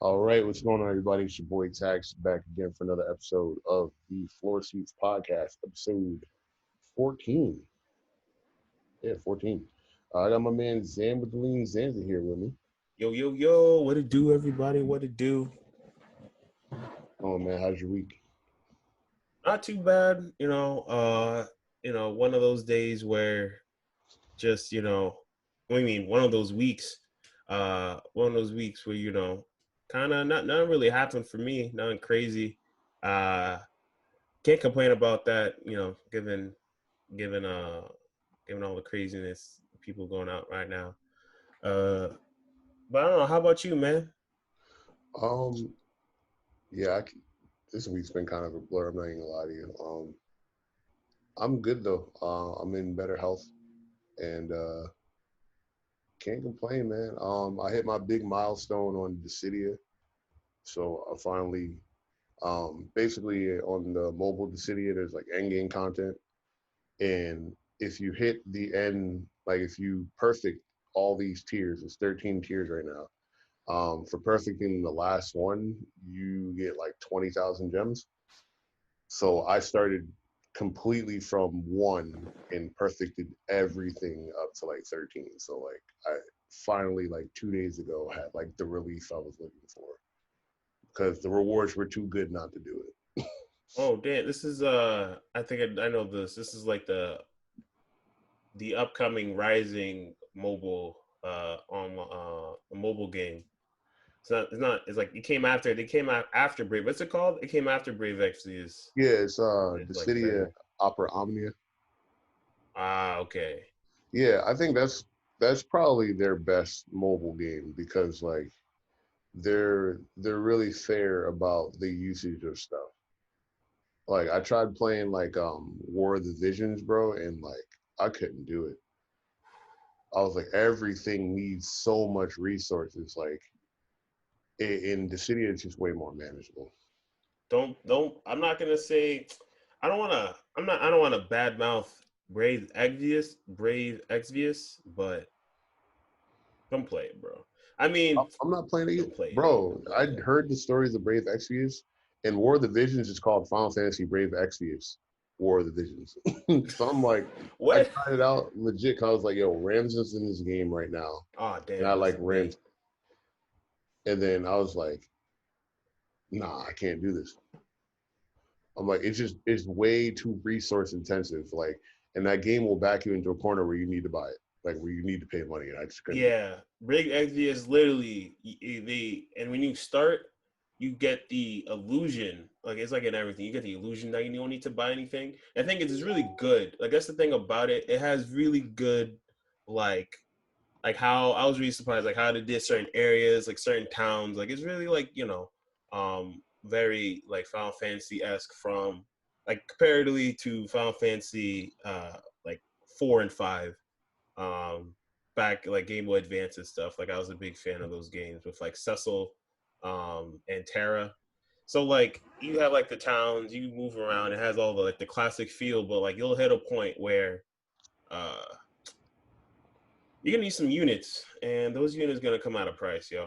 All right, what's going on, everybody? It's your boy Tax back again for another episode of the FloorSeats podcast, episode 14. Yeah, 14. I got my man Zan with the Lean Zanza here with me. Yo, yo, yo, what it do, everybody? What it do? Oh man, how's your week? Not too bad, one of those days where just, one of those weeks, where, kind of not really happened for me, nothing crazy. Uh, can't complain about that, given, given all the craziness people going out right now. Uh, but I don't know, how about you, man? Um, yeah, this week's been kind of a blur. I'm not even gonna lie to you. I'm good though. I'm in better health and can't complain, man. I hit my big milestone on Dissidia, so I finally basically on the mobile Dissidia, there's like end game content. And if you hit the end, like if you perfect all these tiers, it's 13 tiers right now. For perfecting the last one, you get like 20,000 gems. So I started completely from one and perfected everything up to like 13. So like I finally like 2 days ago had like the relief I was looking for because the rewards were too good not to do it. Oh, damn, this is I think I know this. This is like the upcoming Rising mobile on mobile game. It's like they came out after Brave. What's it called? It came after Brave Exvius. Yeah, it's It's the like city of better. Opera Omnia. Okay. Yeah, I think that's probably their best mobile game because like they're really fair about the usage of stuff. Like I tried playing like War of the Visions, bro, and like I couldn't do it. I was like everything needs so much resources. Like in the city, it's just way more manageable. Don't I'm not gonna say I don't wanna badmouth Brave Exvius, but don't play it, bro. I mean, I'm not playing it, don't play it. bro. Don't play I'd it. heard the stories of Brave Exvius, and War of the Visions is called Final Fantasy Brave Exvius, War of the Visions. So I'm like, I What? tried it out legit because I was like, yo, Rams is in this game right now, Oh and I damn, that's like the Rams. thing. And then I was like, nah, I can't do this. I'm like, it's way too resource intensive. Like, and that game will back you into a corner where you need to buy it, like where you need to pay money, and I just couldn't do Yeah, Big XV is literally and when you start, you get the illusion. Like it's like in everything, you get the illusion that you don't need to buy anything. I think it's really good. Like that's the thing about it. It has really good, like how I was really surprised, like how they did certain areas, like certain towns. Like it's really like very like Final Fantasy esque from like comparatively to Final Fantasy like 4 and 5 um back like Game Boy Advance and stuff. Like I was a big fan of those games with like Cecil and Terra. So like you have like the towns, you move around, it has all the like the classic feel, but like you'll hit a point where uh you're gonna need some units, and those units gonna come out of price, yo.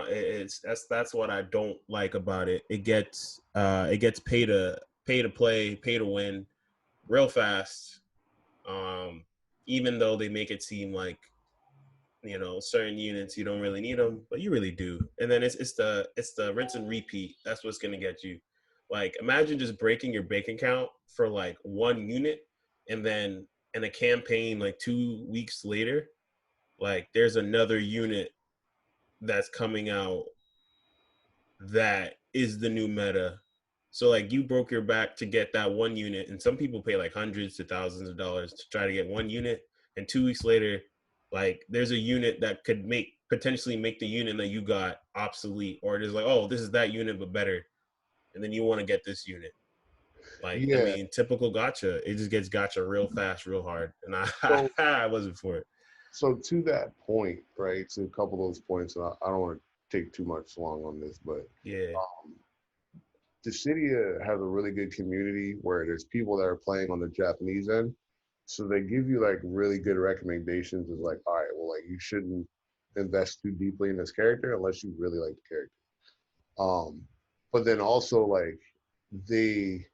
It's that's what I don't like about it. It gets pay to play, pay to win, real fast. Um, Even though they make it seem like certain units you don't really need them, but you really do. And then it's the rinse and repeat. That's what's gonna get you. Like imagine just breaking your bank account for like one unit, and then in a campaign like 2 weeks later, like there's another unit that's coming out that is the new meta. So like you broke your back to get that one unit, and some people pay like hundreds to thousands of dollars to try to get one unit, and 2 weeks later, like there's a unit that could make potentially make the unit that you got obsolete, or there's like, oh, this is that unit but better, and then you want to get this unit. it. Like I Yeah. mean, typical gotcha. It just gets gotcha real fast, real hard, and I So I wasn't for it. so to that point, right? To a couple of those points, and I don't want to take too much long on this, but Yeah, um, the city has a really good community where there's people that are playing on the Japanese end. So they give you like really good recommendations of like, all right, well, like you shouldn't invest too deeply in this character unless you really like the character. Um, but then also like they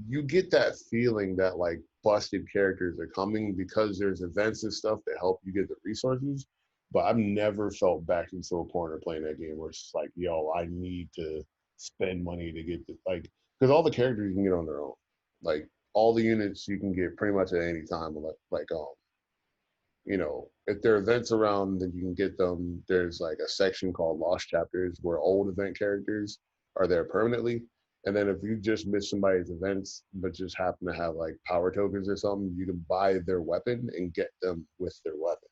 you get that feeling that like busted characters are coming because there's events and stuff that help you get the resources. But I've never felt backed into a corner playing that game where it's just like, yo, I need to spend money to get the like because all the characters you can get on their own. Like all the units you can get pretty much at any time. If there are events around, then you can get them. There's like a section called Lost Chapters where old event characters are there permanently. And then if you just miss somebody's events, but just happen to have like power tokens or something, you can buy their weapon and get them with their weapon.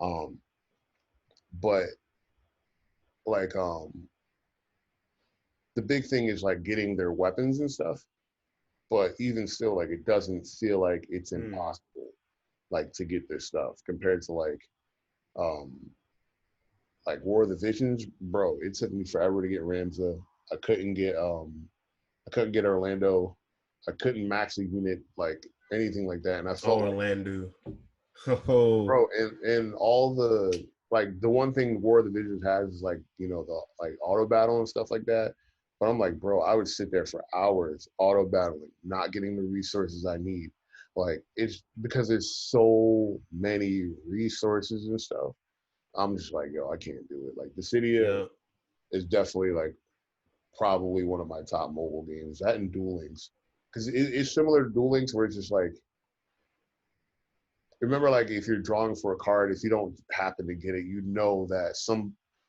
Um, but like the big thing is like getting their weapons and stuff. But even still, like it doesn't feel like it's Hmm. impossible, like to get their stuff compared to um like War of the Visions, bro. It took me forever to get Ramza. I couldn't get I couldn't get Orlando. I couldn't max a unit like anything like that. And I Oh, felt like, Orlando. Oh, bro, and all the like the one thing War of the Visions has is like, the like auto battle and stuff like that. But I'm like, bro, I would sit there for hours auto battling, not getting the resources I need. Like it's because there's so many resources and stuff. I'm just like, yo, I can't do it. Like the city yeah. is definitely like probably one of my top mobile games. That and Duel Links, because it's similar to Duel Links, where it's just like remember, like if you're drawing for a card, if you don't happen to get it, you know that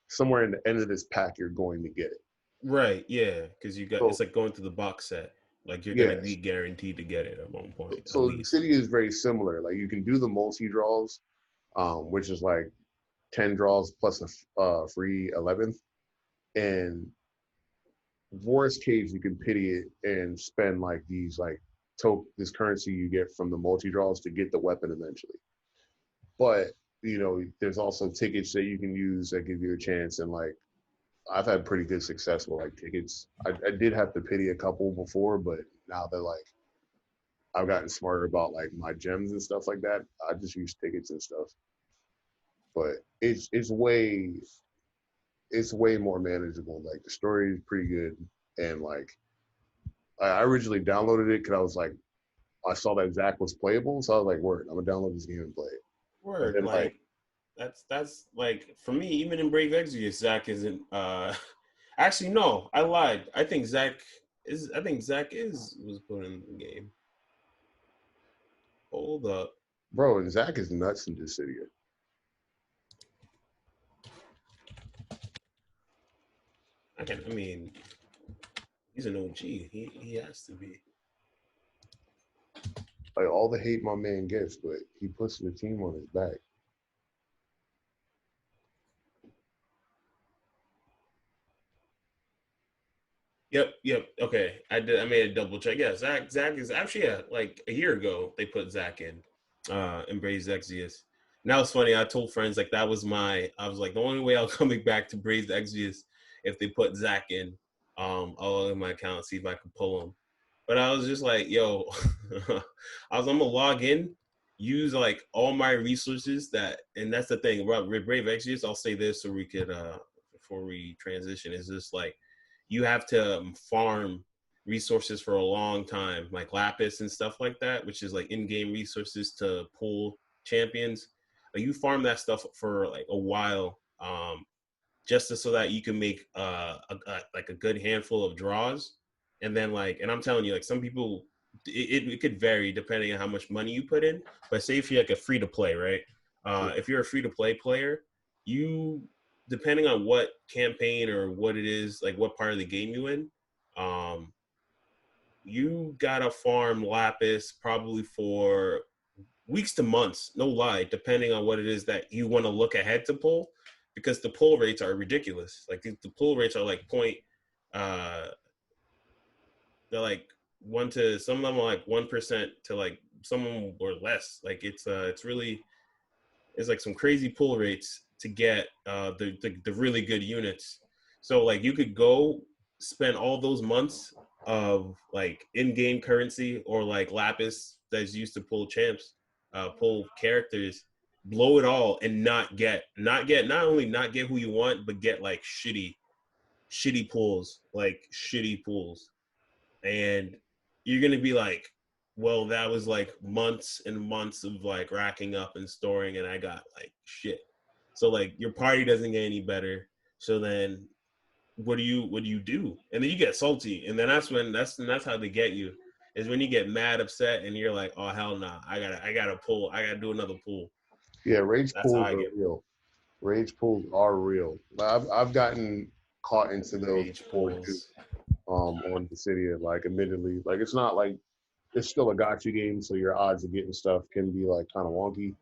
somewhere in the end of this pack you're going to get it. Right, yeah, because you got it's So like going through the box set. Like you're gonna be yes, guaranteed to get it at one point, at so the least. city is very similar. Like you can do the multi draws, which is like 10 draws plus a free 11th, and worst case you can pity it and spend like these like this currency you get from the multi draws to get the weapon eventually. But there's also tickets that you can use that give you a chance. And like I've had pretty good success with like tickets. I did have to pity a couple before, but now that like I've gotten smarter about like my gems and stuff like that, I just use tickets and stuff. But it's way more manageable. Like the story is pretty good, and like I originally downloaded it because I was like I saw that Zach was playable, so I was like, "Word, I'm gonna download this game and play it." And Word, then like, like that's like for me, even in Brave Exvius, Zach isn't actually no, I lied. I think Zach is was put in the game. Hold up. bro, and Zach is nuts in this city. I mean, he's an OG. He has to be. Like all the hate my man gets, but he puts the team on his back. Yep, yep. Okay. I made a double check. Yeah, Zach is actually like a year ago they put Zach in Braves Exvius. Now it's funny, I told friends like I was like the only way I'll coming back to Braves Exvius if they put Zach in. I'll look at my account and see if I can pull him. But I was just like, yo, I'm gonna log in, use like all my resources and that's the thing about Brave Exvius. I'll say this so we could before we transition is just like you have to farm resources for a long time, like lapis and stuff like that, which is like in-game resources to pull champions. Like you farm that stuff for like a while, so that you can make like a good handful of draws, and then and I'm telling you, like some people, it could vary depending on how much money you put in. But say if you're like a free to play, right? Yeah. If you're a free to play player, you depending on what campaign or what it is, like what part of the game you in, um, you gotta farm lapis probably for weeks to months, no lie, depending on what it is that you want to look ahead to pull, because the pull rates are ridiculous. Like the pull rates are like uh, they're like one to some of them are like 1% to like some of them or less. Like it's really it's like some crazy pull rates to get the really good units. So like you could go spend all those months of like in-game currency or like lapis that's used to pull champs, pull characters, blow it all and not only not get who you want, but get like shitty shitty pulls, like shitty pulls, and you're gonna be like, well, that was like months and months of like racking up and storing, and I got like shit. So like your party doesn't get any better. So then what do you do? And then you get salty, and then that's how they get you. Is when you get mad, upset, and you're like, oh hell nah, I gotta pull, I gotta do another pull. Yeah, rage That's how pools I are get real. Rage pools are real. I've gotten caught into those rage before too. pulls. On the city, like admittedly, like it's not like it's still a gotcha game, so your odds of getting stuff can be like kind of wonky.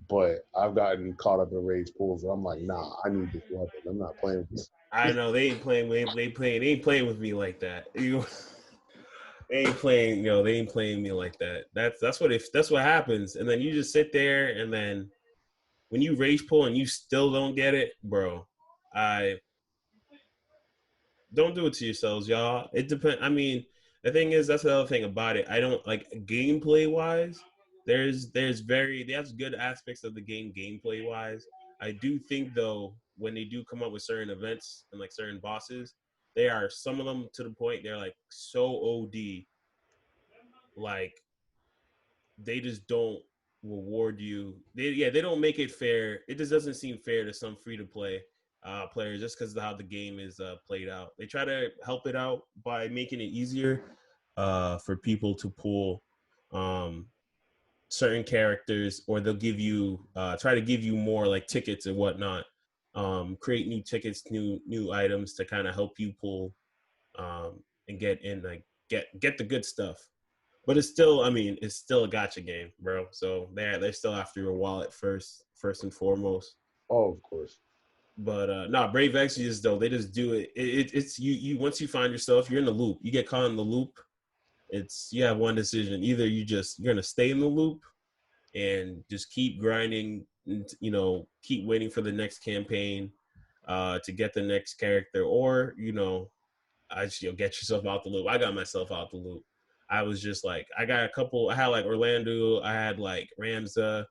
But I've gotten caught up in rage pools where I'm like, nah, I need this weapon. I'm not playing with this. I know they ain't playing. They ain't playing with me like that. They ain't playing. They ain't playing me like that. That's what happens. And then you just sit there, and then when you rage pull and you still don't get it, bro, I don't do it to yourselves, y'all. It depends. I mean, the thing is, that's the other thing about it. I don't like gameplay wise. There's good aspects of the game gameplay wise. I do think though, when they do come up with certain events and like certain bosses, they are some of them to the point they're like so OD, like they just don't reward you. They don't make it fair. It just doesn't seem fair to some free to play players just because of how the game is played out. They try to help it out by making it easier for people to pull um, certain characters, or they'll give you try to give you more like tickets and whatnot. Create new tickets, new items to kind of help you pull and get in, like get the good stuff. But it's still, I mean, it's still a gotcha game, bro. So they're still after your wallet first and foremost. Oh, of course. But Brave Exvius though, they just do it's you once you find yourself, you're in the loop. You get caught in the loop. It's you have one decision. Either you're gonna stay in the loop and just keep grinding, keep waiting for the next campaign to get the next character, or I just get yourself out the loop. I got myself out the loop. I was just like, I got a couple. I had like Orlando. I had like Ramza.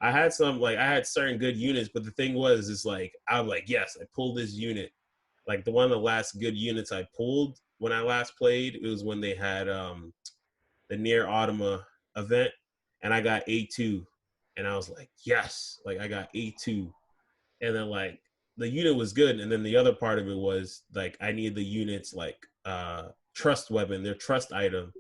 I had some like I had certain good units, but the thing was, is like I'm like, yes, I pulled this unit. Like the one of the last good units I pulled when I last played, it was when they had the Near Automa event, and I got A2, and I was like, yes, like I got A2, and then like the unit was good, and then the other part of it was like I needed the units like trust weapon, their trust item.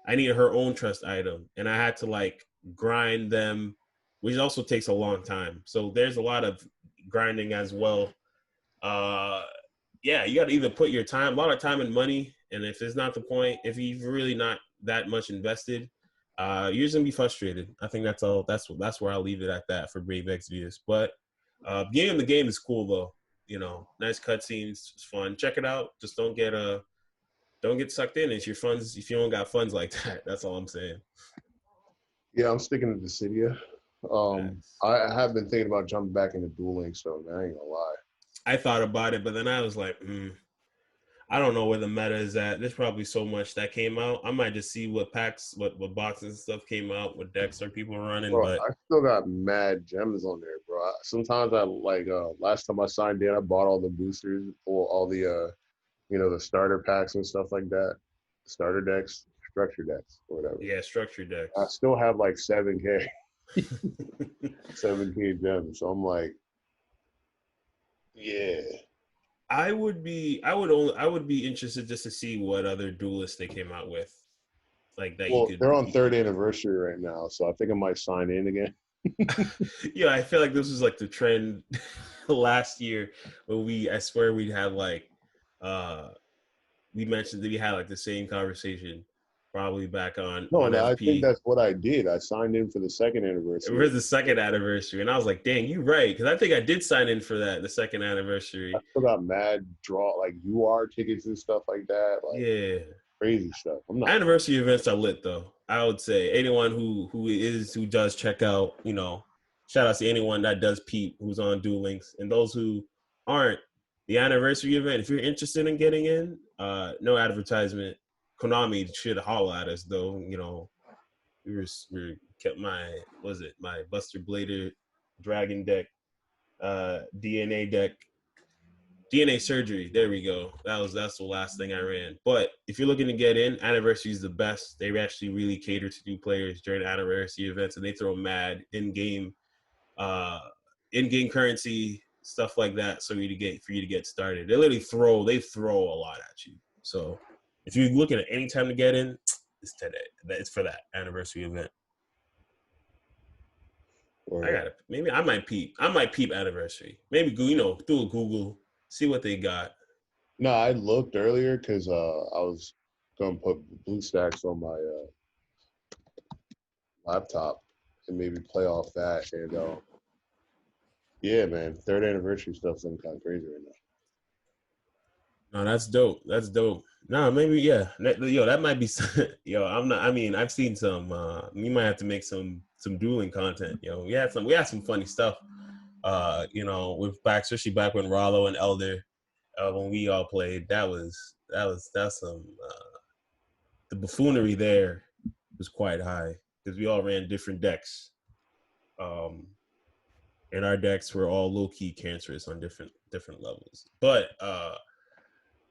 I needed her own trust item, and I had to like grind them, which also takes a long time. So there's a lot of grinding as well. Uh, yeah, you got to either put your time, a lot of time and money, and if it's not the point, if you've really not that much invested, you're just gonna be frustrated. I think that's all. That's where I'll leave it at that for Brave Exvius. But getting the game is cool though. Nice cutscenes, it's fun. Check it out. Just don't get sucked in. It's your funds if you don't got funds like that. That's all I'm saying. Yeah, I'm sticking to Dissidia. Facts. I have been thinking about jumping back into Duel Links, though, man. I ain't gonna lie. I thought about it, but then I was like, I don't know where the meta is at. There's probably so much that came out. I might just see what packs, what boxes and stuff came out, what decks are people running. Bro, But I still got mad gems on there, bro. Sometimes I like last time I signed in, I bought all the boosters or all the the starter packs and stuff like that. Starter decks, structure decks, or whatever. yeah, structured I decks. still have like 7K, 7K gems. So I'm like, yeah. I would be interested just to see what other duelists they came out with, like that Well, they're on third anniversary right now, so I think I might sign in again. yeah, I feel like this was like the trend last year when I swear we'd have like uh we mentioned that we had like the same conversation probably back No, on and I think FP. that's what I did. I signed in for the second It anniversary. was the second anniversary, and I was like, "Dang, you right?" Because I think I did sign in for that, the second I anniversary. still got mad draw like UR tickets and stuff like that, like Yeah, crazy stuff. I'm not. anniversary events are lit though. I would say anyone who does check out, shout out to anyone that does peep who's on Duel Links, and those who aren't, the anniversary event. If you're interested in getting in, no advertisement. Konami should holler at us though. We kept my Buster Blader Dragon deck, DNA deck DNA surgery. There we go. That's the last thing I ran. But if you're looking to get in, anniversary is the best. They actually really cater to new players during anniversary events, and they throw mad uh, in-game currency stuff like that, so for you to get started. They throw a lot at you. So if you're looking at any time to get in, it's today. It's for that anniversary event. I Or got it. Maybe I might peep. I might peep anniversary. Maybe do a Google, see what they got. no, I looked earlier because I was gonna put BlueStacks on my laptop and maybe play off that. And yeah, man, third anniversary stuff's looking kind of crazy right now. No, that's dope. That's dope. No, maybe yeah. That might be. Yo, I'm not. I mean, I've seen some. You might have to make some dueling content. We had some funny stuff. With especially back when Rollo and Elder, when we all played. That's some. The buffoonery there was quite high because we all ran different decks. And our decks were all low key cancerous on different levels. But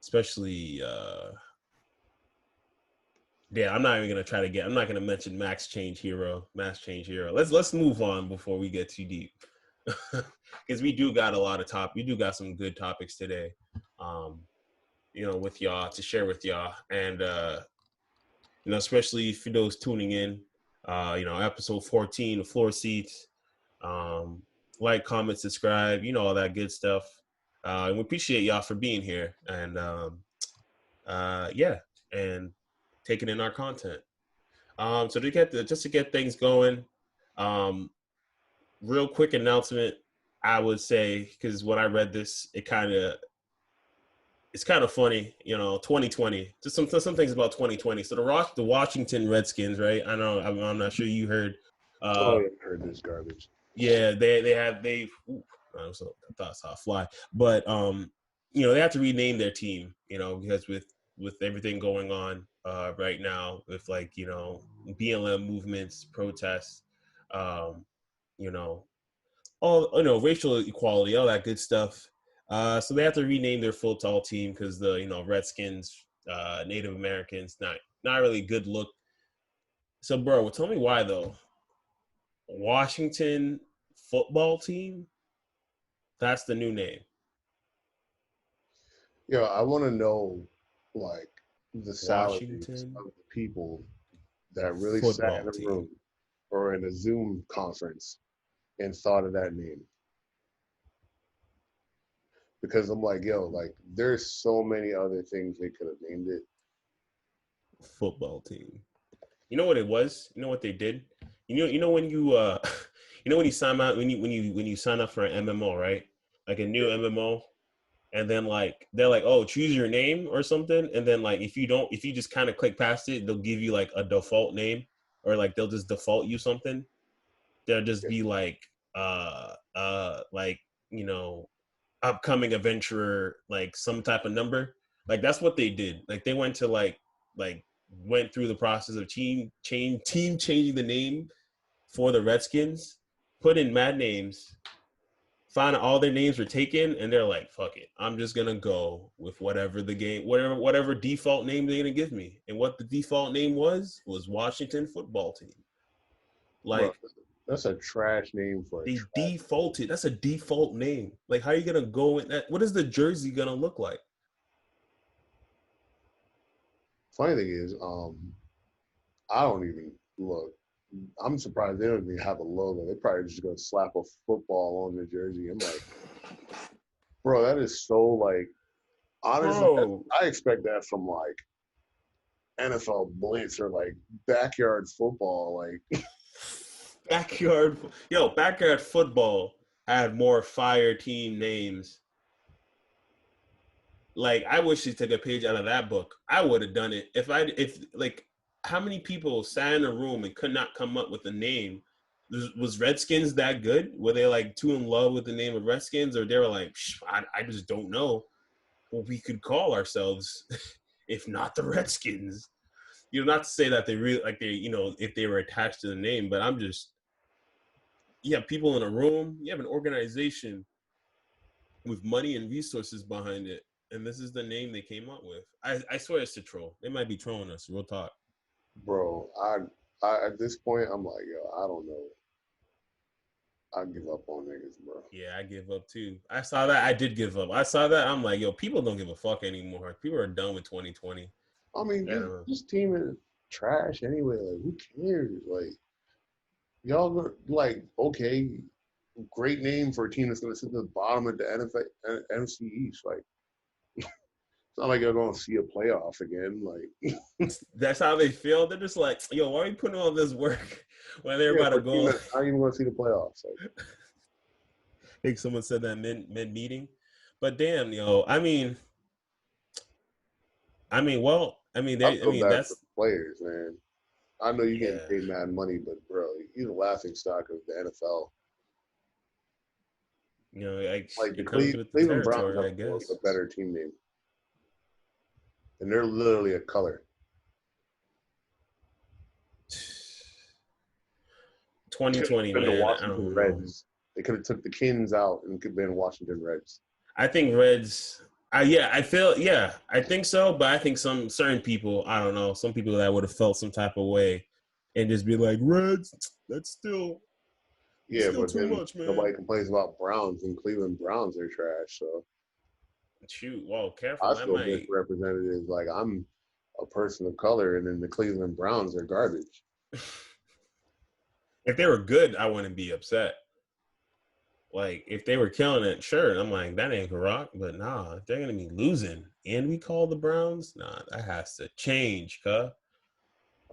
especially yeah, I'm not even gonna try to I'm not gonna mention Max Change Hero. Let's move on before we get too deep. Because we do got some good topics today. With y'all to share with y'all. And especially for those tuning in, episode 14 of FloorSeats. Like, comment, subscribe, all that good stuff. And we appreciate y'all for being here. And yeah, and taking in our content. So just to get things going, real quick announcement. I would say, because when I read this, it's kind of funny, 2020. Just some things about 2020. So the Washington Redskins, right? I know I'm not sure you heard. Oh yeah, I heard this garbage. Yeah, I thought I saw a fly, but they have to rename their team, because with everything going on right now, with BLM movements, protests, you know, all racial equality, all that good stuff. So they have to rename their football team because the Redskins, Native Americans, not really good look. So, bro, tell me why though. Washington football team. That's the new name. Yeah, I want to know like the salaries Washington of the people that really sat in football a team. room or in a Zoom conference and thought of that name. Because I'm like, yo, like there's so many other things they could have named it. Football team. You know what it was? You know what they did? You know when you when you sign out when you sign up for an MMO, right? Like a new MMO, and then like they're like, oh, choose your name or something, and then like if you just kind of click past it, they'll give you like a default name, or like they'll just default you something. They'll just be like like upcoming adventurer, like some type of number. Like that's what they did. Like they went to like went through the process of team changing the name for the Redskins, put in mad names, found out all their names were taken, and they're like, fuck it. I'm just gonna go with whatever default name they're gonna give me. And what the default name was Washington football team. Bro, Like that's a trash name for a they trash team. defaulted. That's a default name. Like how are you gonna go in that? What is the jersey gonna look like? Funny thing is, I don't even look. I'm surprised they don't even have a logo. They're probably just gonna slap a football on the jersey. I'm like, bro, that is so like honestly, Bro, I expect that from like NFL Blitz or like backyard football. Like, backyard football had more fire team names. Like I wish they took a page out of that book. I would have done it if like how many people sat in a room and could not come up with a name. Was Redskins that good? Were they like too in love with the name of Redskins, or they were like, I just don't know what we could call ourselves if not the Redskins. Not to say that they really like they, if they were attached to the name, but you have people in a room, you have an organization with money and resources behind it. And this is the name they came up with. I swear it's to troll. They might be trolling us. Real talk. Bro, I at this point, I'm like, yo, I don't know. I give up on niggas, bro. Yeah, I give up too. I saw that. I did give up. I saw that. I'm like, yo, people don't give a fuck anymore. People are done with 2020. I mean, Yeah. this team is trash anyway. Like, who cares? Like, y'all like, okay, great name for a team that's gonna sit at the bottom of the NFC East. Like, it's not like you're gonna see a playoff again. Like, That's how they feel. They're just like, yo, why are you putting all this work when they're about to go? Not even gonna see the playoffs. Like, I think someone said that mid meeting, but damn, yo, I mean, well, I mean, I feel bad for that's the players, man. I know you're yeah, getting paid mad money, but bro, you're the laughing stock of the NFL. you know, like Like the it comes with the Cleveland Browns territory, have I guess. a better team name, and they're literally a color. 2020, Been the man. I Washington don't know. Reds. They could have took the Kins out and could have been Washington Reds. I think Reds. I think so. But I think some certain people, I don't know, some people that would have felt some type of way, and just be like, Reds, that's still But too then much, man. nobody complains about Browns, and Cleveland Browns are trash. So Shoot, well, careful. I That feel might. misrepresented as like I'm a person of color, and then the Cleveland Browns are garbage. If they were good, I wouldn't be upset. Like if they were killing it, sure. I'm like that ain't rock, but nah, if they're gonna be losing, and we call the Browns, nah, that has to change, cuh.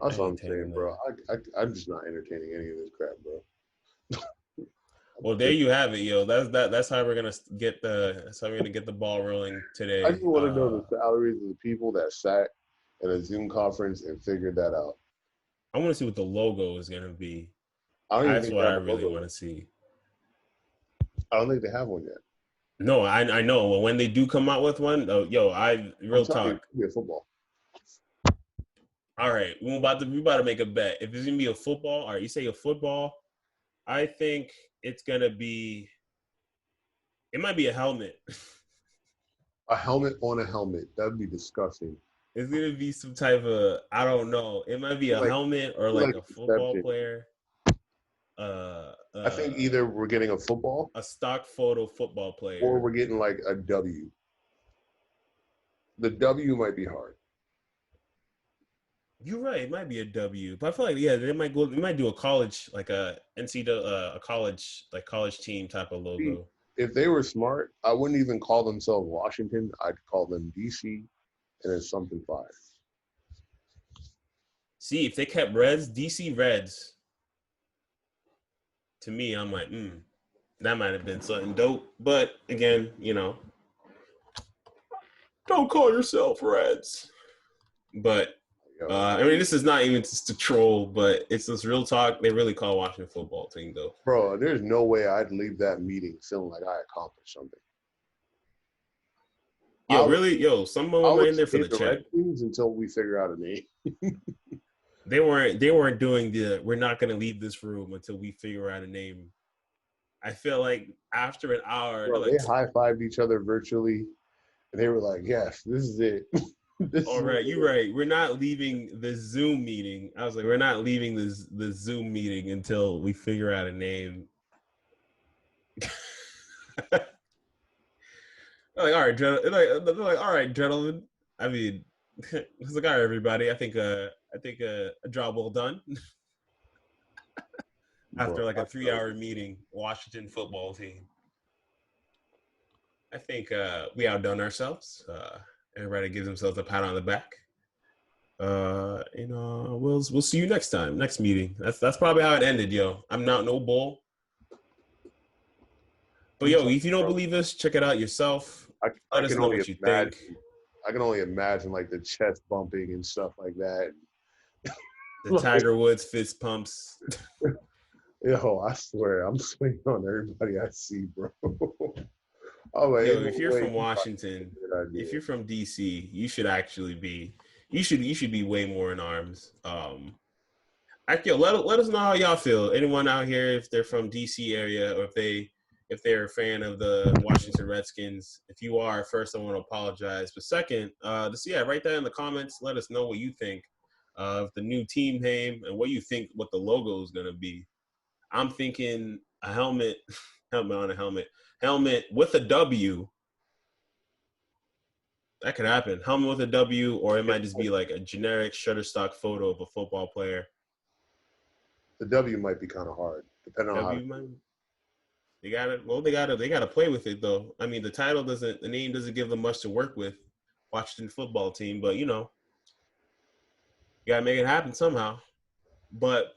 I That's what ain't I'm saying, taking bro. that. I'm just not entertaining any of this crap, bro. Well, there you have it, yo. That's how we're gonna get the ball rolling I today. just want to know the salaries of the people that sat in a Zoom conference and figured that out. I want to see what the logo is gonna be. I don't even That's think they what I have a really logo want yet. to see. I don't think they have one yet. No, I know. Well, when they do come out with one, I I'm real telling you, talk. it's gonna be a football. All right, we about to make a bet. If it's gonna be a football, all right, you say a football. I think it's gonna be. It might be a helmet. A helmet on a helmet. That'd be disgusting. It's gonna be some type of I don't know. It might be a Like, helmet or like like a football deception. player. I think either we're getting a football A stock photo football or player. we're getting like a W. The W might be hard. You're right. It might be a W, but I feel like they might go. They might do a college like a NCAA, a college team type of See, logo. if they were smart, I wouldn't even call themselves Washington. I'd call them DC and it's something fire. See, if they kept Reds, DC Reds, to me, I'm like, that might have been something dope. But again, don't call yourself Reds. But this is not even just a troll, but it's this real talk. They really call Washington football team, though. Bro, there's no way I'd leave that meeting feeling like I accomplished something. Someone I went would in there for stay the the check. Redskins until we figure out a name. They weren't doing we're not going to leave this room until we figure out a name. I feel like after an hour, Bro, they're they like, high-fived each other virtually, and they were like, yes, this is it. all right, you're right. We're not leaving the Zoom meeting. I was like, we're not leaving the Zoom meeting until we figure out a name. Like, all right, they're like, all right, gentlemen. I mean, it's like, all right, everybody. I think a job well done. After Bro, like a 3-hour meeting, Washington football team. I think we outdone ourselves. Everybody gives themselves a pat on the back. We'll see you next time, next meeting. That's probably how it ended, yo. I'm not no bull. But yo, if you don't believe us, check it out yourself. Let us know what you think. I can only imagine like the chest bumping and stuff like that. The Tiger Woods fist pumps. Yo, I swear, I'm swinging on everybody I see, bro. Oh, like, yo, if you're from Washington, if you're from DC, you should actually be. You should be way more in arms. Let us know how y'all feel. Anyone out here, if they're from DC area or if they if they're a fan of the Washington Redskins. If you are, first I want to apologize. But second, write that in the comments. Let us know what you think of the new team name and what you think what the logo is going to be. I'm thinking a helmet, helmet on a helmet with a W. That could happen. Helmet with a W, or it might just be like a generic Shutterstock photo of a football player. The W might be kind of hard, depending on how. They gotta play with it though. I mean, the name doesn't give them much to work with. Washington football team, but you gotta make it happen somehow. But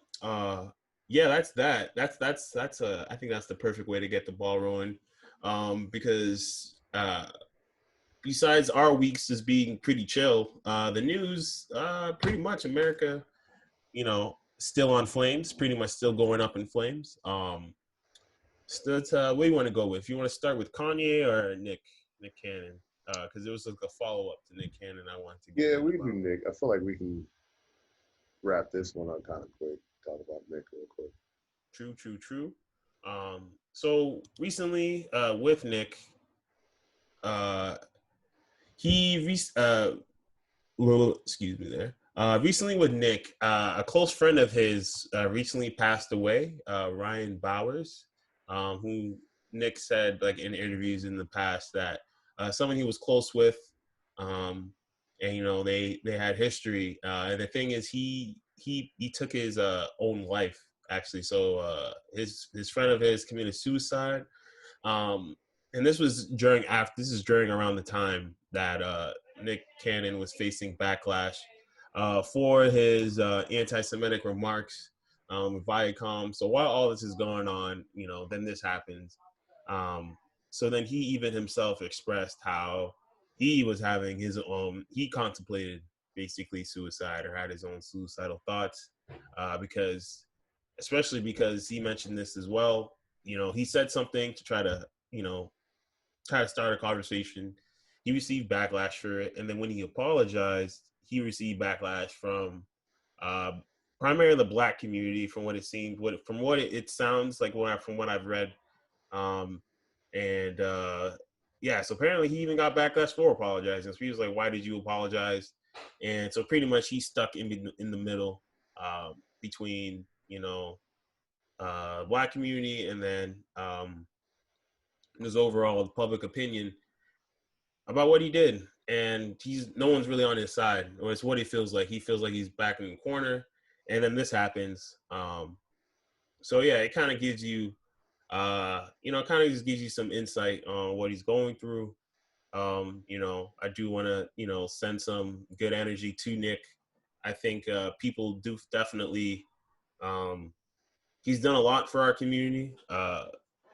yeah, that's that. I think that's the perfect way to get the ball rolling, because besides our weeks just being pretty chill, the news, pretty much America, still on flames, pretty much still going up in flames. So what do you want to go with? You want to start with Kanye or Nick Cannon? Because there was like a follow up to Nick Cannon I wanted to get. Yeah, we can do Nick. I feel like we can wrap this one up kind of quick. Talk about Nick real quick. True. So recently, with Nick, he excuse me there. Recently with Nick, a close friend of his recently passed away, Ryan Bowers, who Nick said like in interviews in the past that someone he was close with, and they had history. And the thing is, he took his own life actually. So his friend of his committed suicide. And this is during around the time that Nick Cannon was facing backlash for his anti-Semitic remarks with Viacom. So while all this is going on, then this happens. So then he even himself expressed how he was having he contemplated basically suicide or had his own suicidal thoughts, especially because he mentioned this as well. He said something to try to start a conversation. He received backlash for it, and then when he apologized, he received backlash from uh, primarily the Black community, from what it seemed, from what it sounds like from what I've read, um, and yeah. So apparently, he even got backlash for apologizing. So he was like, "Why did you apologize?" And so pretty much, he's stuck in the middle between Black community and then his overall public opinion about what he did, and no one's really on his side, or it's what he feels like. He feels like he's back in the corner, and then this happens. So yeah, it kind of gives you, kind of just gives you some insight on what he's going through. I do want to, send some good energy to Nick. I think people do definitely. He's done a lot for our community.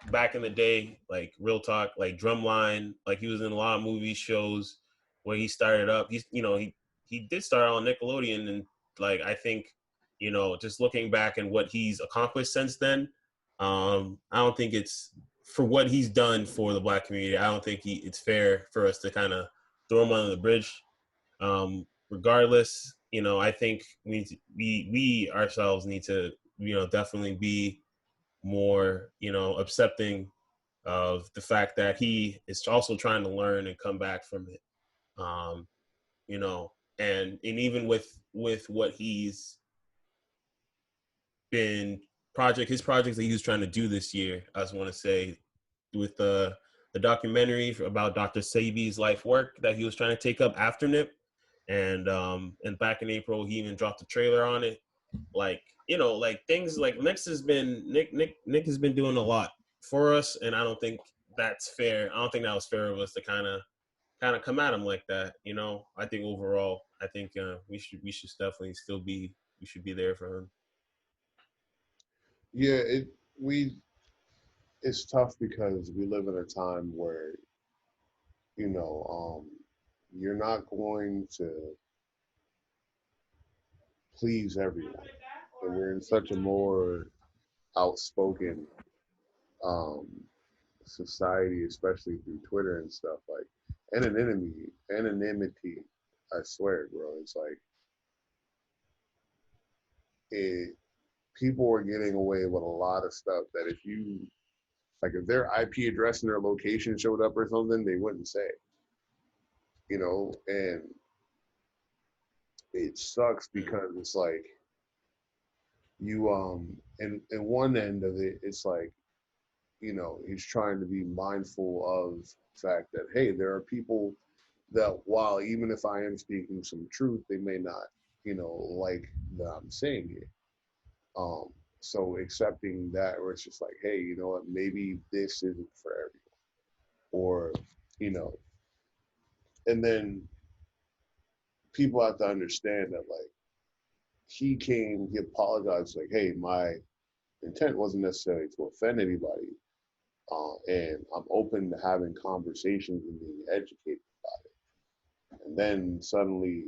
Back in the day, like real talk, like Drumline, like he was in a lot of movies, shows where he started up. He did start on Nickelodeon, and like I think, just looking back and what he's accomplished since then, I don't think it's for what he's done for the Black community. I don't think it's fair for us to kind of throw him under the bridge. Regardless, I think we ourselves need to, definitely be more, accepting of the fact that he is also trying to learn and come back from it. Um, and even with what he's been his projects that he was trying to do this year, I just want to say with the documentary about Dr. Sebi's life work that he was trying to take up after Nip. And back in April, he even dropped a trailer on it. Like, like things like Nick has been doing a lot for us, and I don't think that's fair. I don't think that was fair of us to kind of come at him like that. I think overall, I think we should definitely we should be there for him. Yeah, it's tough because we live in a time where you're not going to please everyone, and we're in such a more outspoken um, society, especially through Twitter and stuff. Like anonymity. I swear, bro. It's like it. People are getting away with a lot of stuff that if you Like if their IP address and their location showed up or something, they wouldn't say, and it sucks because it's like you in one end of it, it's like, he's trying to be mindful of the fact that, hey, there are people that, while even if I am speaking some truth, they may not, like that I'm saying it. Um, so accepting that, where it's just like, hey, you know what, maybe this isn't for everyone, or, you know, and then people have to understand that, like, he apologized, like, hey, my intent wasn't necessarily to offend anybody, and I'm open to having conversations and being educated about it. And then suddenly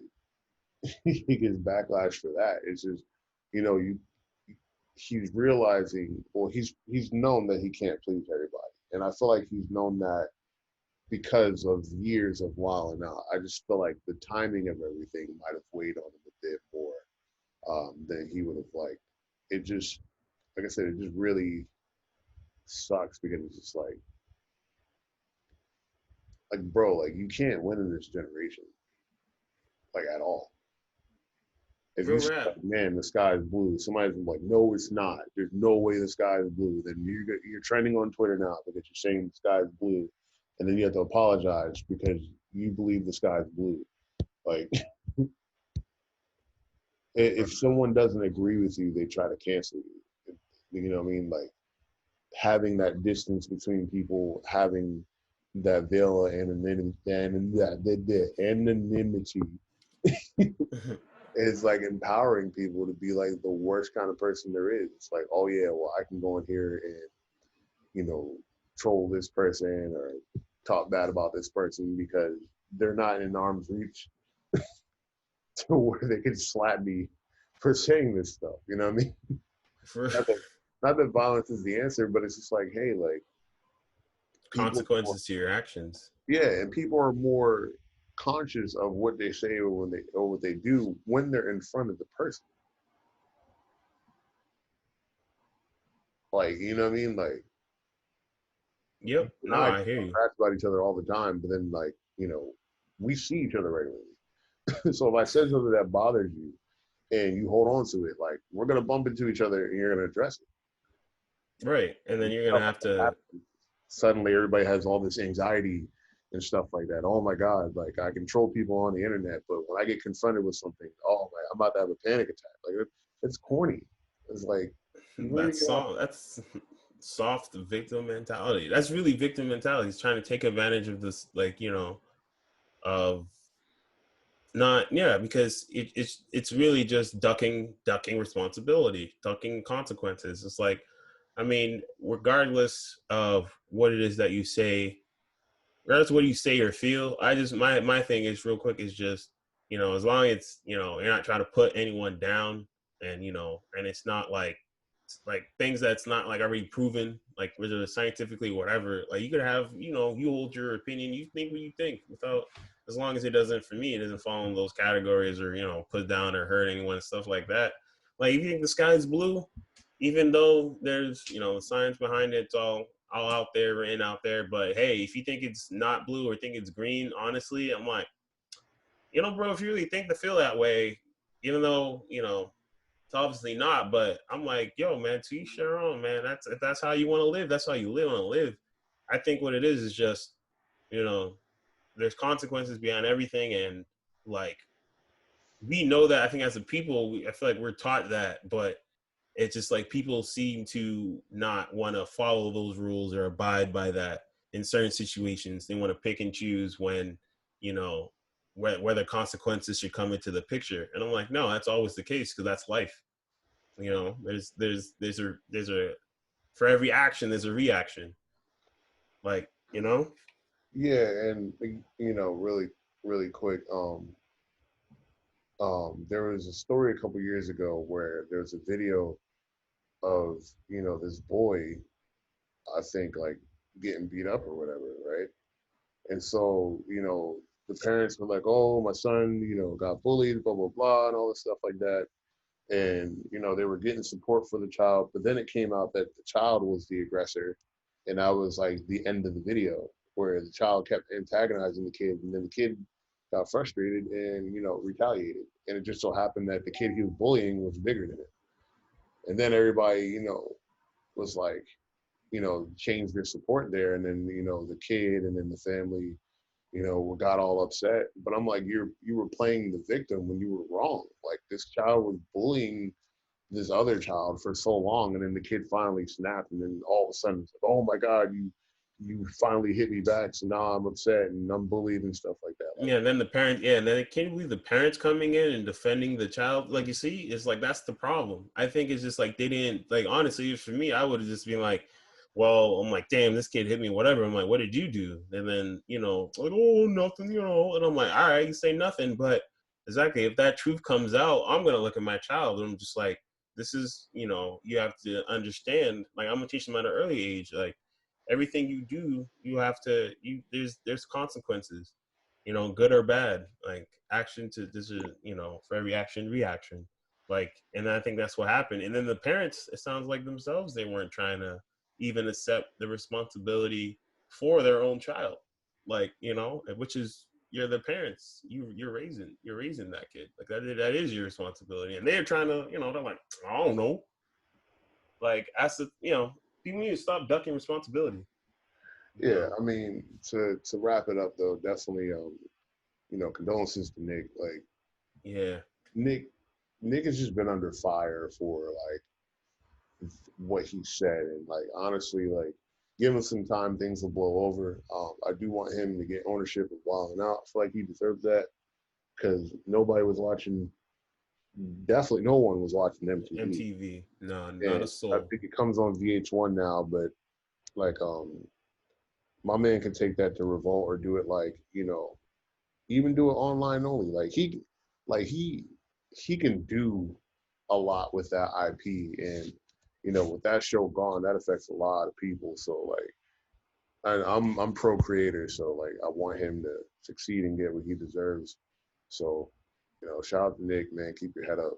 he gets backlash for that. It's just, you he's realizing, well, he's known that he can't please everybody, and I feel like he's known that because of years of wilding out. I just feel like the timing of everything might have weighed on him a bit more than he would have liked. It just, like I said, it just really sucks because it's just like, bro, like you can't win in this generation, like at all. If you Real say, rap. like, man, the sky is blue, somebody's like, no, it's not. There's no way the sky is blue. Then you're trending on Twitter now because you're saying the sky is blue, and then you have to apologize because you believe the sky is blue. Like, if someone doesn't agree with you, they try to cancel you. You know what I mean? Like having that distance between people, having that veil of anonymity, and the anonymity is like empowering people to be like the worst kind of person there is. It's like, oh yeah, well I can go in here and, troll this person or talk bad about this person because they're not in arm's reach to where they can slap me for saying this stuff. You know what I mean? For Not that, not that violence is the answer, but it's just like, hey, like people, consequences to your actions. yeah, and people are more conscious of what they say or what they do when they're in front of the person. Like, you know what I mean? Like, Yep. and No, I I hear talk you. trash about each other all the time, but then, like, we see each other regularly. So if I said something that bothers you and you hold on to it, like, we're gonna bump into each other and you're gonna address it. Right. And then And you're stuff gonna have like that to happens. Suddenly, everybody has all this anxiety and stuff like that. Oh my God! Like, I control people on the internet, but when I get confronted with something, oh my, I'm about to have a panic attack. Like, it's corny. It's like, you really that's get off. soft that's soft victim mentality. That's really victim mentality. He's trying to take advantage of this, like, of not, yeah, because it's really just ducking responsibility, ducking consequences. It's like, I mean, regardless of what it is that you say, regardless of what you say or feel, I just, my thing is, real quick, is just, as long as it's, you're not trying to put anyone down, and and it's not like things that's not like already proven, like whether it's scientifically, whatever. Like, you could have, you hold your opinion, you think what you think, without, as long as it doesn't, for me, it doesn't fall in those categories, or put down or hurt anyone, stuff like that. Like, if you think the sky is blue, even though there's science behind it, it's all out there, written out there. But hey, if you think it's not blue or think it's green, honestly, I'm like, bro, if you really think to feel that way, even though it's obviously not, but I'm like, yo, man, to each their own, man. If that's how you want to live, that's how you want to live. I think what it is just, you know, there's consequences behind everything, and like, we know that. I think as a people, I feel like we're taught that, but it's just like people seem to not want to follow those rules or abide by that in certain situations. They want to pick and choose when, you know, whether consequences should come into the picture. And I'm like, no, that's always the case, because that's life. There's a for every action there's a reaction. Like, Yeah, and really, really quick. There was a story a couple years ago where there's a video of this boy, I think, like getting beat up or whatever, right? And so the parents were like, "Oh, my son, got bullied, blah blah blah, and all this stuff like that." And they were getting support for the child, but then it came out that the child was the aggressor, and that was like the end of the video where the child kept antagonizing the kid, and then the kid got frustrated and retaliated, and it just so happened that the kid he was bullying was bigger than it, and then everybody was like changed their support there, and then the kid and then the family got all upset. But I'm like, you were playing the victim when you were wrong. Like, this child was bullying this other child for so long, and then the kid finally snapped, and then all of a sudden it's like, oh my god, you finally hit me back, so now I'm upset and I'm bullied and stuff like that. Like, Yeah, and then the parent, yeah, and then can you believe the parents coming in and defending the child? Like, you see, it's like that's the problem. I think it's just like they didn't, like, honestly, for me, I would have just been like, well, I'm like, damn, this kid hit me, whatever. I'm like, what did you do? And then, like, oh, nothing, and I'm like, all right, you say nothing, but exactly, if that truth comes out, I'm gonna look at my child and I'm just like, this is, you have to understand. Like, I'm gonna teach them at an early age, like, everything you do, you have to, there's consequences, good or bad. Like, action to this is, for every action, reaction. Like, and I think that's what happened. And then the parents, it sounds like themselves, they weren't trying to even accept the responsibility for their own child. Like, which is, you're the parents. You're raising that kid. Like, that is your responsibility. And they're trying to, they're like, I don't know. Like, that's the, people need to stop ducking responsibility. yeah, I mean, to wrap it up though, definitely condolences to Nick. Like, Yeah. Nick Nick has just been under fire for like what he said, and like honestly, like give him some time, things will blow over. I do want him to get ownership of Wild and Out. I feel like he deserves that because nobody was watching. Definitely, no one was watching MTV, MTV. No, not a and I soul. think it comes on VH1 now. But like, my man can take that to Revolt or do it like even do it online only. Like he can do a lot with that IP, and with that show gone, that affects a lot of people. So like, I'm pro creator, so like I want him to succeed and get what he deserves. So shout out to Nick, man. Keep your head up.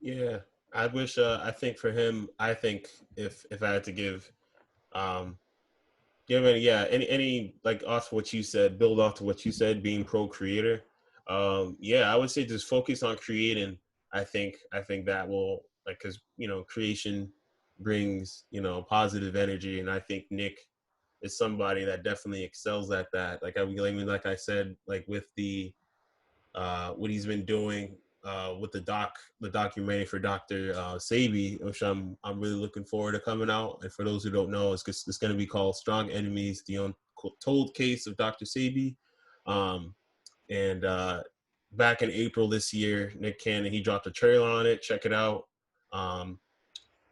Yeah. I wish, I think for him, I think if I had to um give any, yeah, any like off what you said, build off to what you said, being pro creator. Yeah, I would say just focus on creating. I think that will, like, because creation brings positive energy, and I think Nick is somebody that definitely excels at that. Like, like I said, like with the what he's been doing with the documentary for Dr. Sabi, which I'm really looking forward to coming out. And for those who don't know, it's going to be called Strong Enemies: The Untold Case of Dr. Sabi. Um, and back in April this year, Nick Cannon, he dropped a trailer on it. Check it out. Um,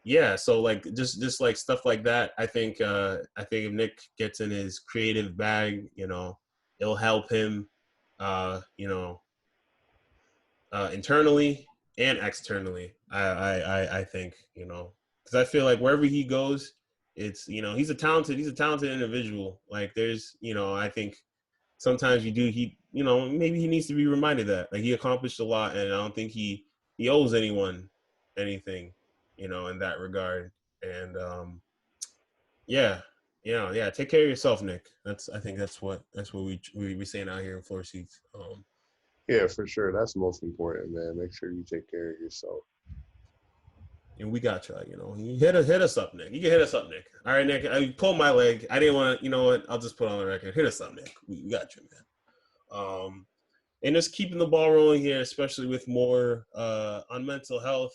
yeah, so like just like stuff like that. I think if Nick gets in his creative bag, it'll help him. You know, internally and externally. I think, because I feel like wherever he goes, it's, he's a talented individual. Like, there's, I think sometimes maybe he needs to be reminded that, like, he accomplished a lot, and I don't think he owes anyone anything, in that regard. And yeah, yeah. Take care of yourself, Nick. I think that's what we saying out here in FloorSeats. Yeah, for sure. That's most important, man. Make sure you take care of yourself. And we got you. You hit us up, Nick. You can hit us up, Nick. All right, Nick. I pulled my leg. I didn't want to. You know what? I'll just put on the record. Hit us up, Nick. We got you, man. And just keeping the ball rolling here, especially with more on mental health.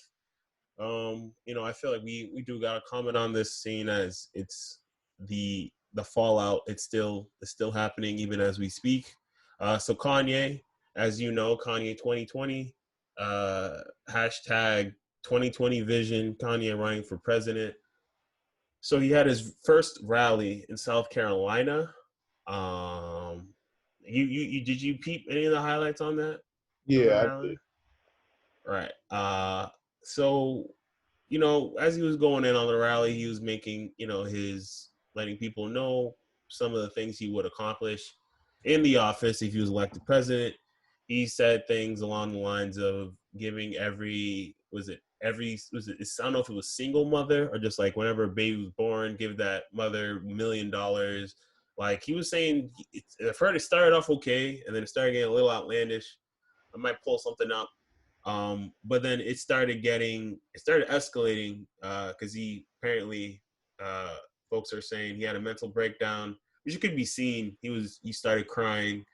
I feel like we do got to comment on this scene, as it's the fallout. It's still happening even as we speak. So Kanye, as you know, Kanye 2020, hashtag 2020 vision, Kanye running for president. So he had his first rally in South Carolina. Um, you did you peep any of the highlights on that of the Yeah, I rally? did. Right. So as he was going in on the rally, he was making, his letting people know some of the things he would accomplish in the office if he was elected president. He said things along the lines of giving every I don't know if it was single mother or just like whenever a baby was born, give that mother $1 million. Like he was saying, I've heard it started off okay, and then it started getting a little outlandish. I might pull something up. But then it started escalating because he apparently, folks are saying he had a mental breakdown, which could be seen. He started crying,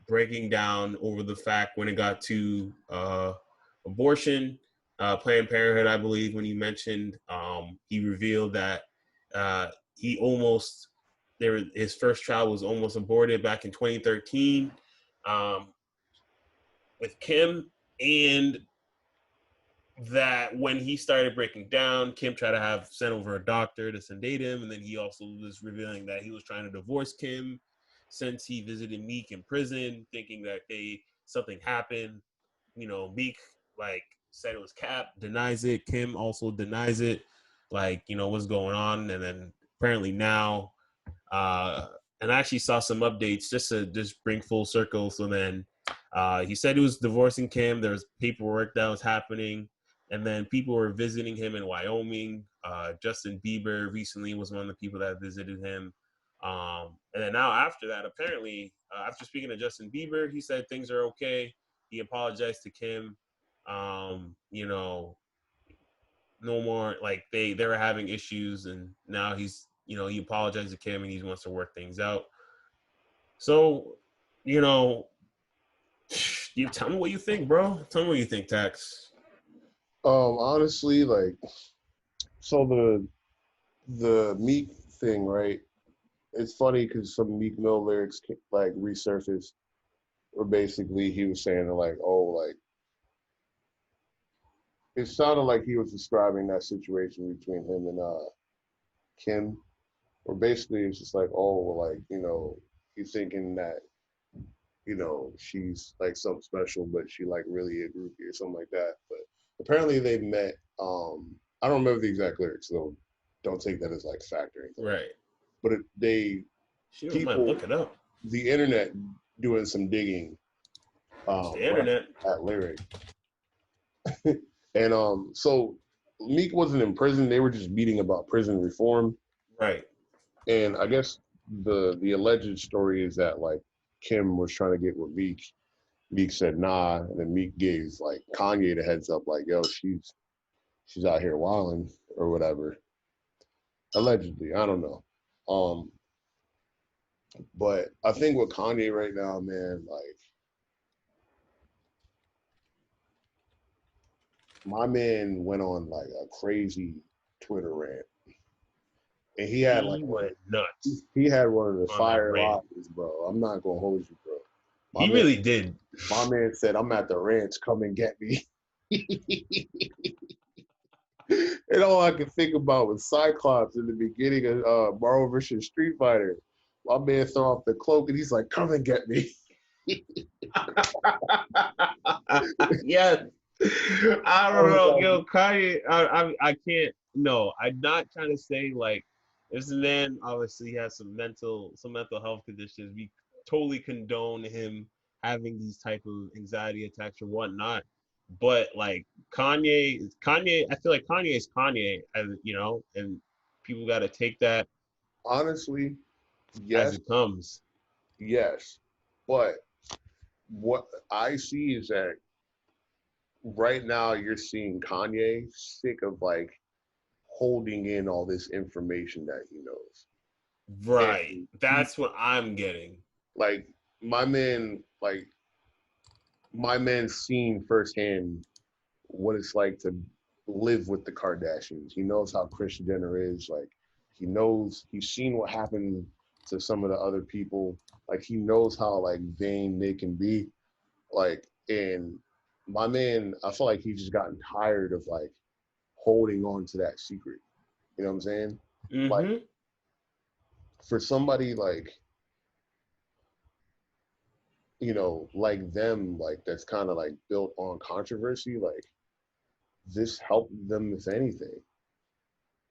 breaking down over the fact when it got to abortion, Planned Parenthood, I believe, when he mentioned, he revealed that he almost, his first child was almost aborted back in 2013 with Kim, and that when he started breaking down, Kim tried to have sent over a doctor to sedate him, and then he also was revealing that he was trying to divorce Kim since he visited Meek in prison, thinking that something happened. Meek like said it was Cap, denies it. Kim also denies it. Like, what's going on? And then apparently now, and I actually saw some updates just to just bring full circle. So then he said he was divorcing Kim. There was paperwork that was happening. And then people were visiting him in Wyoming. Justin Bieber recently was one of the people that visited him. And then now after that, apparently, after speaking to Justin Bieber, he said things are okay. He apologized to Kim. No more, like they were having issues, and now he apologized to Kim and he wants to work things out. So, you tell me what you think, bro. Tell me what you think, Tax. Honestly, like, so the Meek thing, right? It's funny because some Meek Mill lyrics like resurfaced, where basically he was saying like, oh, like it sounded like he was describing that situation between him and Kim, where basically it's just like, oh, well, like he's thinking that she's like something special, but she like really a groupie or something like that. But apparently they met. I don't remember the exact lyrics, so don't take that as like fact or anything. Right. But She might look it up. The internet doing some digging. It's the internet. That lyric. And so Meek wasn't in prison. They were just meeting about prison reform. Right. And I guess the alleged story is that like Kim was trying to get with Meek. Meek said nah, and then Meek gave like Kanye the heads up, like, yo, she's out here wilding or whatever. Allegedly, I don't know. But I think with Kanye right now, man, like my man went on like a crazy Twitter rant. And he went nuts. He had one of the fire losses, bro. I'm not gonna hold you, bro. He really did. My man said, I'm at the ranch, come and get me. And all I could think about was Cyclops in the beginning of Marvel vs. Street Fighter. My man threw off the cloak and he's like, come and get me. Yes. I don't know. Yo, Kanye, I can't. No, I'm not trying to say like this man obviously has some mental health conditions. We totally condone him having these type of anxiety attacks or whatnot. But like Kanye, I feel like Kanye is Kanye, and people got to take that honestly, yes, as it comes. Yes, but what I see is that right now you're seeing Kanye sick of like holding in all this information that he knows. Right. And that's what I'm getting. Like my man seen firsthand what it's like to live with the Kardashians. He knows how Kris Jenner is. Like he's seen what happened to some of the other people. Like he knows how like vain they can be. Like, and my man, I feel like he's just gotten tired of like holding on to that secret. You know what I'm saying? Mm-hmm. Like for somebody like like them, like that's kind of like built on controversy, like this helped them if anything.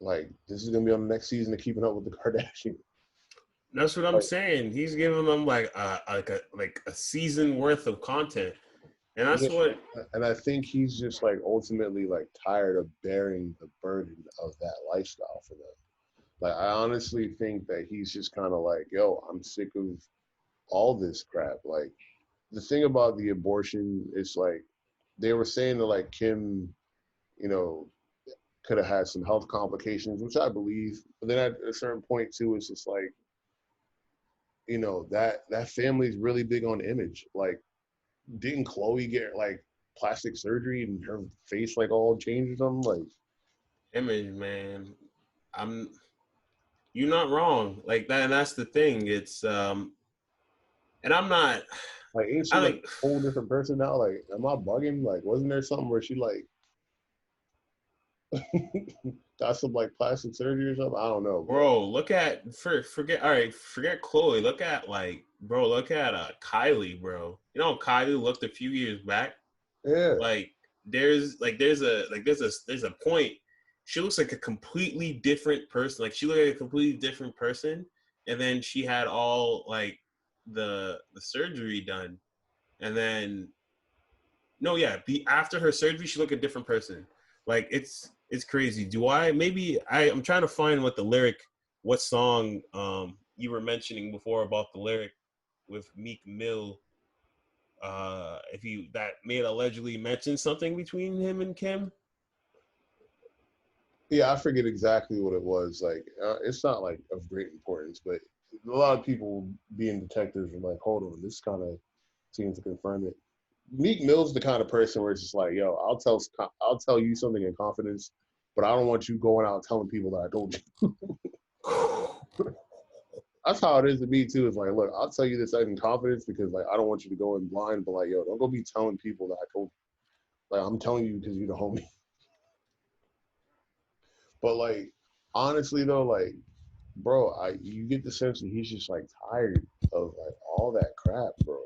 Like this is gonna be on the next season of Keeping Up with the Kardashians. That's what I'm saying. He's giving them like a season worth of content. And that's Yeah, what and I think he's just like ultimately like tired of bearing the burden of that lifestyle for them. Like I honestly think that he's just kind of like, yo, I'm sick of all this crap. Like the thing about the abortion is like they were saying that like Kim, you know, could have had some health complications, which I believe. But then at a certain point too, it's just like, that family's really big on image. Like, didn't Chloe get like plastic surgery and her face like all changed or something? Like, image, man. I'm you're not wrong. Like that, and that's the thing. It's and I'm not. ain't she I like like, a whole different person now? Like, am I bugging? Like, wasn't there something where she like got some like plastic surgery or something? I don't know, but bro. Look at forget. All right, forget Chloe. Look at like, bro. Look at Kylie, bro. You know, Kylie looked a few years back. yeah, Like there's a point. She looks like a completely different person. Like she looked like a completely different person, and then she had all like the surgery done, and then no, yeah, after her surgery, she looked a different person. Like it's crazy. Do I maybe I'm trying to find what song you were mentioning before about the lyric with Meek Mill, if you that made allegedly mention something between him and Kim. yeah. I forget exactly what it was. Like, it's not like of great importance, but a lot of people being detectives are like, hold on, this kind of seems to confirm it. Meek Mill's the kind of person where it's just like, yo, I'll tell you something in confidence, but I don't want you going out telling people that I told you. That's how it is to me too. It's like, look, I'll tell you this in confidence because like I don't want you to go in blind, but like, yo, don't go be telling people that I told you. Like I'm telling you because you're the homie. But like, honestly though, like, bro, you get the sense that he's just like tired of like all that crap, bro.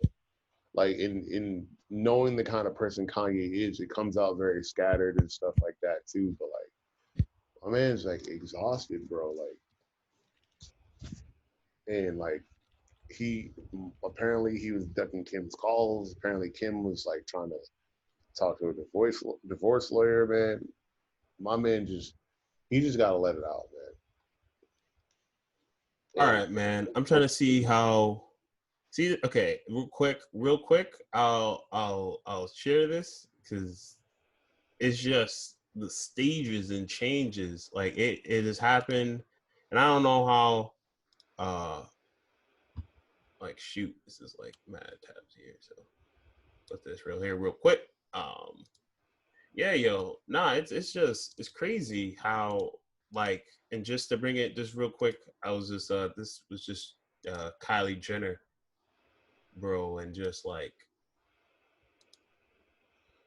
Like in knowing the kind of person Kanye is, it comes out very scattered and stuff like that too. But like my man's like exhausted, bro. Like and like he apparently he was ducking Kim's calls. Apparently Kim was like trying to talk to a divorce lawyer, man. My man just gotta let it out, All man. right, man. I'm trying to see how. See, okay, real quick. I'll share this because it's just the stages and changes. Like it has happened, and I don't know how. Like shoot, this is like mad tabs here. So put this real quick. Yeah, yo, nah, it's crazy how like, and just to bring it just real quick, I was just this was just Kylie Jenner, bro, and just like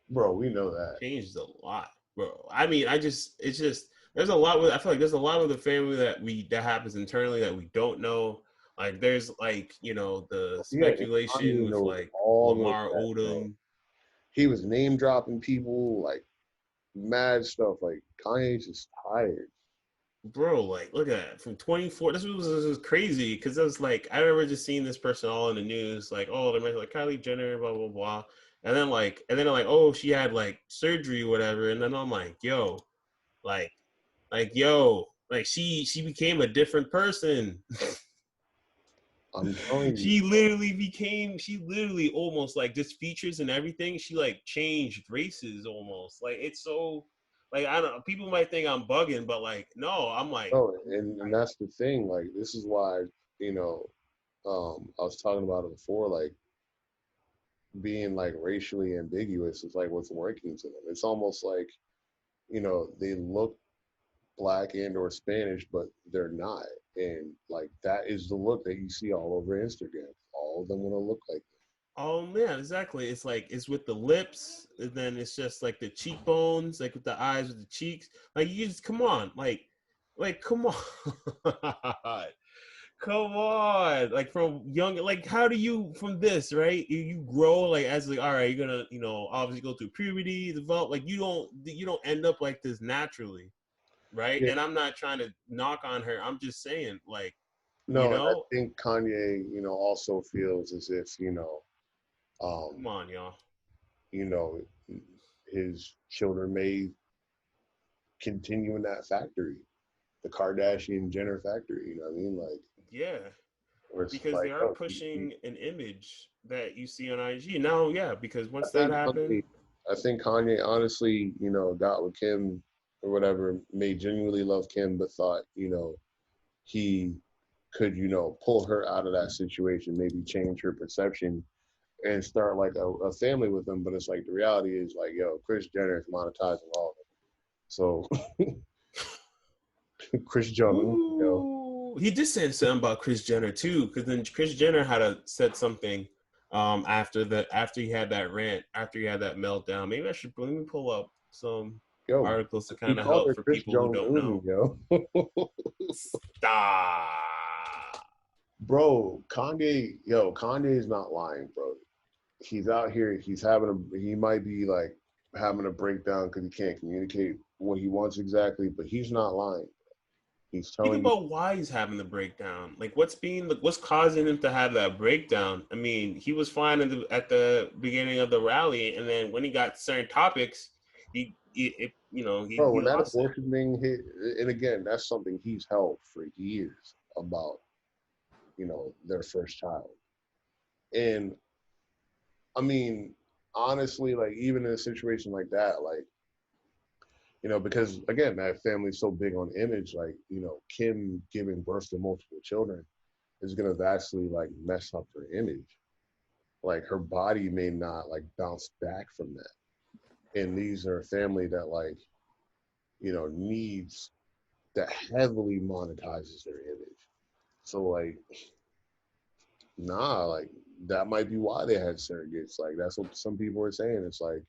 Bro, we know that. changed a lot, bro. I mean, it's just there's a lot with I feel like there's a lot with the family that happens internally that we don't know. Like there's like, the Yeah, speculation Kanye with knows like all of Lamar that, bro. Odom. He was name dropping people, like mad stuff. Like Kanye's just tired. Bro, like, look at that. From 24, this was crazy because it was like, I remember just seeing this person all in the news, like, oh, they're making like Kylie Jenner, blah, blah, blah. And then like, oh, she had like surgery or whatever. And then I'm like, yo, like she became a different person. I'm telling you, She literally almost like just features and everything. She like changed races almost. Like it's so, like, I don't know. People might think I'm bugging, but like, no, I'm like, no, and that's the thing. Like this is why you know, I was talking about it before. Like being like racially ambiguous is like what's working to them. It's almost like they look black and or Spanish, but they're not. And like that is the look that you see all over Instagram. All of them want to look like oh man, exactly. It's like it's with the lips, and then it's just like the cheekbones, like with the eyes, with the cheeks. Like you just come on, like come on, come on. Like from young, like how do you from this right? You grow like as like all right, you're gonna obviously go through puberty, develop. Like you don't end up like this naturally, right? that. And I'm not trying to knock on her. I'm just saying like you No, and I know, think Kanye, also feels as if, come um, on, y'all. you know, his children may continue in that factory, the Kardashian Jenner factory. You know what I mean? Like, Yeah, where it's because they like, are oh, pushing an image that you see on IG now. Yeah, because I once that think happened, Kanye, I think Kanye honestly, got with Kim or whatever, may genuinely love Kim, but thought, he could, pull her out of that situation, maybe change her perception and start like a family with them. But it's like the reality is like, yo, Chris Jenner is monetizing all of it. So Chris Jong Un, ooh, he did say something about Chris Jenner too, because then Chris Jenner had said something after he had that rant, after he had that meltdown. Maybe I should let me pull up some yo, articles to he kind of called help her for Chris people who Jong don't Un, know. yo. Stop. Bro, Kanye is not lying, bro. He's out here, he might be like having a breakdown because he can't communicate what he wants exactly, but he's not lying. He's Think telling you, about why he's having the breakdown. Like, what's causing him to have that breakdown? I mean, he was fine at the beginning of the rally, and then when he got certain topics, bro, he when that lost it. abortion thing hit, and again, that's something he's held for years about, their first child. And I mean, honestly, like even in a situation like that, like, because again, that family's so big on image, like, Kim giving birth to multiple children is gonna vastly like mess up her image. Like her body may not like bounce back from that. And these are a family that like, needs that heavily monetizes their image. So like, nah, like that might be why they had surrogates. Like that's what some people are saying. It's like,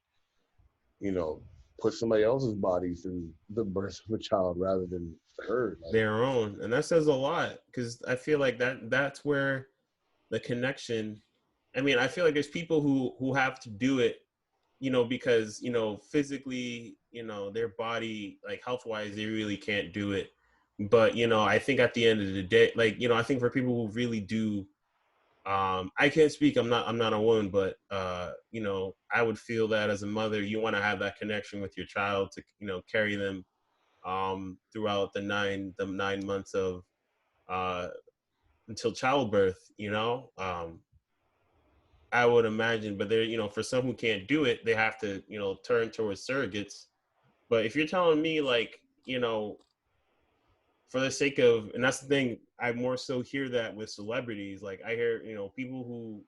you know, put somebody else's body through the birth of a child rather than her. Like, Their own, and that says a lot because I feel like that's where the connection. I mean, I feel like there's people who have to do it, because physically, their body, like health wise, they really can't do it. But I think at the end of the day, like I think for people who really do, I can't speak. I'm not a woman, but I would feel that as a mother, you want to have that connection with your child to carry them throughout the nine months of uh, until childbirth. I would imagine, but there, for some who can't do it, they have to, turn towards surrogates. But if you're telling me, like, for the sake of, and that's the thing, I more so hear that with celebrities. Like, I hear, people who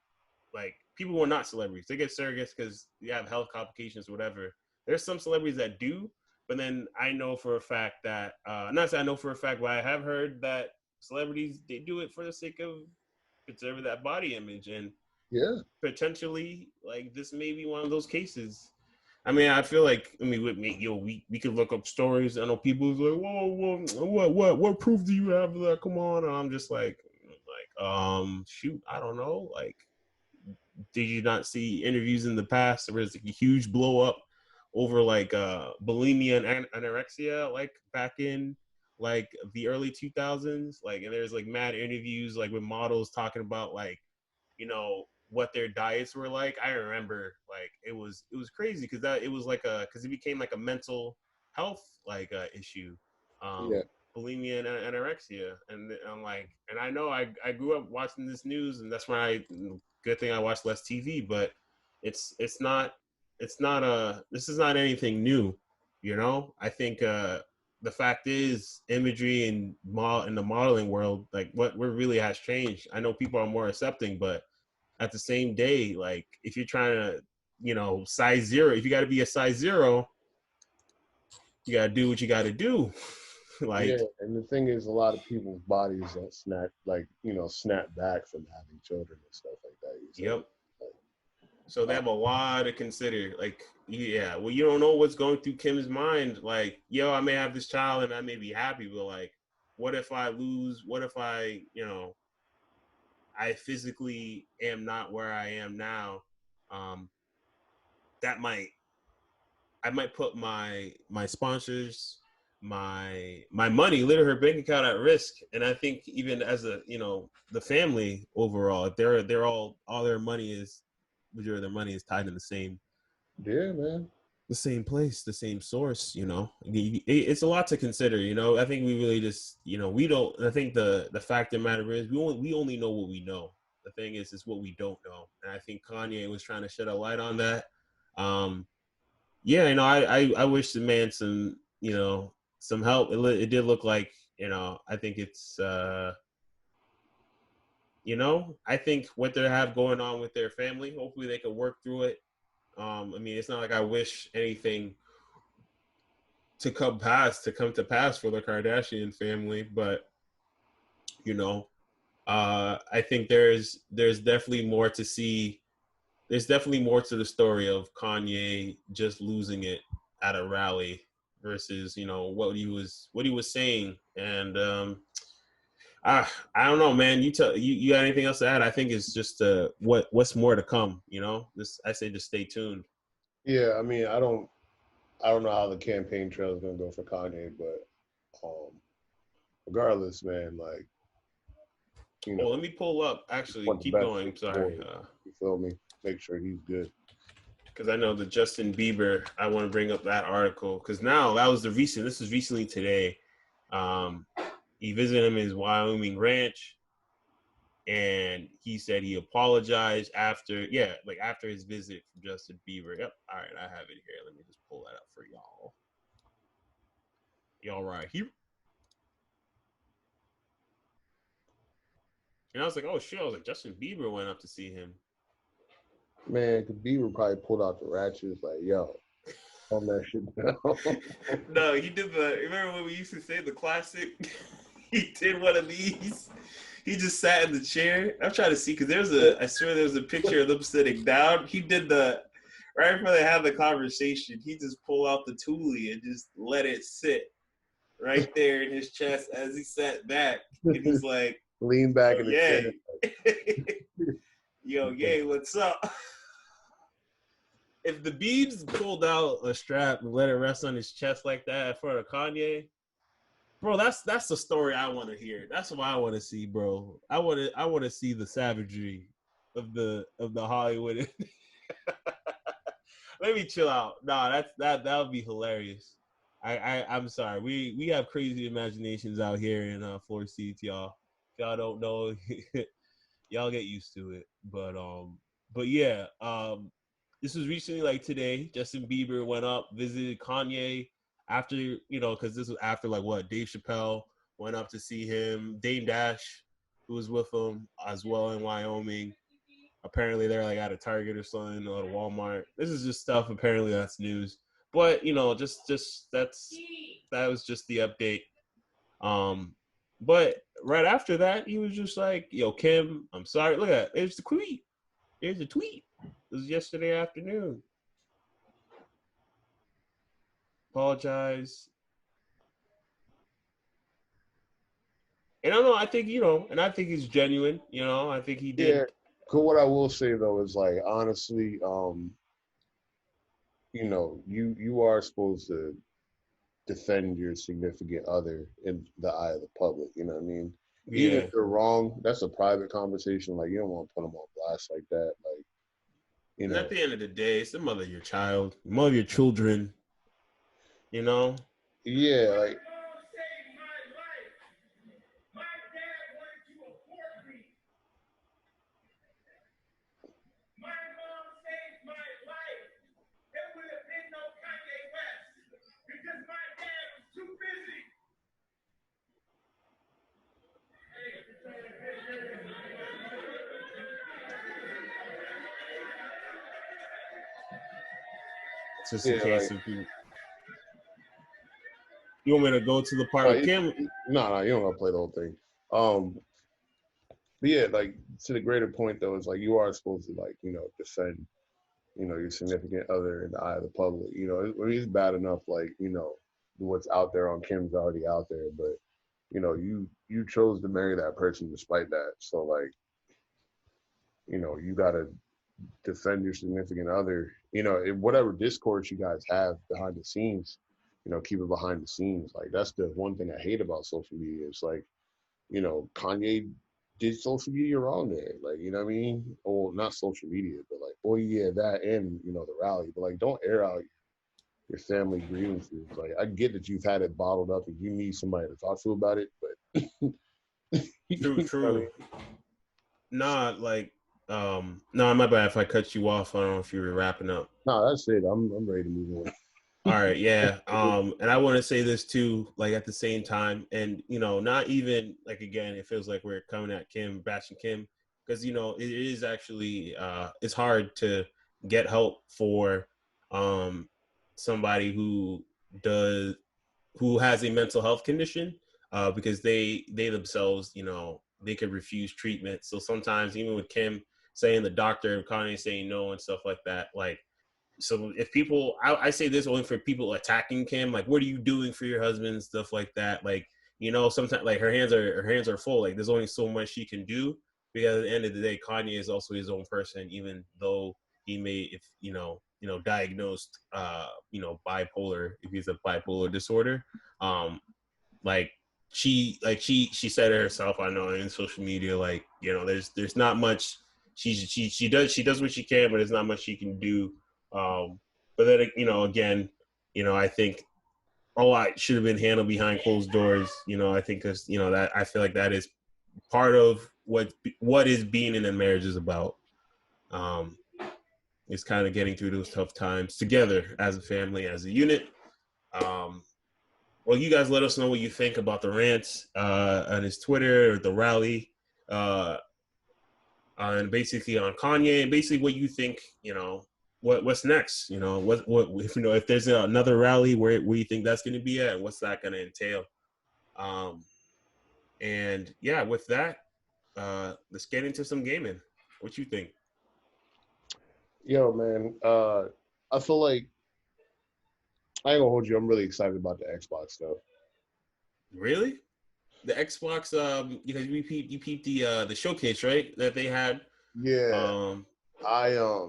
are not celebrities, they get surrogates because they have health complications, or whatever. There's some celebrities that do, but then I know for a fact that, not say I know for a fact, but I have heard that celebrities, they do it for the sake of preserving that body image, and yeah, potentially, like, this may be one of those cases. I mean, I feel like, with me, we could look up stories. I know people who's like, whoa, what proof do you have of that? Come on, and I'm just shoot, I don't know. Like, did you not see interviews in the past where there's like a huge blow up over like bulimia and anorexia, like back in like the early 2000s, like, and there's like mad interviews like with models talking about like what their diets were like. I remember like it was crazy because that it was like because it became like a mental health like issue, yeah, bulimia and anorexia, and I'm like, and I know I grew up watching this news, and that's why good thing I watched less TV, but it's not this is not anything new, I think the fact is imagery and in the modeling world, like what really has changed. I know people are more accepting, but at the same day, like if you're trying to, size zero, if you got to be a size zero, you got to do what you got to do. yeah. Like, And the thing is, a lot of people's bodies don't snap back from having children and stuff like that. You yep. say, like, So they have a lot to consider. Like, yeah, well, you don't know what's going through Kim's mind. Like, yo, I may have this child and I may be happy, but like, what if I lose? What if I physically am not where I am now? Um, that I might put my sponsors, my money, literally her bank account at risk. And I think even as the family overall, if they're all their money is majority of their money is tied in the same Yeah, man. The same place, the same source, you know. It's a lot to consider, you know. I think we really just, you know, we don't. I think the fact of the matter is we only know what we know. The thing is what we don't know, and I think Kanye was trying to shed a light on that. Um, yeah, you know, I wish the man some, you know, some help. It did look like, you know, I think it's you know, I think what they have going on with their family, hopefully they can work through it. I mean, it's not like I wish anything to come to pass for the Kardashian family, but you know, I think there's definitely more to see. There's definitely more to the story of Kanye just losing it at a rally versus, you know, what he was saying. And I don't know, man. You got anything else to add? I think it's just what's more to come. You know, this I say just stay tuned. Yeah, I mean, I don't know how the campaign trail is gonna go for Kanye, but um, regardless, man, like Oh, let me pull up. Actually, what's keep best for going. the Sorry. boy. You feel me? Make sure he's good. Because I know the Justin Bieber, I want to bring up that article because now that was this was recently today. Um, he visited him in his Wyoming ranch, and he said he apologized after, yeah, like after his visit from Justin Bieber. Yep. All right, I have it here. Let me just pull that up for y'all. Y'all right here. And I was like, oh shit! I was like, Justin Bieber went up to see him. Man, cause Bieber probably pulled out the ratchets like, yo, calm that shit down. No, he did the. Remember when we used to say the classic? He did one of these. He just sat in the chair. I'm trying to see because I swear there's a picture of them sitting down. He did the right before they had the conversation. He just pulled out the toolie and just let it sit right there in his chest as he sat back, and he's like, Lean back "Yo, in the chair. yay, yo, yay, what's up?" If the Biebs pulled out a strap and let it rest on his chest like that for a Kanye, bro, that's the story I want to hear. That's what I want to see, bro. I want to see the savagery of the Hollywood. Let me chill out. Nah, that would be hilarious. I'm sorry. We have crazy imaginations out here in FloorSeats, y'all. If y'all don't know, y'all get used to it. But yeah, this was recently like today. Justin Bieber went up, visited Kanye after, you know, because this was after like what Dave Chappelle went up to see him. Dame Dash, who was with him as well in Wyoming. Apparently they're like at a Target or something or at a Walmart. This is just stuff. Apparently that's news. But you know, just that was just the update. Um, but right after that, he was just like, "Yo, Kim, I'm sorry. Look at there's the tweet. There's the tweet. It was yesterday afternoon. Apologize." And I don't know. I think you know, and I think he's genuine. You know, I think he Yeah. did. Cool. What I will say though is like honestly, you are supposed to defend your significant other in the eye of the public. You know what I mean? Even if Yeah. they're wrong, that's a private conversation. Like you don't want to put them on blast like that. Like you And at know, the end of the day, it's the mother of your child, mother of your children. You know. yeah, like It's just a yeah, like case of people. You want me to go to the part no, with Kim? no, you don't gotta play the whole thing. Um, but yeah, like to the greater point though, is like you are supposed to like defend your significant other in the eye of the public. I mean, it's bad enough like what's out there on Kim's already out there, but you chose to marry that person despite that. So like you gotta defend your significant other. Whatever discourse you guys have behind the scenes, keep it behind the scenes. Like that's the one thing I hate about social media. It's like Kanye did social media wrong there. Like, you know what I mean? Or not social media, but like, oh yeah, that and the rally. But like, don't air out your family grievances. Like, I get that you've had it bottled up and you need somebody to talk to about it, but True, you know what I true. mean? Nah, like, no, my bad if I cut you off. I don't know if you were wrapping up. No, that's it. I'm ready to move All on. right, yeah. And I want to say this too, like at the same time, and not even like again, it feels like we're coming at Kim, bashing Kim, because it is actually it's hard to get help for um somebody does who has a mental health condition, because they themselves, they could refuse treatment. So sometimes even with Kim saying the doctor and Kanye saying no and stuff like that, like so if people I say this only for people attacking Kim, like what are you doing for your husband and stuff like that, like sometimes like her hands are full, like there's only so much she can do, because at the end of the day Kanye is also his own person, even though he may, if diagnosed bipolar, if he's a bipolar disorder, um like she said it herself, I know, in social media, like there's not much she does what she can, but there's not much she can do. But then again, I think a lot should have been handled behind closed doors. I think because that I feel like that is part of what is being in a marriage is about. Um, is kind of getting through those tough times together as a family, as a unit. Um, well, you guys let us know what you think about the rants on his Twitter or the rally, uh, and basically on Kanye, and basically what you think. What's next? What if there's another rally, where you think that's going to be at? What's that going to entail? Um, and yeah, with that, let's get into some gaming. What you think? Yo, man, I feel like I ain't gonna hold you. I'm really excited about the Xbox stuff. Really? The Xbox, because you peeped the showcase, right? That they had. Yeah, Um, I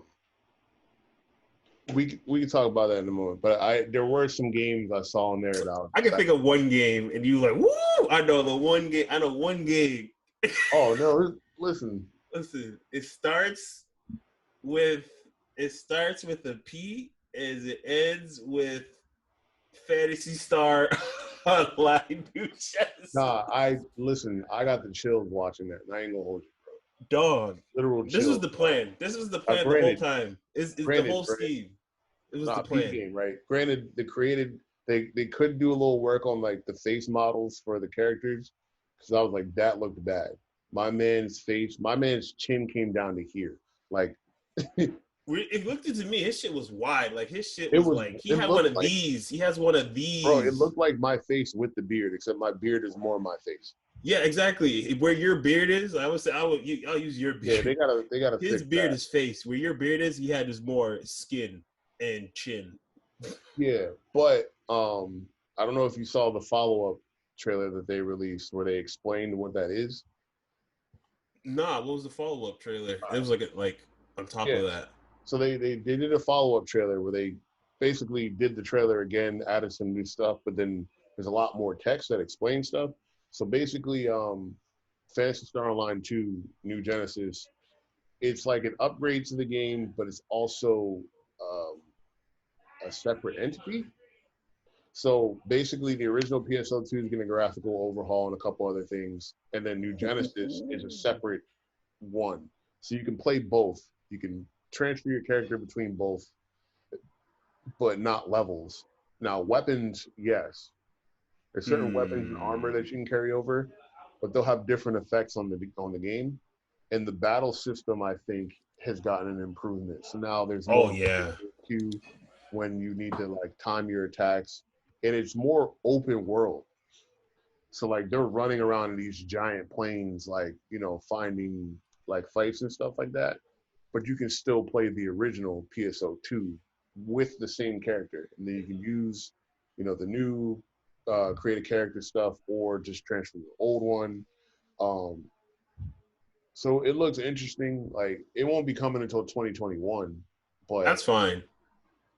we can talk about that in a moment. But there were some games I saw in there that I was I can excited. think of one game, and you like, woo! I know the one game. I know one game. Oh no, listen. Listen, with it starts with a P, as it ends with Fantasy Star Online New Chess. Nah, I listen. I got the chills watching that, and I ain't gonna hold you. Dog. Literal This was chills. the plan. This was the Now, plan the whole granted, time. Is the granted, whole right? scheme. It was the Nah, peep plan. game, right? Granted, they could do a little work on like the face models for the characters, because I was like that looked bad. My man's chin came down to here. Like It looked to me, his shit was wide. Like his shit it was was. like he It had one looked of like, these. He has one of bro. It these. looked like my face with the beard, except my beard is more my face. Yeah, exactly. Where your beard is, I would say I'll use your Yeah, beard. they gotta His fix beard that. is face. Where your beard is, he had just more skin and chin. Yeah, but I don't know if you saw the follow up trailer that they released where they explained what that is. Nah, what was the follow up trailer? It was like on top Yeah, of that. so they did a follow up trailer where they basically did the trailer again, added some new stuff, but then there's a lot more text that explains stuff. So basically, Phantasy Star Online 2 New Genesis, it's like an upgrade to the game, but it's also um, a separate entity. So basically, the original PSO2 is getting a graphical overhaul and a couple other things, and then New Genesis is a separate one. So you can play both. You can transfer your character between both, but not levels. Now, weapons, yes. There's certain weapons and armor that Hmm. you can carry over, but they'll have different effects on the game. And the battle system, I think, has gotten an improvement. So now there's Oh more yeah. queue when you need to like time your attacks, and it's more open world. So like they're running around in these giant plains, like finding like fights and stuff like that. But you can still play the original PSO2 with the same character, and then you can use, the new create a character stuff, or just transfer your old one. Um, so it looks interesting. Like it won't be coming until 2021, but That's fine.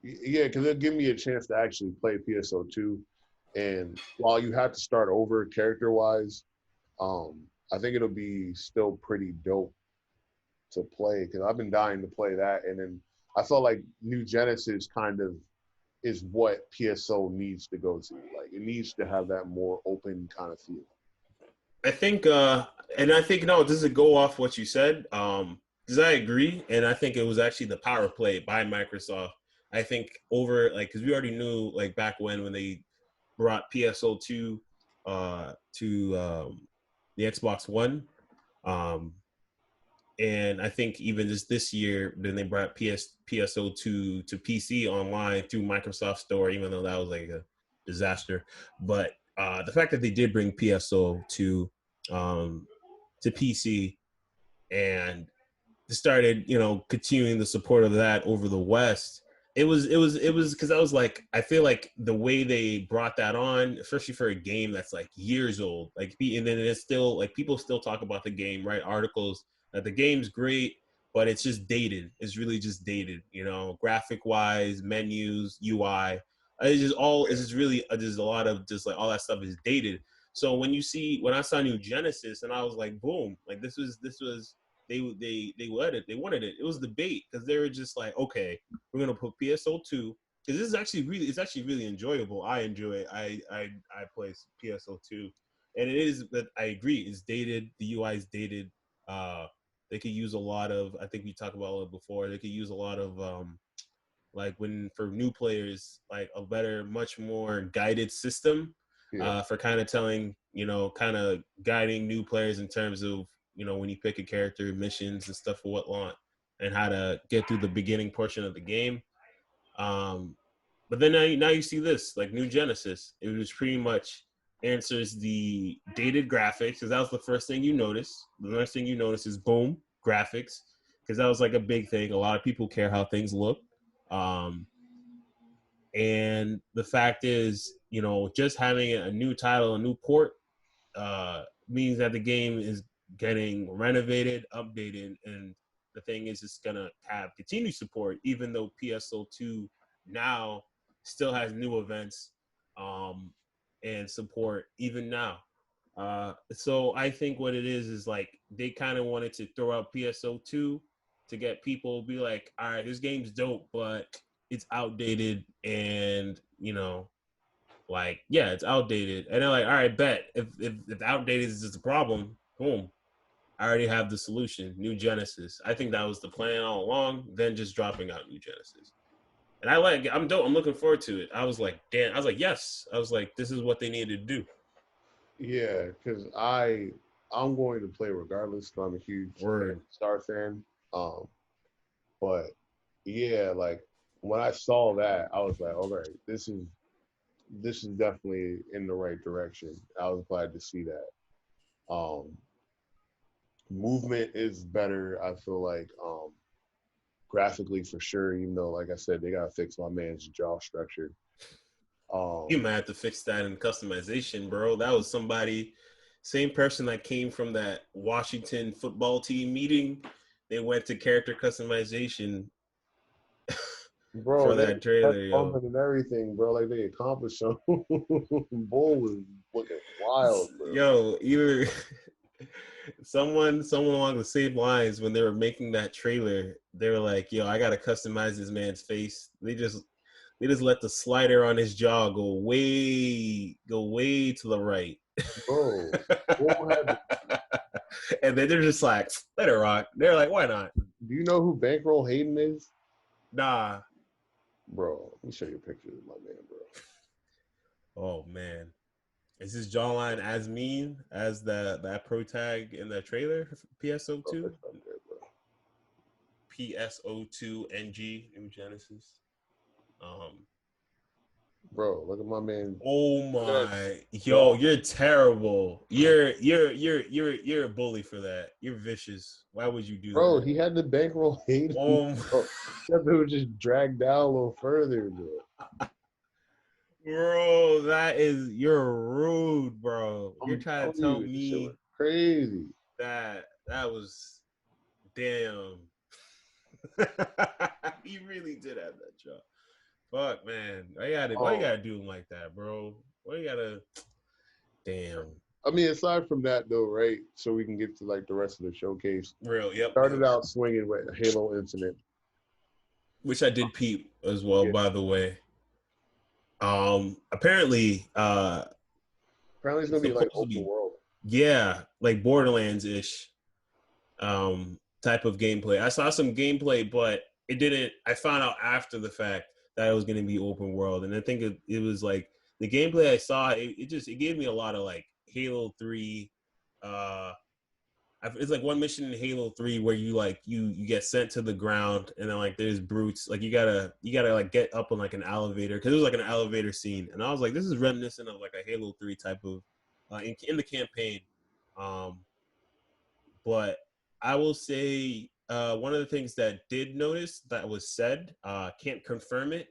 yeah, because it'll give me a chance to actually play PSO2. And while you have to start over character wise, um, I think it'll be still pretty dope to play because I've been dying to play that. And then I felt like New Genesis kind of is what PSO needs to go to. Like it needs to have that more open kind of feel. I think, and I think no, this is go off what you said. Because I agree, and I think it was actually the power play by Microsoft. I think over like because we already knew like back when they brought PSO2 to the Xbox One, um, and I think even just this year, then they brought PSO2 to PC online through Microsoft Store, even though that was like a disaster. But the fact that they did bring PSO um, to PC and started, continuing the support of that over the West. It was because I was like, I feel like the way they brought that on, especially for a game that's like years old, like, and then it's still like people still talk about the game, write articles that the game's great, but it's just dated. It's really just dated, graphic wise, menus, UI. It's just really, there's a lot of just like all that stuff is dated. So when I saw New Genesis, and I was like, boom, like this was they wanted it. It was the bait because they were just like, okay, we're gonna put PSO2 because this is actually really enjoyable. I enjoy it. I play PSO2, and it is. But I agree, it's dated. The UI is dated. They could use a lot of. I think we talked about it before. They could use a lot of like when for new players, like a better, much more guided system Yeah. for kind of telling, kind of guiding new players in terms of, when you pick a character, missions and stuff or whatnot, and how to get through the beginning portion of the game. Um, but then now you see this, like New Genesis, it was pretty much answers the dated graphics because that was the first thing you notice. The next thing you notice is boom, graphics, because that was like a big thing. A lot of people care how things look. Um, and the fact is, just having a new title, a new port, means that the game is getting renovated, updated, and the thing is, it's gonna have continued support, even though PSO2 now still has new events um, and support even now. So I think what it is like they kind of wanted to throw out PSO2 to get people be like, all right, this game's dope, but it's outdated, and like, yeah, it's outdated. And they're like, all right, bet. If outdated is just a problem, boom. I already have the solution. New Genesis. I think that was the plan all along, then just dropping out New Genesis. And I'm dope. I'm looking forward to it. I was like, damn. I was like, yes. I was like, this is what they needed to do. Yeah, because I'm going to play regardless. 'Cause I'm a huge Word. Star fan. Um, but yeah, like when I saw that, I was like, all right, this is definitely in the right direction. I was glad to see that. Um, movement is better. I feel like graphically for sure. Even though, like I said, they gotta fix my man's jaw structure. You Um, might have to fix that in customization, bro. That was somebody, same person that came from that Washington football team meeting. They went to character customization bro, for they that had trailer, yo. bumping and everything, bro. Like they accomplished something. Bull was looking wild, bro. Yo, either someone along the same lines when they were making that trailer, they were like, "Yo, I gotta customize this man's face." They just let the slider on his jaw go way to the right, Bro, Bull had. and then they're just like, "Let it rock." They're like, "Why not?" Do you know who Bankroll Hayden is? Nah. Bro, let me show you a picture of my man, bro. Oh man, is his jawline as mean as that pro tag in the trailer for PSO Bro, two? that's up there, bro. PSO2 NG New Genesis. Um, Bro, look at my man. oh Look at that my, yo, jaw. you're terrible. You're a bully for that. You're vicious. Why would you do Bro, that? he had the Bankroll Hayden, Oh, bro. Except it was just dragged down a little further, bro. bro, you're rude, bro. You're I'm trying to telling tell you, this shit was me crazy. that was damn. He really did have that job. Fuck, man. Why you gotta Oh, do him like that, bro? Why you gotta? Damn. I mean, aside from that though, right? So we can get to like the rest of the showcase. Real, yep. Started out swinging with Halo Infinite, Which I did peep as well, yeah. by the way. Apparently, Apparently, it's it's gonna be like supposed to open be, world. yeah, like Borderlands ish type of gameplay. I saw some gameplay, but it didn't. I found out after the fact that it was going to be open world, and I think it was like the gameplay I saw. It gave me a lot of like Halo 3. Uh, it's like one mission in Halo 3 where you like you get sent to the ground, and then like there's brutes. Like you gotta like get up on like an elevator because it was like an elevator scene, and I was like, this is reminiscent of like a Halo 3 type of in the campaign. Um, but I will say one of the things that did notice that was said, can't confirm it.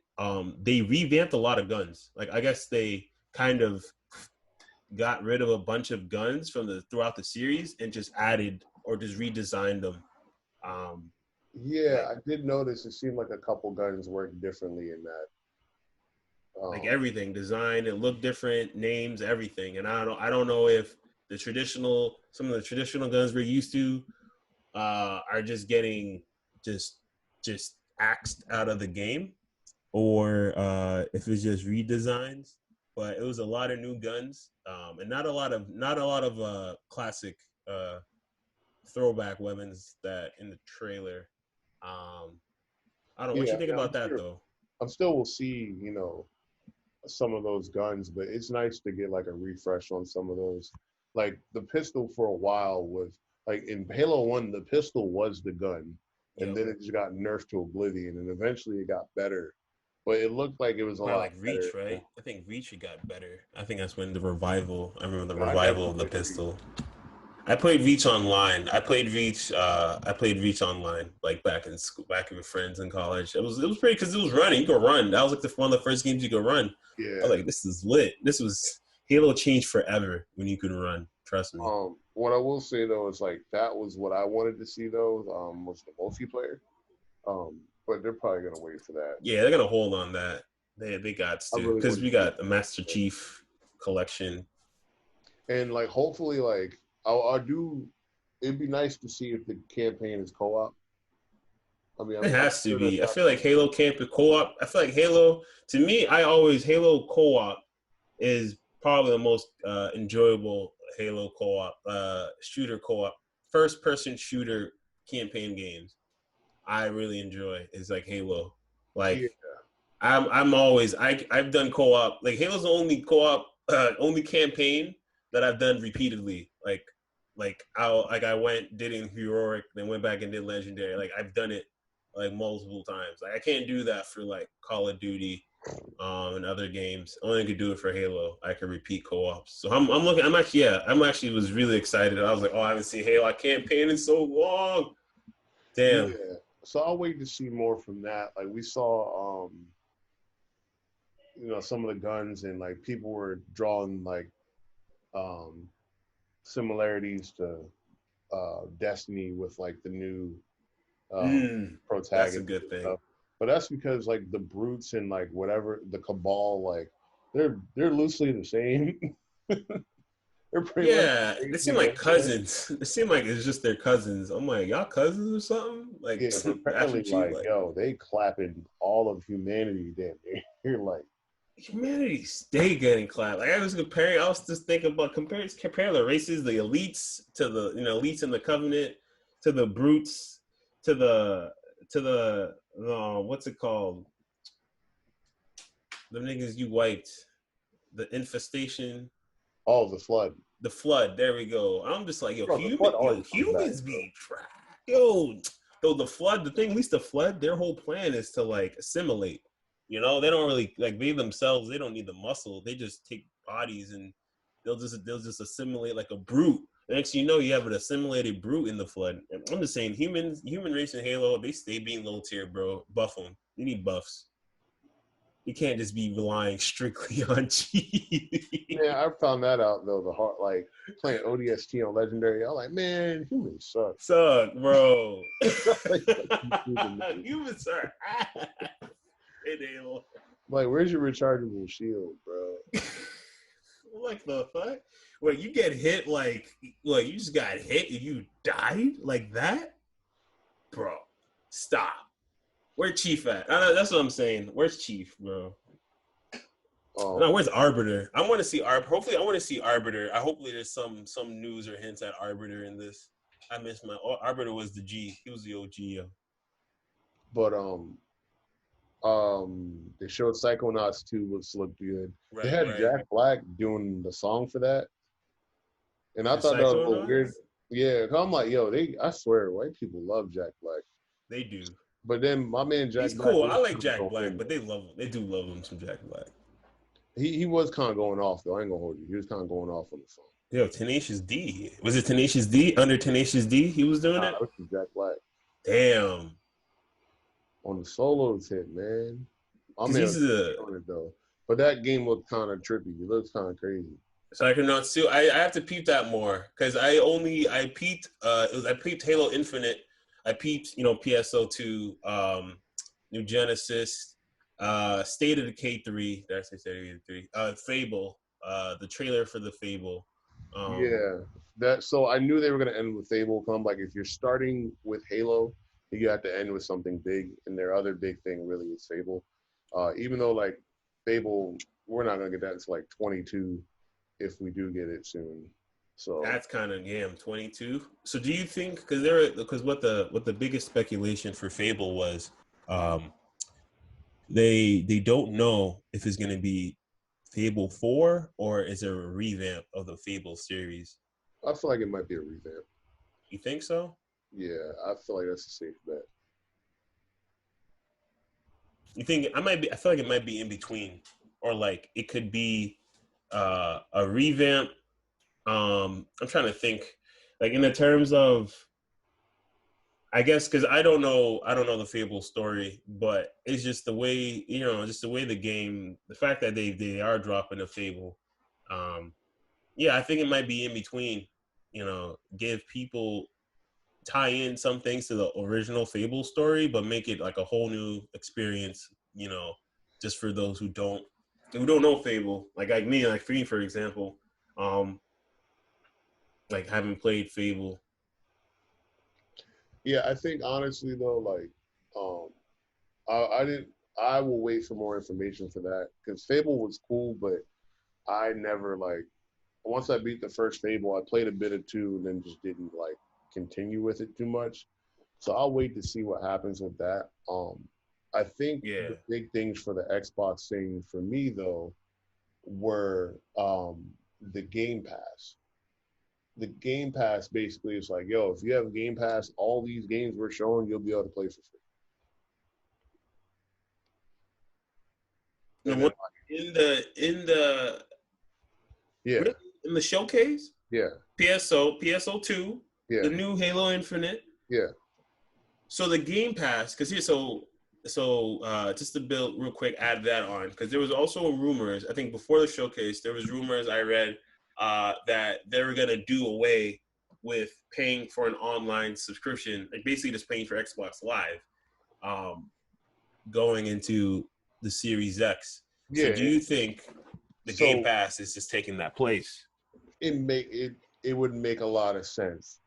They revamped a lot of guns. Like I guess they kind of got rid of a bunch of guns from the throughout the series and just added or just redesigned them. Um, Yeah, like I did notice. It seemed like a couple guns worked differently in that. like Um, everything, design, it looked different, names, everything. And I don't know if some of the traditional guns we're used to are just getting just just axed out of the game, or if it's just redesigns. But it was a lot of new guns, and not a lot of classic uh, throwback weapons that in the trailer. Um, I don't. What yeah, you I think mean, about that though? I'm still will see, some of those guns, but it's nice to get like a refresh on some of those. Like the pistol for a while was like in Halo 1, the pistol was the gun, and Yep. then it just got nerfed to oblivion, and eventually it got better. But it looked like it was a By lot like better. Reach, right? I think Reach got better. I think that's when the revival. I remember the I revival never of the played Reach. pistol. I played Reach online. I played Reach online, like back in school, back with friends in college. It was pretty because it was running. You could run. That was like one of the first games you could run. I Yeah. was like, this is lit. This was Halo changed forever when you could run. Trust me. What I will say though is like that was what I wanted to see though, was the multiplayer. But they're probably gonna wait for that. Yeah, they're gonna hold on that. They got I to really because wanted we to see got the Master Chief collection. and like hopefully like I do it'd be nice to see if the campaign is co-op. I mean It I'm has to sure that's be. I not feel like Halo can't be co-op. I feel like Halo to me, Halo co-op is probably the most enjoyable Halo co-op shooter co-op first person shooter campaign games. I really enjoy is like Halo. Like yeah. I'm always I've done co-op. Like Halo's the only co-op only campaign that I've done repeatedly. I went did it in heroic, then went back and did legendary. Like I've done it like multiple times. Like I can't do that for like Call of Duty and other games. I only could do it for Halo. I can repeat co-ops. So I'm looking. I'm actually was really excited. I was like, oh, I haven't seen Halo campaign in so long. Damn. Yeah. So I'll wait to see more from that. Like we saw some of the guns and like people were drawing like um similarities to Destiny with like the new That's a protagonist good and thing. stuff. But that's because like the brutes and like whatever the cabal, like they're loosely the same. They're pretty much Yeah, the they same seem thing like anyway. cousins. They seem like it's just their cousins. I'm like, y'all cousins or something? Like Yeah, but Master apparently Chief, like like yo, they clapping all of humanity damn near. You're like, humanity stay getting clapped. Like I was just thinking about compare the races, the elites to the elites in the Covenant, to the brutes, to the what's it called? The niggas you wiped, the infestation, oh, the flood. the flood. There we go. I'm just like, Bro, the flood always comes back, humans bro. be trapped. Yo, though the flood, the thing, at least the flood, their whole plan is to like assimilate. They don't really like they themselves. They don't need the muscle. They just take bodies and they'll just assimilate like a brute. Next, you know, you have an assimilated brute in the flood. I'm just saying, human race in Halo, they stay being low tier, bro. Buff them. You need buffs. You can't just be relying strictly on cheese. Yeah, I found that out though. The heart, like playing ODST on Legendary, I'm like, man, humans suck. Suck, bro. like, Humans are ass in like, where's your rechargeable shield, bro? Like the fuck? Wait, you get hit like you just got hit and you died like that, bro? Stop. Where Chief at? That's what I'm saying. Where's Chief, bro? No, Um, where's Arbiter? I want to see Hopefully, I want to see Arbiter. Hopefully, there's some news or hints at Arbiter in this. I miss my Arbiter was the G. He was the OG. Yo. but they showed Psychonauts 2 looked good. They Right, had right. Jack Black doing the song for that, and I The thought that was a little weird. Psychonauts? Yeah, 'cause I'm like, yo, I swear, white people love Jack Black. They do. But then my man Jack He's Black cool. was I like kind of Jack going Black, in but though. they love him. They do love him some Jack Black. He was kind of going off though. I ain't gonna hold you. He was kind of going off on the song. Yo, Tenacious D. Was it Tenacious D? Under Tenacious D, he was doing Nah, it? it was Jack Black Damn. on the solo tip, man. My Because man he's was the killing it though. But that game looked kind of trippy. It looks kind of crazy. Psychonauts 2. I have to peep that more. Because I peeped Halo Infinite. I peeped, PSO2, New Genesis, State of Decay 3. Did I say State of Decay 3? Fable. The trailer for the Fable. Yeah, that. So I knew they were gonna end with Fable. Come like if you're starting with Halo, you have to end with something big, and their other big thing really is Fable. Even though like Fable, we're not gonna get that until like 22, if we do get it soon. So That's kind of 22. So do you think because what the biggest speculation for Fable was, um, they don't know if it's going to be Fable 4 or is it a revamp of the Fable series? I feel like it might be a revamp. You think so? Yeah, I feel like that's a safe bet. You think I feel like it might be in between, or like it could be a revamp. I'm trying to think, like in the terms of, I guess because I don't know the Fable story, but it's just the way just the way the game, the fact that they are dropping a Fable. Um, yeah, I think it might be in between. Give people tie in some things to the original Fable story, but make it like a whole new experience. Just for those who don't know Fable, like me, like for me, for example, um, like having played Fable. Yeah, I think honestly though, like, um, I didn't. I will wait for more information for that because Fable was cool, but I never like. Once I beat the first Fable, I played a bit of two and then just didn't like continue with it too much. So I'll wait to see what happens with that. I think Yeah, the big things for the Xbox thing for me though were the Game Pass. The Game Pass basically is like, yo, if you have Game Pass, all these games we're showing, you'll be able to play for free. And and then, what in the yeah, really in the showcase, yeah, PSO2, yeah, the new Halo Infinite. yeah. So the Game Pass, because here, just to build real quick, add that on, because there was also rumors. I think before the showcase, there was rumors I read that they were gonna do away with paying for an online subscription, like basically just paying for Xbox Live, um, going into the Series X. So Yeah. do you think the Game So Pass is just taking that place? it would make a lot of sense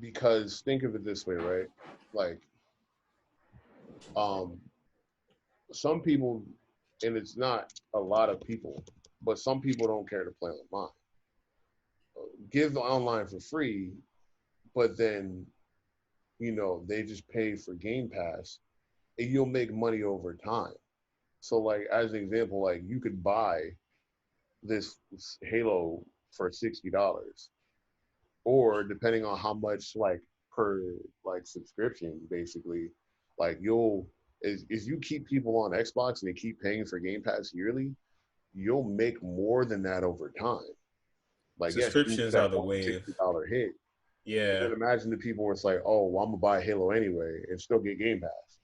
because think of it this way, right? Like, um, some people, and it's not a lot of people, but some people don't care to play online. Give the online for free, but then they just pay for Game Pass, and you'll make money over time. So, like as an example, like you could buy this Halo for $60, or depending on how much like per like subscription, basically, like you'll is you keep people on Xbox and they keep paying for Game Pass yearly, you'll make more than that over time. Like yes, you get Subscriptions are that the one wave. $60 hit. But Yeah, then imagine the people where it's like, oh, well, I'm gonna buy Halo anyway and still get Game Pass.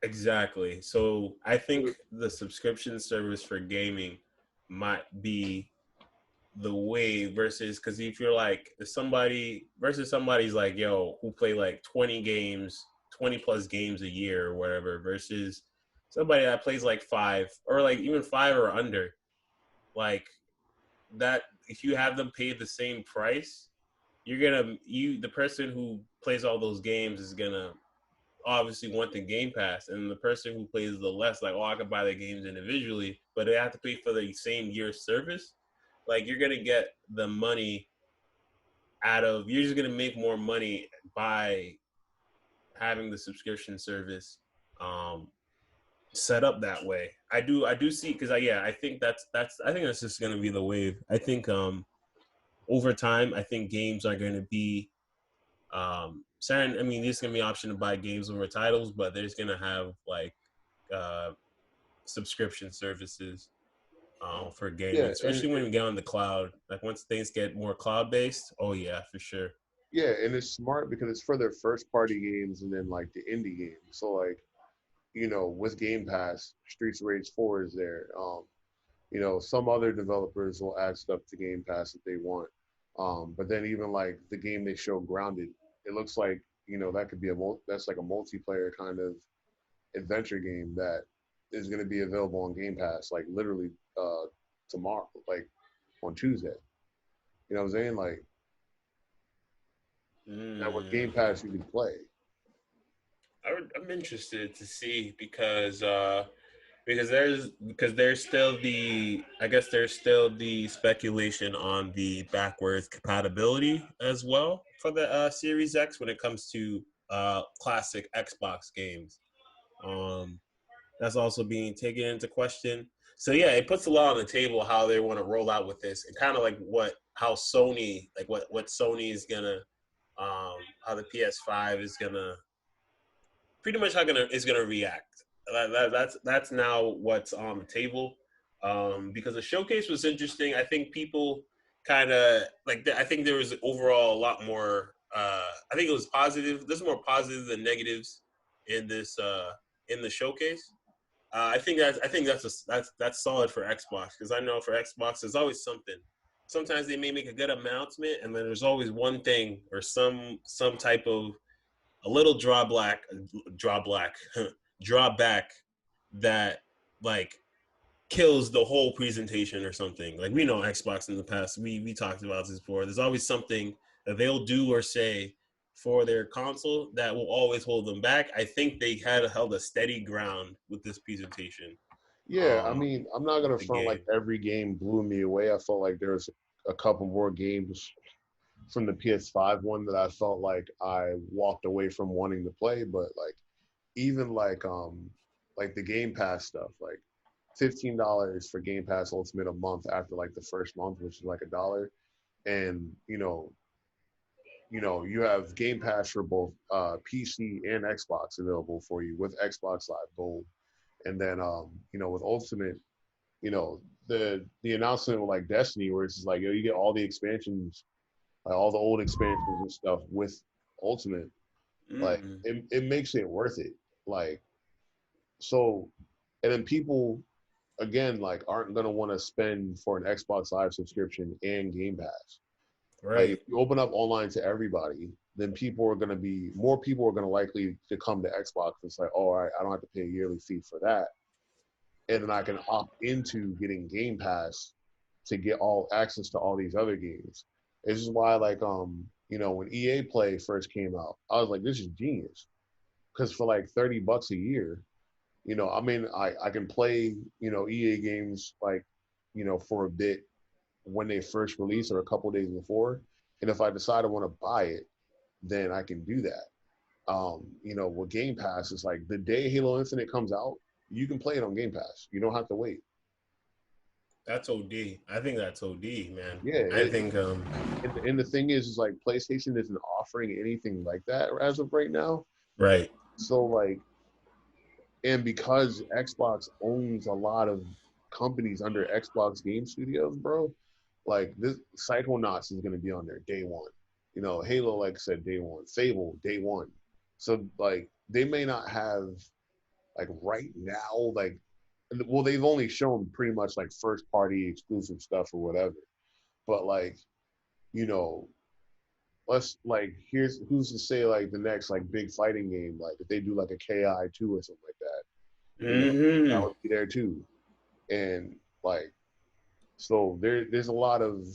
exactly. So I think the subscription service for gaming might be the way versus because if you're like if somebody versus somebody's like yo who play like 20 plus games a year or whatever versus somebody that plays like five or like even five or under like that if you have them pay the same price, the person who plays all those games is gonna obviously want the Game Pass, and the person who plays the less, like, I could buy the games individually, but they have to pay for the same year's service. Like, you're gonna get the money out of. You're just gonna make more money by having the subscription service um, set up that way. I do see, because I think that's just gonna be the wave. I think over time, I think games are gonna be certain. I mean, there's gonna be an option to buy games over titles, but there's gonna have like uh, subscription services for gaming, Yeah, especially when we get on the cloud. Like once things get more cloud based, oh yeah, for sure. yeah, and it's smart because it's for their first party games and then like the indie games. So like, with Game Pass, Streets of Rage 4 is there. Some other developers will add stuff to Game Pass if they want. But then even like the game they show Grounded, it looks like that could be that's like a multiplayer kind of adventure game that is going to be available on Game Pass like literally tomorrow, like on Tuesday. You know what I'm saying? Like that with Game Mm. Pass you can play. I'm interested to see because there's still the I guess there's still the speculation on the backwards compatibility as well for the Series X when it comes to classic Xbox games. Um, that's also being taken into question. So yeah, it puts a lot on the table how they want to roll out with this, and kind of like how Sony, like what Sony is gonna, how the PS5 is gonna, pretty much how gonna react. That's now what's on the table. Because the showcase was interesting. I think people kind of like. I think there was overall a lot more. I think it was positive. There's more positives than negatives in this in the showcase. I think that's solid for Xbox, because I know for Xbox there's always something. Sometimes they may make a good announcement, and then there's always one thing or some type of a little drawback drawback that like kills the whole presentation or something. Like we know Xbox in the past, we talked about this before. There's always something that they'll do or say for their console that will always hold them back. I think they had held a steady ground with this presentation Yeah, I um, mean, I'm not with gonna the front like game. every game blew me away. I felt like there was a couple more games from the PS5 one that I felt like I walked away from wanting to play, but like even like the Game Pass stuff, like $15 for Game Pass Ultimate a month after like the first month, which is like $1. And you have Game Pass for both PC and Xbox available for you with Xbox Live Gold. And then with Ultimate, the announcement with like Destiny, where it's just like, yo, you get all the expansions, like all the old expansions and stuff with Ultimate. Like Mm. it makes it worth it. Like so, and then people again like aren't gonna want to spend for an Xbox Live subscription and Game Pass. Like if Right. you open up online to everybody, then more people are gonna likely to come to Xbox. It's like, oh, all right, I don't have to pay a yearly fee for that, and then I can opt into getting Game Pass to get all access to all these other games. This is why, like, when EA Play first came out, I was like, this is genius, because for like $30 a year, I mean, I can play EA games like for a bit when they first release or a couple days before, and if I decide I want to buy it, then I can do that. With Game Pass, it's like the day Halo Infinite comes out, you can play it on Game Pass. You don't have to wait. That's OD. I think that's OD, man. Yeah, I think and the thing is like PlayStation isn't offering anything like that as of right now. right. So like, and because Xbox owns a lot of companies under Xbox Game Studios, bro, like this Psychonauts is going to be on there day one. Halo, like I said, day one. Fable, day one. So like, they may not have like right now, like, well, they've only shown pretty much like first party exclusive stuff or whatever. But like, you know, let's like here's who's to say like the next like big fighting game, like if they do like a KI 2 or something like that, that Hmm. would be there too. And like so there's a lot of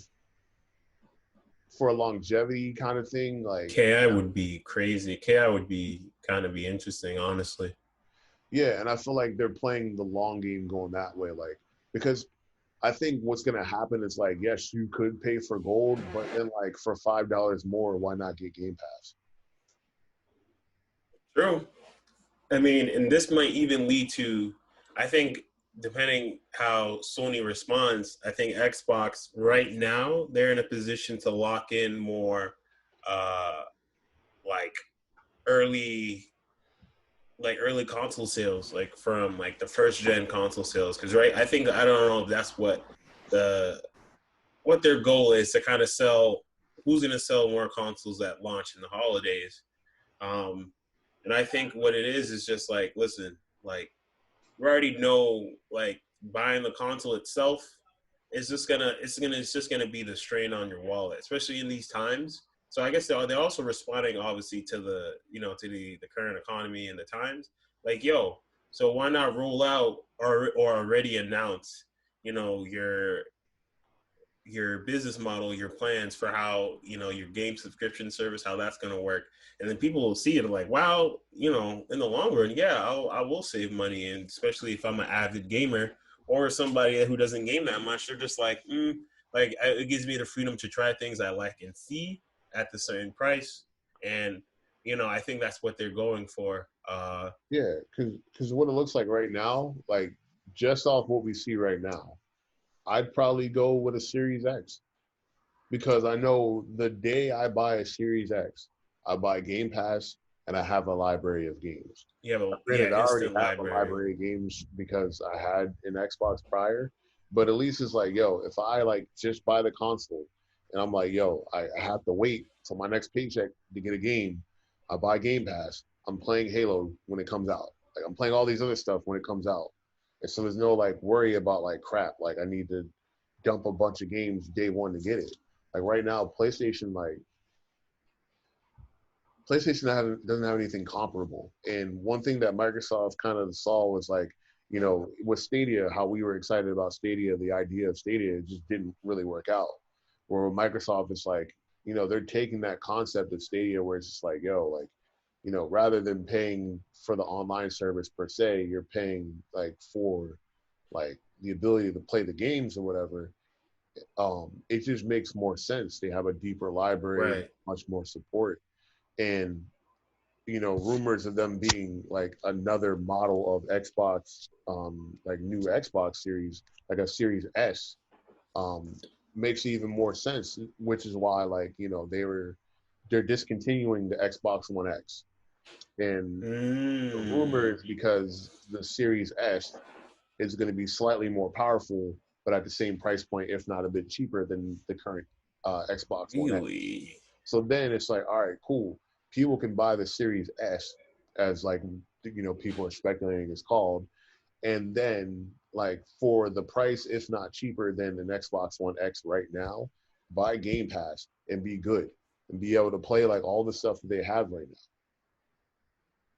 for a longevity kind of thing, like KI would be crazy. KI would be kind of be interesting, honestly. yeah, and I feel like they're playing the long game going that way, like because I think what's gonna happen is like, yes, you could pay for gold, but then like for $5 more, why not get Game Pass? True. I mean, and this might even lead to, I think, depending how Sony responds, I think Xbox right now they're in a position to lock in more, uh, like early, like early console sales, like from like the first gen console sales. Because right, I think I don't know if that's the what their goal is to kind of sell. Who's going to sell more consoles at launch in the holidays? Um, and I think what it is just like, listen, like we already know like buying the console itself is just gonna it's just gonna be the strain on your wallet, especially in these times. So I guess they're also responding obviously to the to the current economy and the times. Like yo, so why not roll out or already announce your business model, your plans for how your game subscription service, how that's going to work, and then people will see it like, wow, in the long run, yeah, I will save money, and especially if I'm an avid gamer or somebody who doesn't game that much, they're just like, like it gives me the freedom to try things I like and see at the certain price, and I think that's what they're going for. Yeah, because what it looks like right now, like just off what we see right now, I'd probably go with a Series X because I know the day I buy a Series X, I buy Game Pass and I have a library of games. You have a Granted, I already instant have a library. library of games because I had an Xbox prior, but at least it's like, yo, if I like just buy the console and I'm like, yo, I have to wait till my next paycheck to get a game, I buy Game Pass. I'm playing Halo when it comes out. Like I'm playing all these other stuff when it comes out. And so there's no like worry about like crap. Like I need to dump a bunch of games day one to get it. Like right now, PlayStation doesn't have anything comparable. And one thing that Microsoft kind of saw was like, with Stadia, how we were excited about Stadia, the idea of Stadia just didn't really work out. Where with Microsoft, it's like, they're taking that concept of Stadia where it's just like, yo, like, rather than paying for the online service per se, you're paying like for like the ability to play the games or whatever. It just makes more sense. They have a deeper library, Right. much more support, and rumors of them being like another model of Xbox, like new Xbox series, like a Series S, um, makes even more sense. Which is why, like, they're discontinuing the Xbox One X, and the Mm. rumor is because the Series S is going to be slightly more powerful, but at the same price point, if not a bit cheaper than the current Xbox One X. Really? So then it's like, all right, cool. People can buy the Series S, as like people are speculating it's called, and then like for the price, if not cheaper than an Xbox One X right now, buy Game Pass and be good and be able to play like all the stuff that they have right now.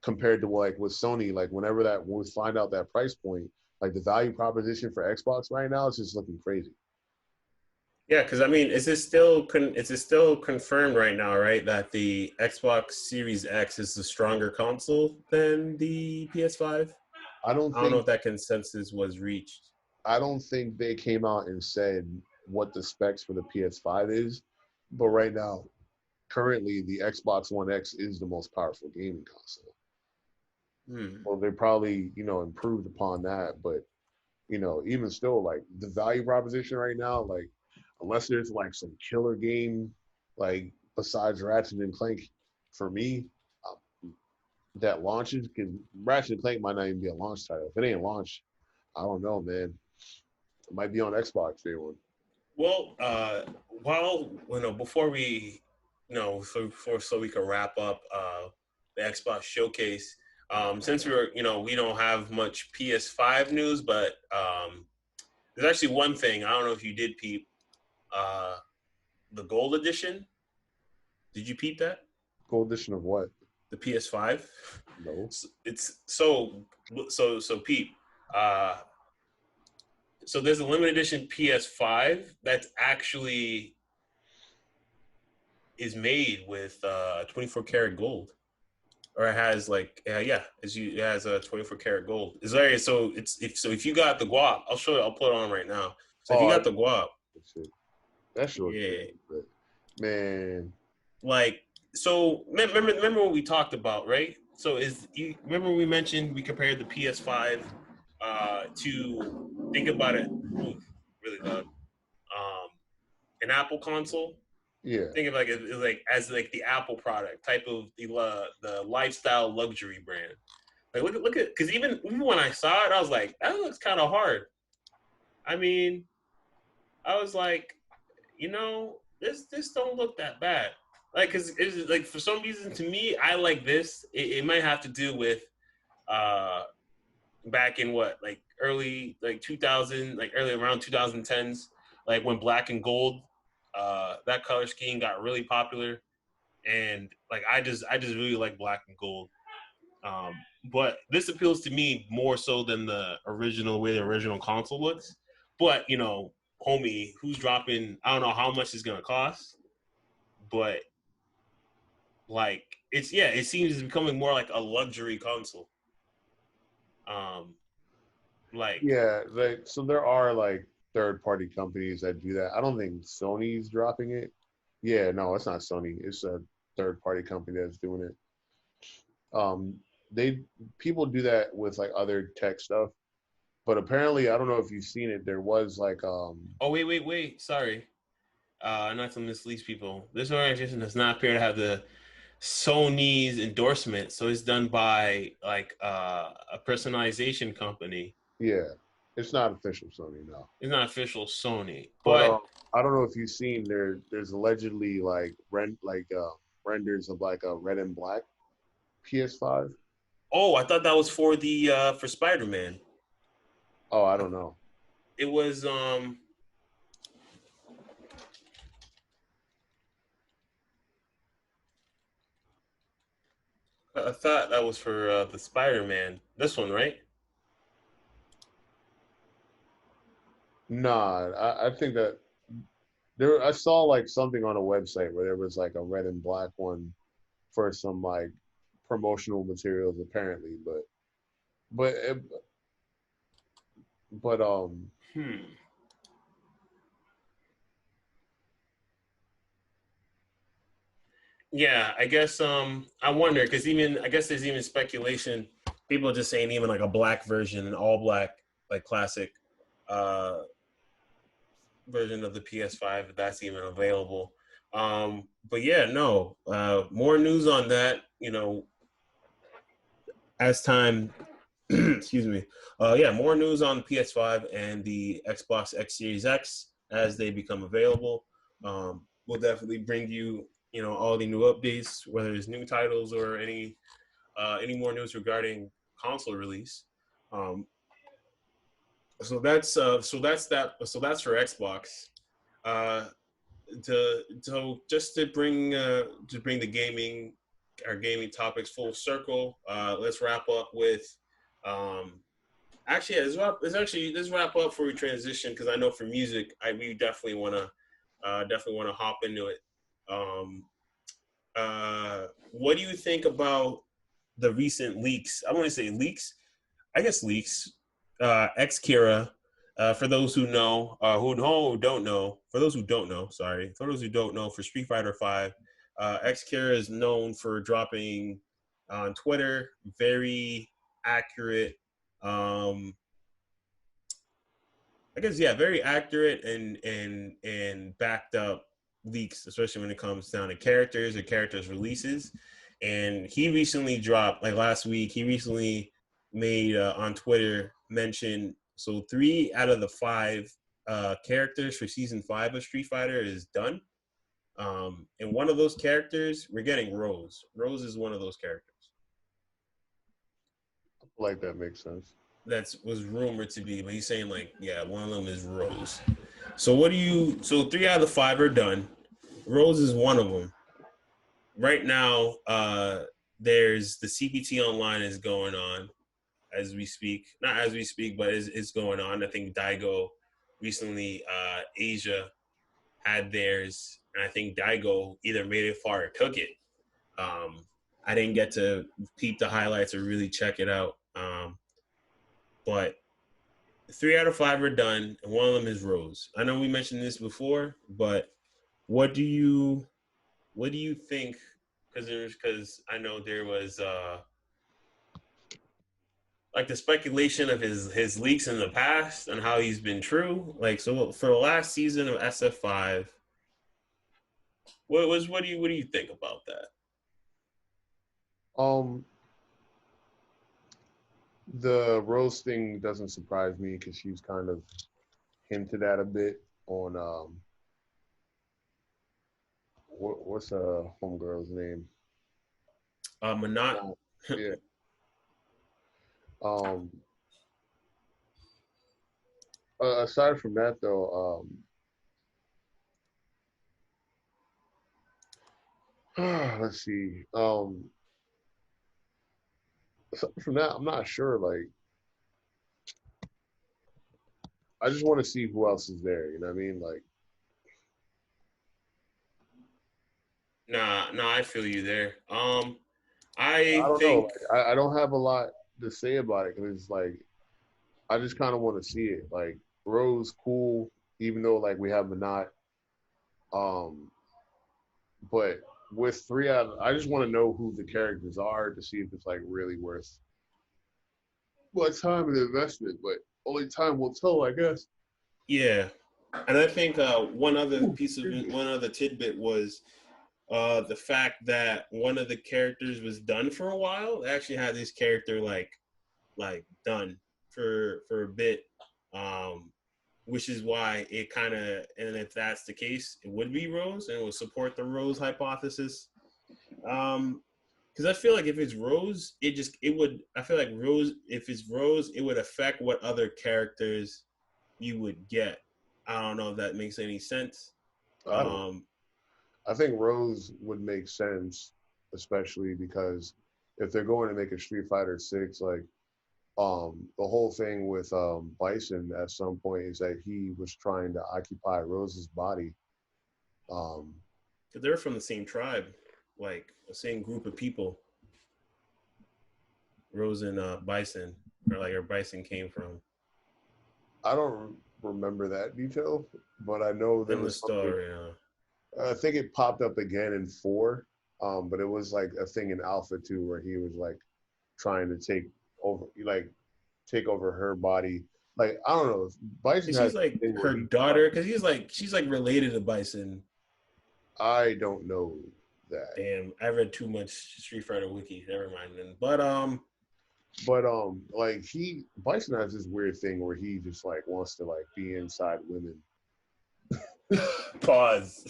Compared to like with Sony, like whenever that we find out that price point, like the value proposition for Xbox right now is just looking crazy. Yeah, because I mean, is it still confirmed right now, right, that the Xbox Series X is the stronger console than the PS5? I don't I don't know think if that consensus was reached. I don't think they came out and said what the specs for the PS5 is, but right now, currently the Xbox One X is the most powerful gaming console. Hmm. Well, they probably, improved upon that, but even still, like the value proposition right now, like unless there's like some killer game, like besides Ratchet and Clank, for me, that launches because Ratchet and Clank might not even be a launch title. If it ain't launch, I don't know, man. It might be on Xbox day one. Well, while before we, so we can wrap up the Xbox showcase. Since we don't have much PS5 news, but there's actually one thing I don't know if you did peep. Uh, the gold edition. Did you peep that? Gold edition of what? The PS5. No. It's so peep. Uh, so there's a limited edition PS5 that's actually is made with 24 karat gold, or it has like it has a 24 karat gold. Is there so it's if you got the guap, I'll show you. I'll put it on right now. So if you Oh, got the guap, that shit was yeah, crazy, but man, like so remember what we talked about, right? So is you remember we mentioned we compared the PS5 to think about it, ooh, really loud, an Apple console. yeah, Think of like it like as like the Apple product type of the lifestyle luxury brand. Like look at because even when I saw it, I was like, that looks kind of hard. I mean, I was like, this don't look that bad. Like, cause it's like for some reason to me, I like this. It might have to do with uh back in what like early like 2000 like early around 2010s like when black and gold that color scheme got really popular and like I just really like black and gold. Um, but this appeals to me more so than the original way the original console looks. But homie, who's dropping? I don't know how much it's gonna cost, but like it seems it's becoming more like a luxury console. Um, like yeah. Like, so there are like third party companies that do that. I don't think Sony's dropping it. Yeah, no, it's not Sony. It's a third party company that's doing it. Um, they people do that with like other tech stuff, but apparently, I don't know if you've seen it. There was like oh wait, sorry, not to mislead people. This organization does not appear to have the Sony's endorsement, so it's done by like a personalization company. yeah, it's not official Sony, no. It's not official Sony, But but I don't know if you've seen there's allegedly like renders of like a red and black PS5. oh, I thought that was for the for Spider-Man. Oh, I don't know. It was I thought that was for the Spider-Man. This one, right? Nah, I think that there I saw like something on a website where there was like a red and black one for some like promotional materials apparently, but but Hmm. Yeah, I guess I wonder because even I guess there's even speculation. People are just saying even like a black version, an all black like classic uh version of the PS5 if that's even available. But yeah, no, more news on that. As time, excuse me. Yeah, more news on the PS5 and the Xbox X Series X as they become available. We'll definitely bring you, all the new updates, whether it's new titles or any more news regarding console release. Um, so that's for Xbox. Uh, just to bring the gaming topics full circle. Let's wrap up with um, actually yeah, let's wrap up before we transition because I know for music we definitely want to hop into it. Um, what do you think about the recent leaks? I want to say leaks. I guess leaks. Ex Kira. For those who know, who don't know, for those who don't know, sorry, for those who don't know, for Street Fighter Five, Ex Kira is known for dropping on Twitter very accurate, um, I guess yeah, very accurate and backed up leaks, especially when it comes down to characters or characters releases. And he recently dropped like last week. He recently made on Twitter mention so 3 out of the 5 characters for season 5 of Street Fighter is done. And one of those characters we're getting Rose. Rose is one of those characters like that makes sense. that was rumored to be, but he's saying like, yeah, one of them is Rose. So what do you? So 3 out of the 5 are done. Rose is one of them. Right now, there's the CPT online is going on as we speak. Not as we speak, but it's going on. I think Daigo recently, Asia had theirs. and I think Daigo either made it far or took it. I didn't get to peep the highlights or really check it out, but 3 out of 5 are done, and one of them is Rose. I know we mentioned this before, but what do you think? Because I know there was like the speculation of his leaks in the past and how he's been true. Like, so for the last season of SF5, what do you think about that? Um, the Rose thing doesn't surprise me because she's kind of hinted at a bit on what's homegirl's name? Manat. Yeah. Um, aside from that, though, let's see. Aside from that, I'm not sure. Like, I just want to see who else is there. You know what I mean? Like, Nah, I feel you there. I I don't know. think Like, I don't have a lot to say about it because it's like I just kind of want to see it. Like, Rose, cool, even though like we have Minot. Um, but with I just want to know who the characters are to see if it's like really worth what time and investment. But only time will tell, I guess. yeah, and I think Ooh, excuse me. one other tidbit was the fact that one of the characters was done for a while. They actually had this character done for a bit, um, which is why it kind of, and if that's the case, it would be Rose and it would support the Rose hypothesis. Because I feel like if it's Rose, it would. I feel like Rose, if it's Rose, it would affect what other characters you would get. I don't know if that makes any sense. I don't know. Um, I think Rose would make sense, especially because if they're going to make a Street Fighter 6, like the whole thing with Bison at some point is that he was trying to occupy Rose's body. Um, because they're from the same tribe, like the same group of people. Rose and Bison, or like where Bison came from I don't remember that detail, but I know there in the was something. story. I think it popped up again in 4, but it was like a thing in Alpha 2 where he was like trying to take over her body. Like I don't know, Bison Cause has she's a like thing where her he tries. daughter. Cause she's like related to Bison. I don't know that. Damn, I read too much Street Fighter wiki. Never mind then. But But like Bison has this weird thing where he just like wants to like be inside women. pause.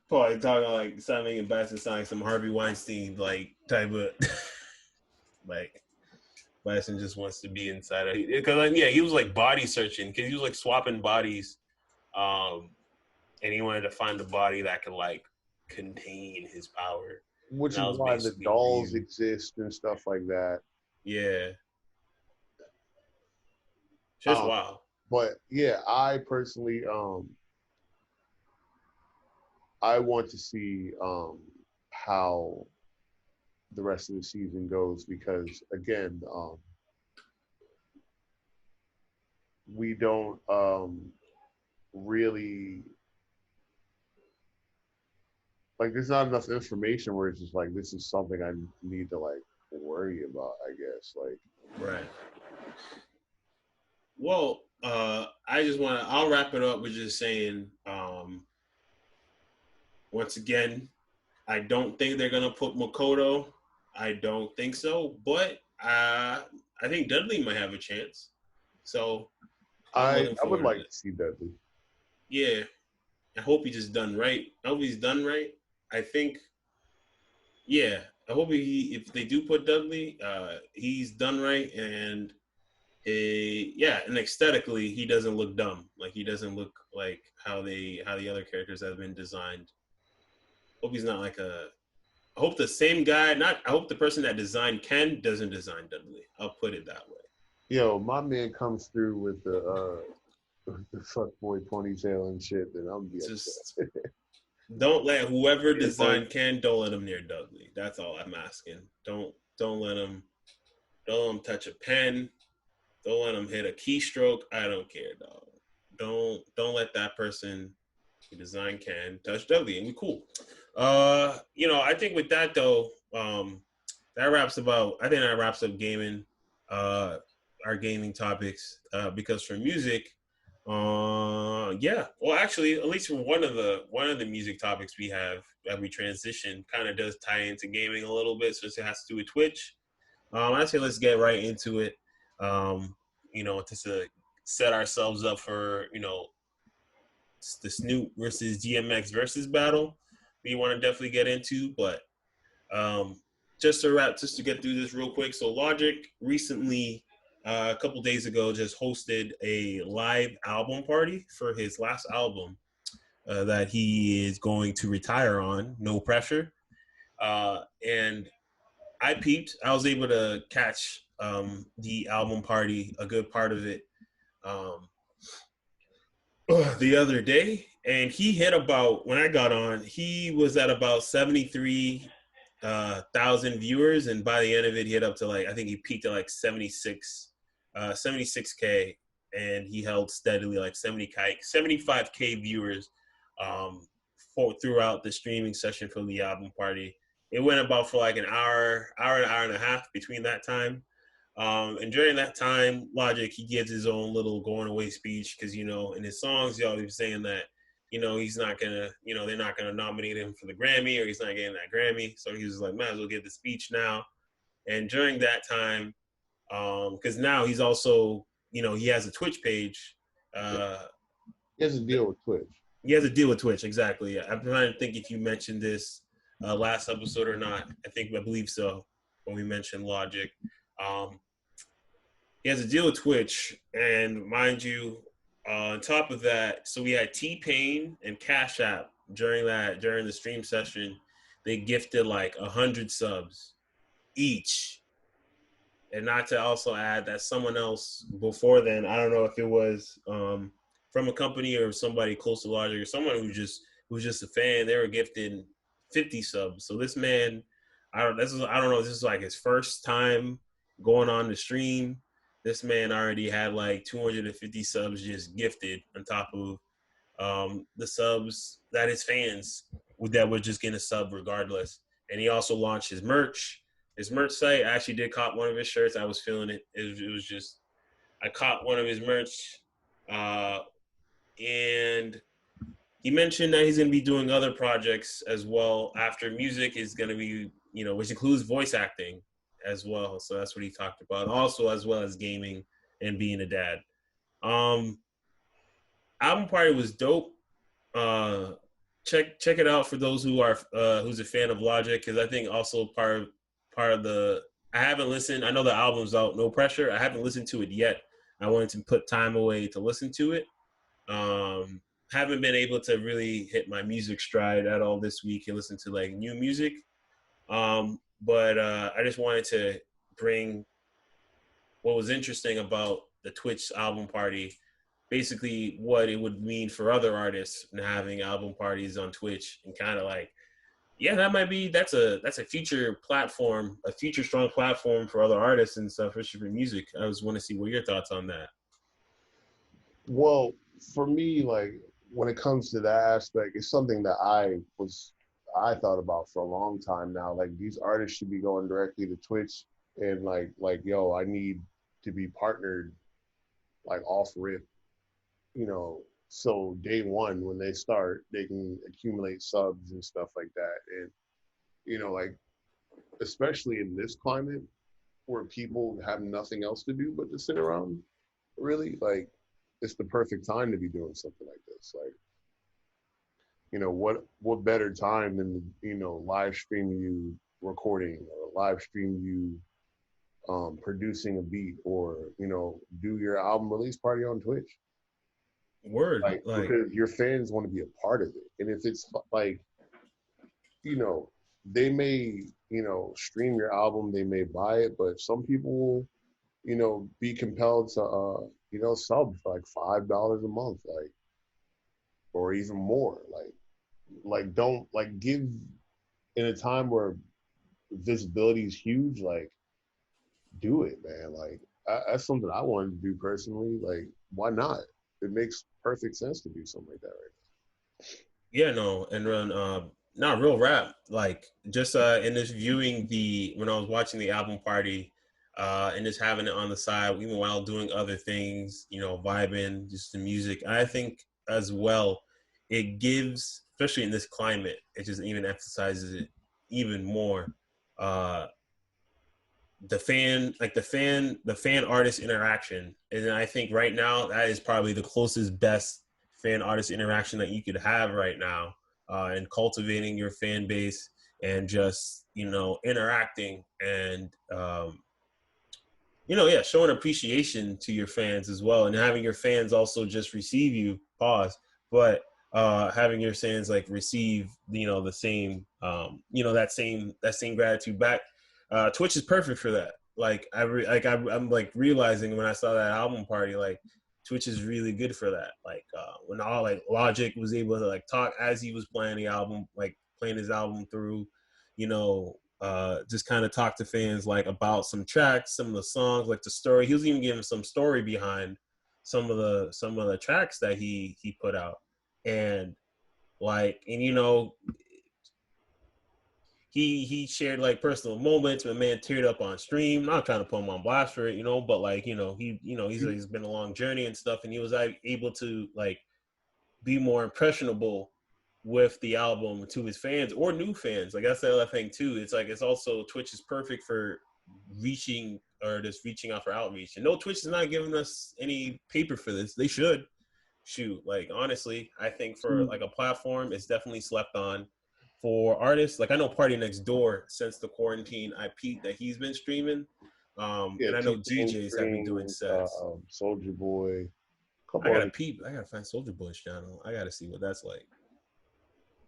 Pause. Talking like stop making Bison sound like some Harvey Weinstein like type of like Bison just wants to be inside. Because like, yeah, he was like body searching because he was like swapping bodies, um, and he wanted to find a body that could like contain his power, and Which that is was why the basically dolls Ryu. exist and stuff like that. Yeah, just Um, wow. but yeah, I personally I want to see how the rest of the season goes because again, we don't really like there's not enough information where it's just like this is something I need to like worry about, I guess. Like Right. Well, I just want to. I'll wrap it up with just saying, once again, I don't think they're gonna put Makoto. I don't think so, but I think Dudley might have a chance. So I'm looking I would forward to like it. to see Dudley. Yeah, I hope he just done right. I hope he's done right. I think, yeah, I hope he if they do put Dudley, he's done right, and yeah, and aesthetically he doesn't look dumb. Like he doesn't look like how the other characters have been designed. Hope he's not like a. I hope the same guy. Not. I hope the person that designed Ken doesn't design Dudley. I'll put it that way. Yo, my man comes through with the fuck boy ponytail and shit, then I'm be It's just upset. Don't let whoever Yeah, but designed Ken. Don't let him near Dudley. That's all I'm asking. Don't let him. Don't let him touch a pen. Don't let him hit a keystroke. I don't care, dog. Don't let that person who designed Ken touch Dudley, and we cool. I think with that though, that wraps about. I think that wraps up gaming. Uh, our gaming topics. Because for music, yeah. Well, actually, at least for one of the music topics we have that we transition kind of does tie into gaming a little bit, since it has to do with Twitch. I say let's get right into it. Um, just to set ourselves up for the Snoop versus DMX versus battle. We want to definitely get into, but um, just to get through this real quick. So Logic recently, a couple days ago, just hosted a live album party for his last album that he is going to retire on. No pressure. And I peeped. I was able to catch the album party, a good part of it, um, the other day, and he hit about when I got on. He was at about 73 thousand viewers, and by the end of it, he hit up to like I think he peaked at like 76k, and he held steadily like 75k viewers throughout the streaming session for the album party. It went about for like an hour and a half between that time. And during that time, Logic, he gives his own little going away speech because, in his songs, y'all be saying that, he's not going to, they're not going to nominate him for the Grammy or he's not getting that Grammy. So he was like, might as well give the speech now. And during that time, because now he's also, he has a Twitch page. yeah, Uh, he has a deal with Twitch. he has a deal with Twitch, exactly. Yeah. I'm trying to think if you mentioned this last episode or not. I believe so when we mentioned Logic. Um, he has a deal with Twitch, and mind you, on top of that, so we had T Pain and Cash App during the stream session. They gifted like 100 subs each, and not to also add that someone else before then, I don't know if it was from a company or somebody close to Logic or someone who's just a fan. They were gifted 50 subs. So this man, I don't know. This is like his first time going on the stream. This man already had like 250 subs just gifted on top of the subs that his fans that were just getting a sub regardless. And he also launched his merch. His merch site. I actually did cop one of his shirts. I was feeling it. It was just I caught one of his merch, uh, and he mentioned that he's going to be doing other projects as well after music is going to be, which includes voice acting as well. So that's what he talked about. Also, as well as gaming and being a dad. Um, Album party was dope. Uh, check it out for those who's a fan of Logic, because I think also part of the I haven't listened. I know the album's out. No pressure. I haven't listened to it yet. I wanted to put time away to listen to it. Um, haven't been able to really hit my music stride at all this week and listen to like new music. But I just wanted to bring what was interesting about the Twitch album party, basically what it would mean for other artists and having album parties on Twitch, and kind of like, yeah, that's a future platform, a future strong platform for other artists and stuff, especially for music. I just want to see what your thoughts on that. Well, for me, like when it comes to that aspect, it's something that I thought about for a long time now. Like these artists should be going directly to Twitch and yo, I need to be partnered like off rip, so day one when they start, they can accumulate subs and stuff like that. And like especially in this climate where people have nothing else to do but to sit around, really, like it's the perfect time to be doing something like this. Like, what better time than live stream you recording or live stream you producing a beat, or do your album release party on Twitch, Word, like like, because your fans want to be a part of it. And if it's like, you know they may stream your album, they may buy it, but some people will be compelled to sub for like $5 a month, like, or even more, like, like don't like give in a time where visibility is huge, like do it, man. Like that's something I wanted to do personally. Like, why not? It makes perfect sense to do something like that right Yeah, no, and run not real rap. Like just in this viewing the when I was watching the album party, and just having it on the side, even while doing other things, vibing, just the music. I think as well, it gives, especially in this climate, it just even emphasizes it even more. Uh, the fan artist interaction, and I think right now that is probably the closest best fan artist interaction that you could have right now, and cultivating your fan base and just interacting and yeah, showing appreciation to your fans as well, and having your fans also just receive you. Pause, but having your fans like receive the same that same gratitude back. Twitch is perfect for that. Like I'm like realizing when I saw that album party, like Twitch is really good for that. Like when all like Logic was able to like talk as he was playing the album, like playing his album through, just kind of talk to fans like about some tracks, some of the songs, like the story. He was even giving some story behind some of the tracks that he put out, and he shared like personal moments. My man teared up on stream. Not trying to put him on blast for it, but like now. he's been a long journey and stuff, and he was like able to like be more impressionable with the album to his fans or new fans. Like that's the other thing too. It's like it's also Twitch is perfect for reaching or just reaching out for outreach. And no, Twitch is not giving us any paper for this. They should. Shoot, like honestly, I think for like a platform, it's definitely slept on. For artists, like I know Party Next Door since the quarantine, I peeped that he's been streaming. Yeah, And I know T-Pain DJs have been doing Strings, sets. Soldier Boy, a I couple gotta other. peep. I gotta find Soldier Boy's channel. I gotta see what that's like.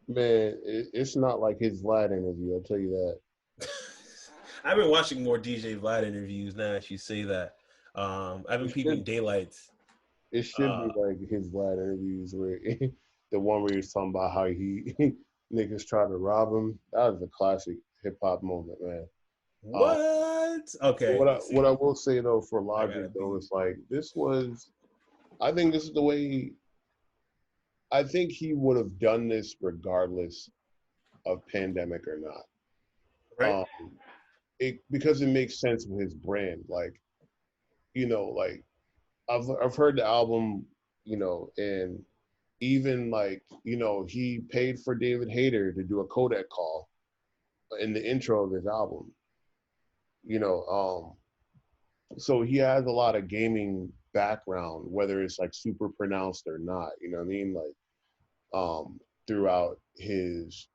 Man, it's not like his Vlad interview. I'll tell you that. I've been watching more DJ Vlad interviews now that you say that. I've been It peeping should daylights. it should Uh, be like his Vlad interviews where the one where he was talking about how he niggas tried to rob him. That was a classic hip hop moment, man. Um, what? Okay, what I see, will say though for I Logic gotta though peep. is like this was. I think this is the way. I think he would have done this regardless of pandemic or not. Right? It because it makes sense with his brand. Like I've heard the album, and even like he paid for David Hayter to do a codec call in the intro of his album. You know, so he has a lot of gaming background, whether it's like super pronounced or not. You know what I mean? Like throughout his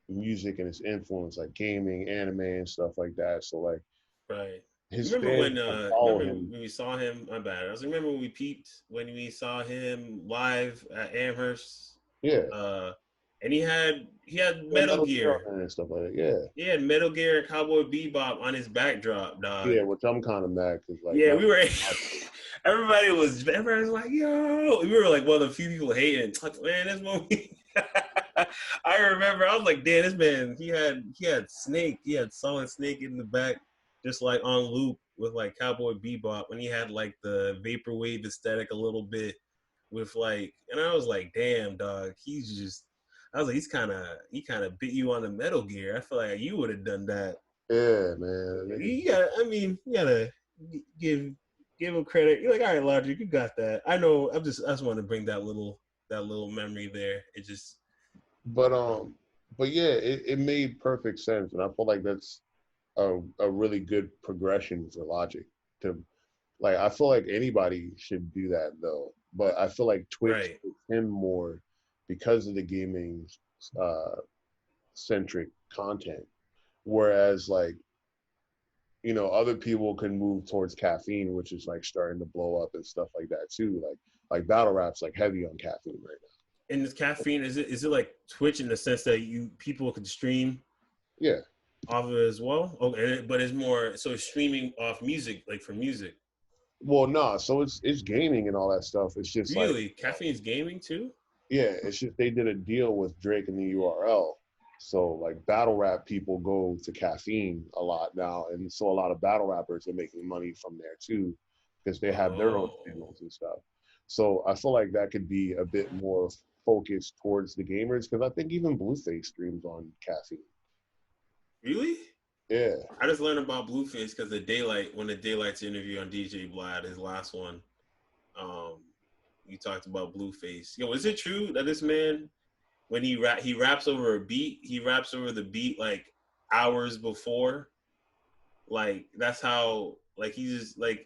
music and his influence, like gaming, anime, and stuff like that. So like Right. You his remember fans when follow remember him. when we saw him? My bad. I was remember when we peeped when we saw him live at Amherst. Yeah, Uh, and he had yeah, Metal Metal Gear Gear. and stuff like that. Yeah, He had Metal Gear and Cowboy Bebop on his backdrop, dog. yeah, which I'm kind of mad because like Yeah, Metal we were. Gear, Everybody was like, "Yo!" We were like one of the few people hating. Like, man, this movie. I remember. I was like, "Damn, this man. He had Snake. He had Solid Snake in the back, just like on loop with like Cowboy Bebop when he had like the vaporwave aesthetic a little bit with like." And I was like, "Damn, dog. He's just." I was like, he kind of bit you on the Metal Gear. I feel like you would have done that. yeah, man, niggas, You gotta give give him credit. You're like, all right, Logic, you got that. I know. I just want to bring that little memory there. It just but but yeah, it made perfect sense, and I feel like that's a really good progression for Logic to like. I feel like anybody should do that though, but I feel like Twitch right. fits him more because of the gaming uh centric content, whereas like other people can move towards caffeine, which is like starting to blow up and stuff like that too. Like battle rap's like heavy on caffeine right And this caffeine is it like Twitch in the sense that you people could stream now. Yeah. off of it as well? Okay, but it's more so it's streaming off music, like for music. Well, nah. So it's gaming and all that stuff. It's just like Really, caffeine's gaming too. Yeah, it's just they did a deal with Drake and the URL. So like battle rap people go to caffeine a lot now, and so a lot of battle rappers are making money from there too, because they have their own Oh, channels and stuff. So I feel like that could be a bit more focused towards the gamers, because I think even Blueface streams on caffeine. really? Yeah, I just learned about Blueface because when the Daylight's interview on DJ Vlad, his last one, um, you talked about Blueface. Yo, is it true that this man, when he raps over a beat, he raps over the beat like hours before? Like that's how like he just like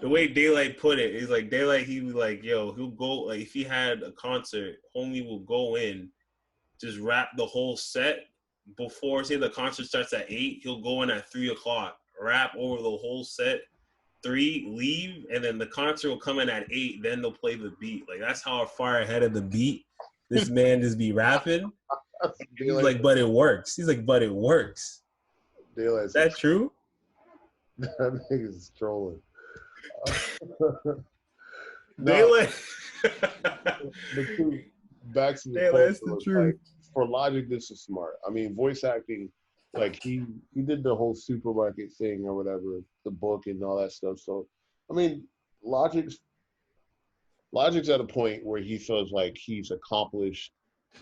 the way Daylight put it is like Daylight. He was like, yo, he'll go like if he had a concert, homie will go in, just rap the whole set before say the concert starts at 8. He'll go in at 3 o'clock, rap over the whole set. 3, leave, and then the concert will come in at 8. Then they'll play the beat. Like that's how far ahead of the beat this man just be rapping. He's daylight. like, but it works. He's like, but it works. Is Daylight's a that true? that nigga's trolling. No, Daylight. but to, back to the point, Daylight's the though, like truth. for Logic, this is smart. I mean, voice acting, like he did the whole supermarket thing or whatever, the book and all that stuff. So, I mean, Logic's Logic's at a point where he feels like he's accomplished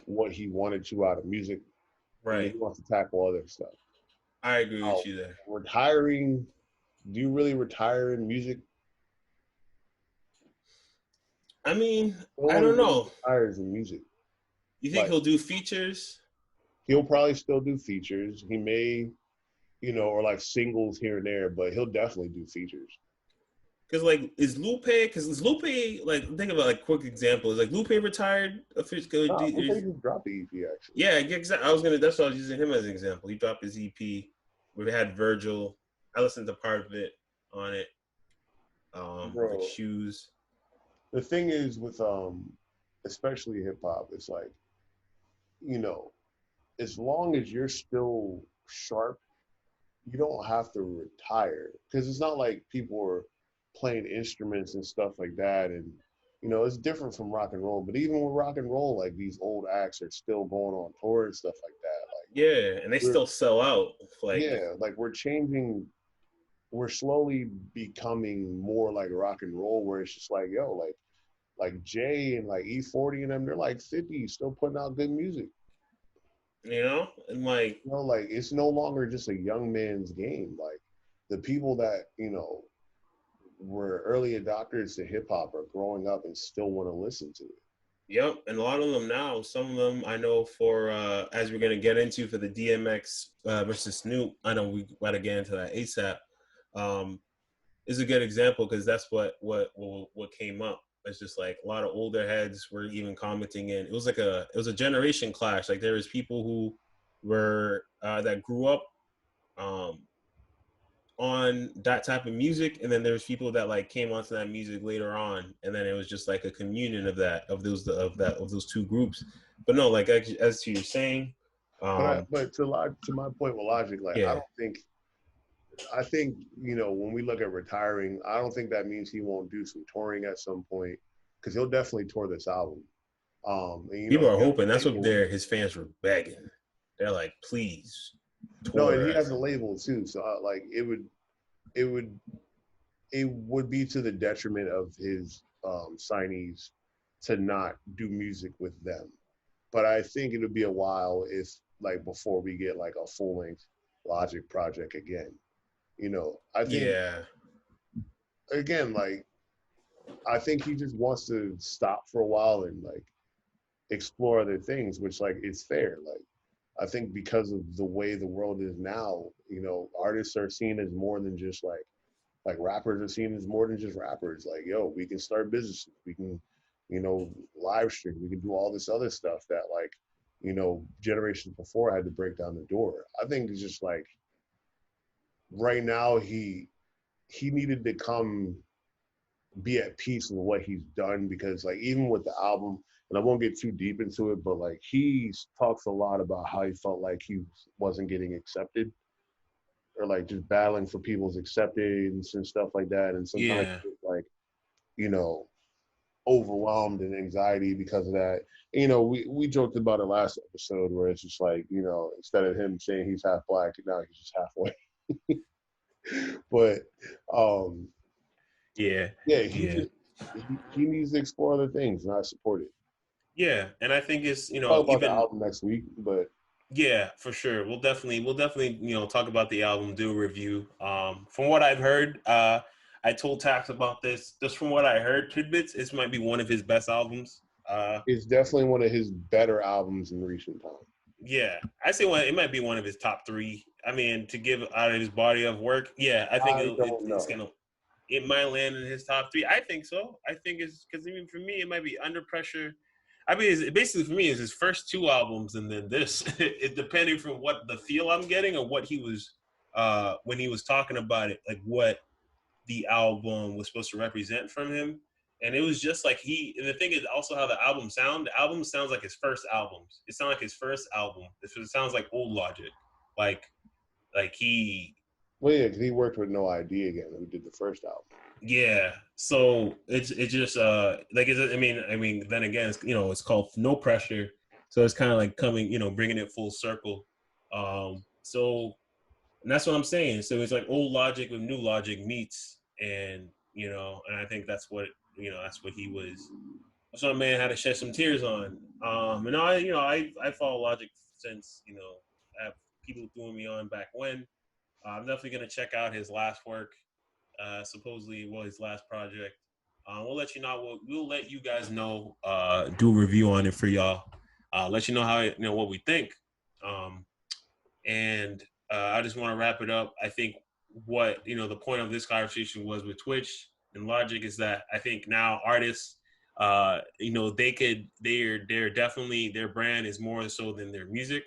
what he wanted to out of music, and he Right. wants to tackle other stuff. I agree Now, with you there. retiring, do you really retire in music? I mean, No I one don't really know. retires in music. You think Like he'll do features? he'll probably still do features. He may, or like singles here and there, but he'll definitely do features. Because like, is Lupe like think about like quick example is like Lupe retired officially? Nah, Lupe just dropped the EP actually. Yeah, exactly. I was gonna. That's why I was using him as an example. He dropped his EP. We had Virgil. I listened to part of it on it. Like Bro, shoes. the thing is with especially hip hop, it's like, you know, as long as you're still sharp, you don't have to retire. Because it's not like people are playing instruments and stuff like that. And, it's different from rock and roll. But even with rock and roll, like these old acts are still going on tour and stuff like that. Like Yeah, and they we're still sell out. Like, yeah, like we're slowly becoming more like rock and roll where it's just like, yo, like Jay and like E40 and them, they're like 50, still putting out good music. and like, Like it's no longer just a young man's game. Like the people that, were early adopters to hip hop are growing up and still want to listen to it. yep. And a lot of them now. Some of them I know for as we're gonna get into for the DMX versus Snoop. I know we gotta get into that ASAP. Um, is a good example because that's what came up. It's just like a lot of older heads were even commenting in. It was a generation clash. Like there was people who were that grew up um, on that type of music, and then there's people that like came onto that music later on, and then it was just like a communion of those two groups. But no, like as to you're saying, But to my point with Logic, like yeah, I think when we look at retiring, I don't think that means he won't do some touring at some point because he'll definitely tour this album. And people are he has hoping. a That's what label. his fans were begging. They're like, please No, and tour he has us. a label too, so like it would it would be to the detriment of his signees to not do music with them. But I think it'll be a while if like before we get like a full length Logic project again. I think Yeah, again, like I think he just wants to stop for a while and like explore other things, which like is fair. Like I think because of the way the world is now, artists are seen as more than just like rappers are seen as more than just rappers. Like, yo, we can start businesses, we can, live stream, we can do all this other stuff that like, generations before had to break down the door. I think it's just like right now he needed to come be at peace with what he's done because like even with the album, and I won't get too deep into it, but like he talks a lot about how he felt like he wasn't getting accepted or like just battling for people's acceptance and stuff like that. And sometimes yeah. like, you know, overwhelmed and anxiety because of that. You know, we joked about it last episode where it's just like, you know, instead of him saying he's half black, now he's just halfway. But Yeah, yeah, yeah, he needs to explore other things, and I support it. yeah. And I think it's Talk about the even album next week, but yeah, for sure. We'll definitely talk about the album, do a review. From what I've heard, I told Tax about this. Just from what I heard, tidbits, this might be one of his best albums. it's definitely one of his better albums in recent time. Yeah, I say it might be one of his top three. I mean, to give out of his body of work, yeah, I think I don't it's know. gonna it might land in his top three. I think so. I think it's because even for me, it might be Under Pressure. I mean, basically for me, it's his first two albums, and then this. It depending from what the feel I'm getting or what he was when he was talking about it, like what the album was supposed to represent from him. And it was just like and the thing is also how the album sound. The album sounds like his first albums. It sounds like his first album. It sounds like old Logic. Like, he, Well, yeah, because he worked with No ID again, who did the first album. yeah. So it's just like I mean then again it's called No Pressure. So it's kind of like coming bringing it full circle. So and that's what I'm saying. So it's like old Logic with new Logic meets, and I think that's what he was. That's what a man had to shed some tears on. And I follow Logic since I have people doing me on back when. I'm definitely gonna check out his last work. Supposedly, his last project. We'll let you know. We'll let you guys know. Do a review on it for y'all. Let you know how what we think. Um, and I just want to wrap it up. I think what the point of this conversation was with Twitch and Logic is that I think now artists, they're definitely, their brand is more so than their music,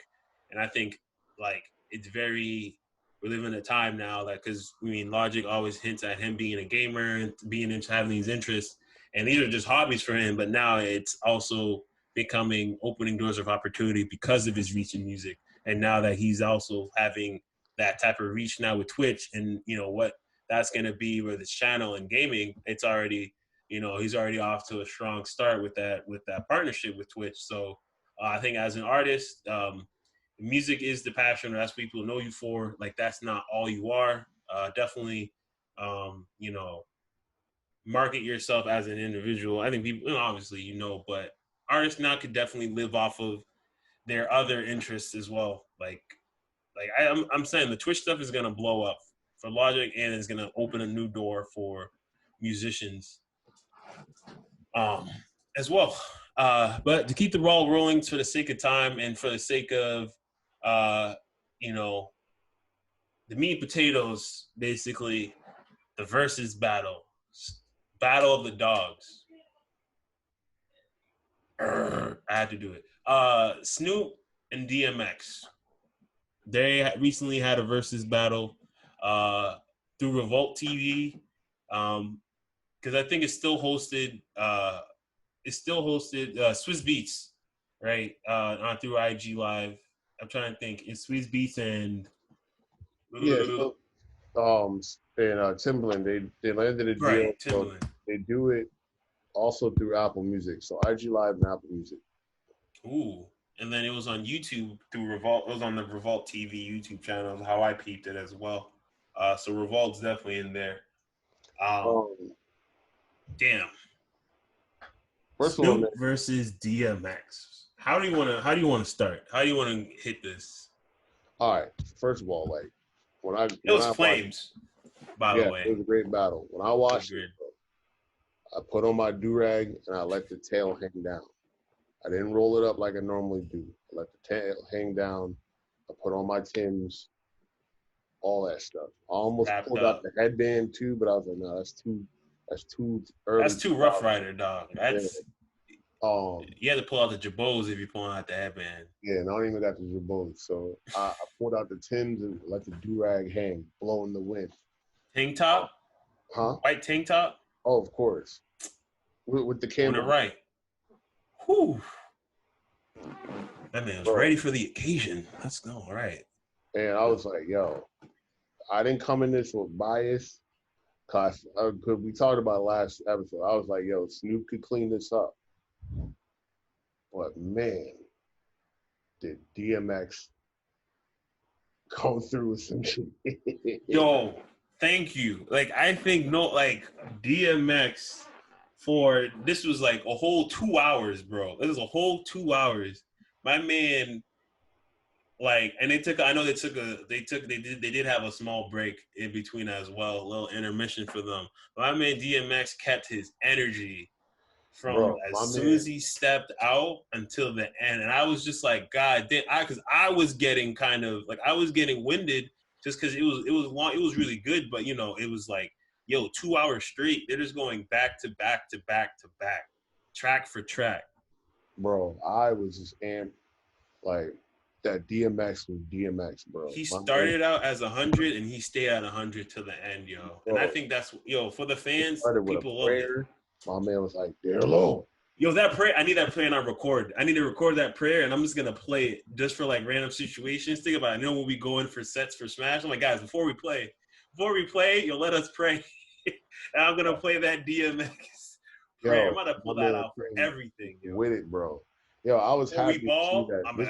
and I think like it's very, we live in a time now that, because Logic always hints at him being a gamer and being into having these interests, and these are just hobbies for him, but now it's also becoming opening doors of opportunity because of his reach in music. And now that he's also having that type of reach now with Twitch, and what that's going to be with his channel and gaming, it's already, he's already off to a strong start with that partnership with Twitch. So I think as an artist, music is the passion. That's what people know you for. Like, that's not all you are. Definitely, market yourself as an individual. I think people, obviously, but artists now could definitely live off of their other interests as well. I'm saying the Twitch stuff is gonna blow up for Logic, and it's gonna open a new door for musicians um, as well. But to keep the ball rolling, for the sake of time and for the sake of uh, you know the meat and potatoes, basically the versus battle of the dogs. I had to do it. Snoop and DMX. They recently had a versus battle through Revolt TV, because I think it's still hosted. Swiss Beats, right? On through IG Live. I'm trying to think. It's Swiss Beats and Yeah, so and Timbaland, they landed a deal, right so Timbaland. they do it also through Apple Music, so IG Live and Apple Music. Ooh, and then it was on YouTube through Revolt. It was on the Revolt TV YouTube channel. How I peeped it as well. So Revolt's definitely in there. Um, Um, Damn. First of all, man, Snoop versus DMX. How do you want to start? How do you want to hit this? all right. First of all, like It when was I watched, flames, by the yeah, it way. was a great battle. When I It was watched it, good. I put on my do rag and I let the tail hang down. I didn't roll it up like I normally do. I let the tail hang down. I put on my Timbs, all that stuff. I almost Wrapped pulled out up. the headband too, but I was like, no, that's too early. That's too Rough Rider, dog. Yeah. That's You had to pull out the jabos if you're pulling out the headband. Yeah, and I don't even got the jabot. So I pulled out the Timbs and let the do rag hang, blow in the wind. Tank top, Huh? white tank top, Oh, of course. With the doing it camera. right. Whew. That man was Bro. ready for the occasion. Let's go. All right. And I was like, yo, I didn't come in this with bias. Cause we talked about last episode. I was like, yo, Snoop could clean this up. But man, did DMX go through some shit. Yo, thank you. Like I think DMX for this was like a whole 2 hours, bro. This is a whole 2 hours. My man, like, and I know they did have a small break in between as well, a little intermission for them. But my man DMX kept his energy from Bro, as my soon man, as he stepped out until the end. And I was just like, God damn, because I was getting kind of like I was getting winded just because it was long, it was really good, but it was like, yo, 2 hours straight. They're just going back to back to back to back, track for track. bro, I was just amped. Like, that DMX was DMX, bro. He My man, started out as 100 and he stayed at 100 to the end, yo. And I bro, think that's for the he fans, started with a people loved it. prayer. My man was like, dear Lord. Yo, that prayer, I need that prayer on record. I need to record that prayer, and I'm just gonna play it just for like random situations. Think about it. When we go in for sets for Smash, I'm like, guys, before we play, yo, let us pray. And I'm gonna play that DMX prayer. I'm Yo, gonna my pull that man out for came everything, yo. with it, bro. Yo, I was Before we happy to see ball, that. I'm like,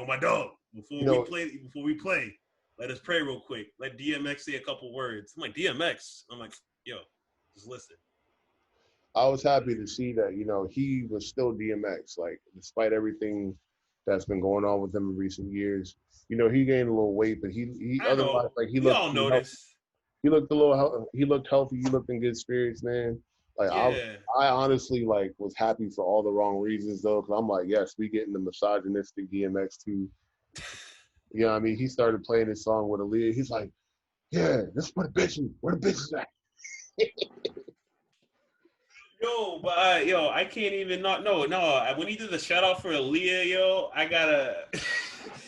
my dog. You know, Before we play, let us pray real quick. Let DMX say a couple words. I'm like, DMX. I'm like, yo, just listen. I was happy to see that, he was still DMX, like, despite everything that's been going on with him in recent years. He gained a little weight, but he I otherwise, know. like, he We looked all pretty healthy. notice. He looked a little, he looked healthy. He looked in good spirits, man. Like, Yeah. I honestly, like, was happy for all the wrong reasons, though, because I'm like, yes, we getting the misogynistic DMX too. You know what I mean? He started playing his song with Aaliyah. He's like, yeah, this is for the bitches. Where the bitches at? Yo, but I can't even not. No. When he did the shout out for Aaliyah, yo, I gotta.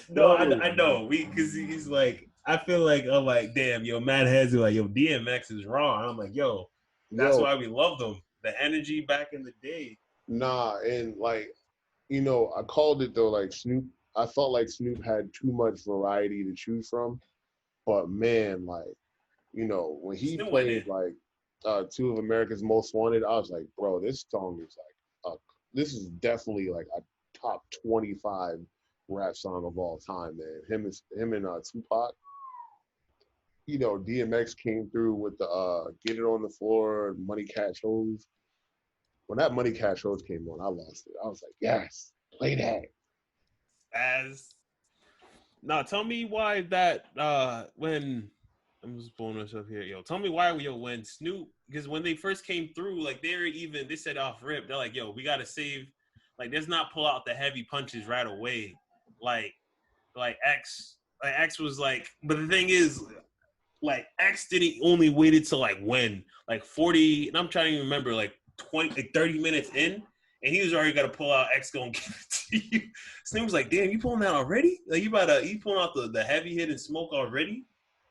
No, Yo, I know. Because he's like, I feel like I'm like, damn, yo, Mad Heads are like, yo, DMX is wrong. I'm like, yo, that's yo, why we loved him. The energy back in the day. nah, and like, I called it though, like Snoop. I felt like Snoop had too much variety to choose from. But man, like, when he Snoop went played in. like two of America's Most Wanted, I was like, bro, this song is like, this is definitely like a top 25 rap song of all time, man. Him and Tupac. DMX came through with the Get It on the Floor, Money Cash Hoes. When that Money Cash Hoes came on, I lost it. I was like, yes, play that. As now, tell me why that when I'm just pulling myself here, yo. Tell me why, when Snoop, because when they first came through, like they said off rip, they're like, yo, we gotta save, like, let's not pull out the heavy punches right away, like X was like, but the thing is, like X didn't only waited till like when, like 40, and I'm trying to remember, like 20, like 30 minutes in, and he was already gonna pull out X gonna give it to you. Snoop was like, damn, you pulling that already? Like you pulling out the heavy hit and smoke already?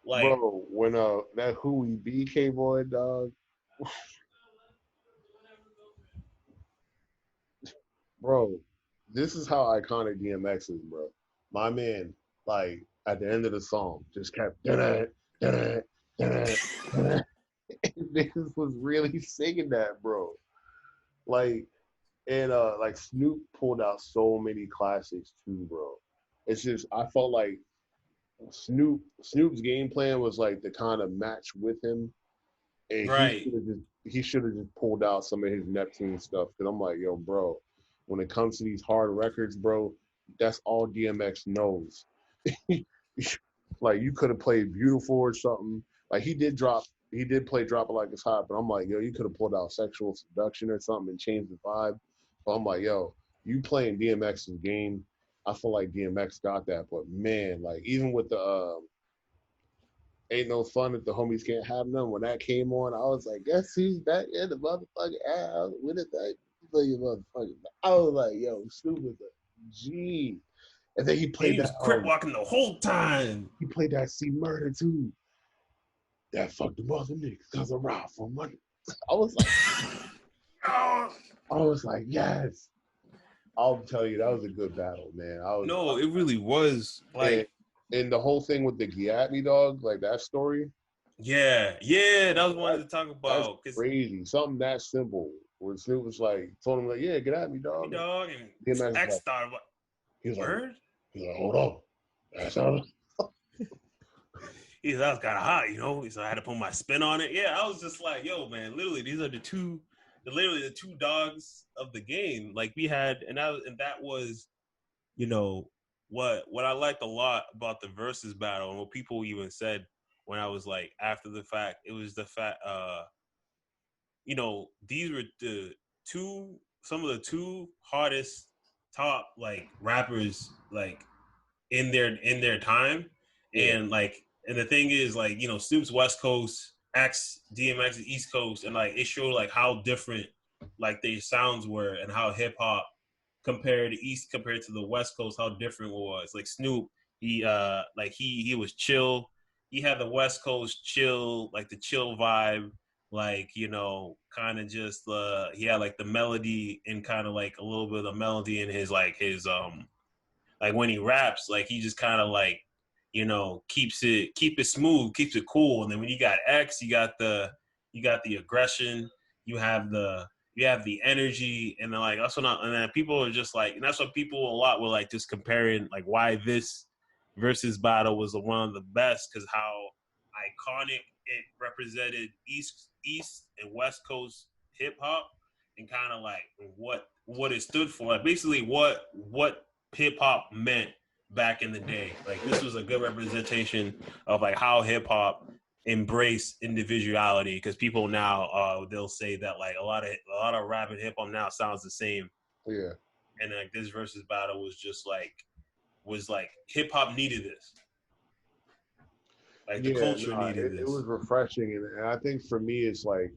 Like, Bro, when that Who We Be came on, dog, bro, this is how iconic DMX is, bro. My man, like at the end of the song, just kept da da da. Niggas was really singing that, bro. Like, and like Snoop pulled out so many classics too, bro. It's just I felt like Snoop's game plan was like to kind of match with him, and right. he should have just pulled out some of his Neptune stuff. Because I'm like, yo, bro, when it comes to these hard records, bro, that's all DMX knows. Like, you could have played Beautiful or something. Like, he did play Drop It Like It's Hot, but I'm like, yo, you could have pulled out Sexual Seduction or something and changed the vibe. But I'm like, yo, you playing DMX's game. I feel like DMX got that. But man, like, even with the Ain't No Fun If the Homies Can't Have None, when that came on, I was like, guess who's back in the motherfucking house? When is that? You motherfucking. I was like, yo, Snoop is a G. And then And he was crip walking the whole time. he played that C Murder too. That fucked the mother niggas because I robbed for money. I was like, Oh. I was like, yes. I'll tell you, that was a good battle, man. No, it really was. and, Like, and the whole thing with the Giat Me dog, like that story. Yeah, that was So one to talk that's about because crazy. Something that simple. Where Snoop was like, told him like, yeah, get at me, me dog. And dog and DMX was X like, started what he was like, word. hold on, that's not. He said, that was kind of hot, you know. So I had to put my spin on it. Yeah, I was just like, yo, man, literally, these are literally the two dogs of the game. Like we had, that was, you know, what I liked a lot about the versus battle and what people even said when I was like after the fact, it was the fact, these were some of the two hardest top like rappers like in their time, Yeah, and the thing is like Snoop's West Coast, X DMX is East Coast, and like it showed like how different like their sounds were and how hip hop compared to the West Coast, how different it was. Like Snoop, he was chill. He had the West Coast chill, like the chill vibe, like kind of just he had like the melody and kind of like a little bit of the melody in his like when he raps, like he just kind of like keep it smooth, keeps it cool. And then when you got X, you got the aggression, you have the energy, and then like and then people are just like, and that's what people a lot were like just comparing like why this versus battle was one of the best, because how iconic it represented East and West Coast hip hop, and kind of like what it stood for, like basically what hip hop meant back in the day. Like this was a good representation of like how hip hop embrace individuality, because people now they'll say that like a lot of rap and hip hop now sounds the same, yeah, and like this versus battle was like hip hop needed this, like the yeah. culture No, needed it was this. refreshing, and I think for me, it's like,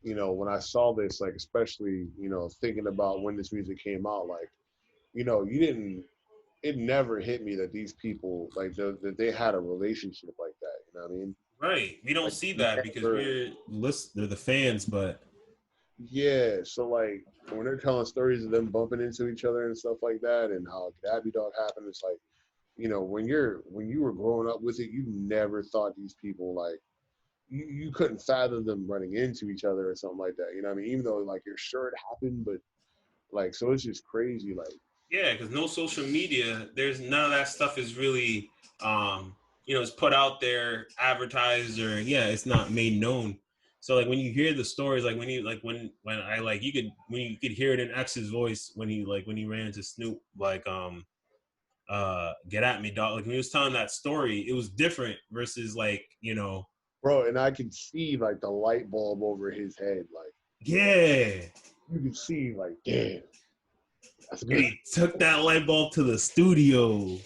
when I saw this, like especially, thinking about when this music came out, like, you didn't. It never hit me that these people like that they had a relationship like that. You know what I mean? Right, we don't Like see that because never. they're the fans, but Yeah. So like when they're telling stories of them bumping into each other and stuff like that, and how Gabby Dog happened, it's like, when you were growing up with it, you never thought these people like you couldn't fathom them running into each other or something like that. You know what I mean? Even though like you're sure it happened, but like so it's just crazy. Like yeah, because no social media, there's none of that stuff is really, it's put out there, advertised, or yeah, it's not made known. So like when you hear the stories, like when you like when I like you could when you could hear it in X's voice when he ran into Snoop, like get at me dog, like when he was telling that story, it was different versus like bro, and I could see like the light bulb over his head. Like yeah, you could see like, damn, that's and good. he took that light bulb to the studio.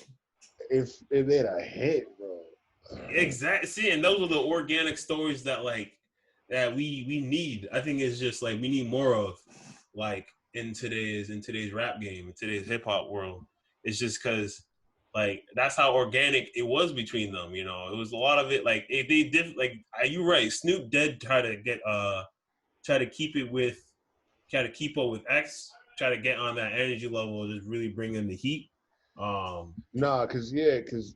If it a hit, bro. Exactly. See, and those are the organic stories that we need. I think it's just like we need more of, like in today's rap game, in today's hip hop world. It's just because like that's how organic it was between them. It was a lot of it. Like they did. Like you right. Snoop did try to keep it with try to keep up with X. Try to get on that energy level, just really bring in the heat. Um, Nah, cause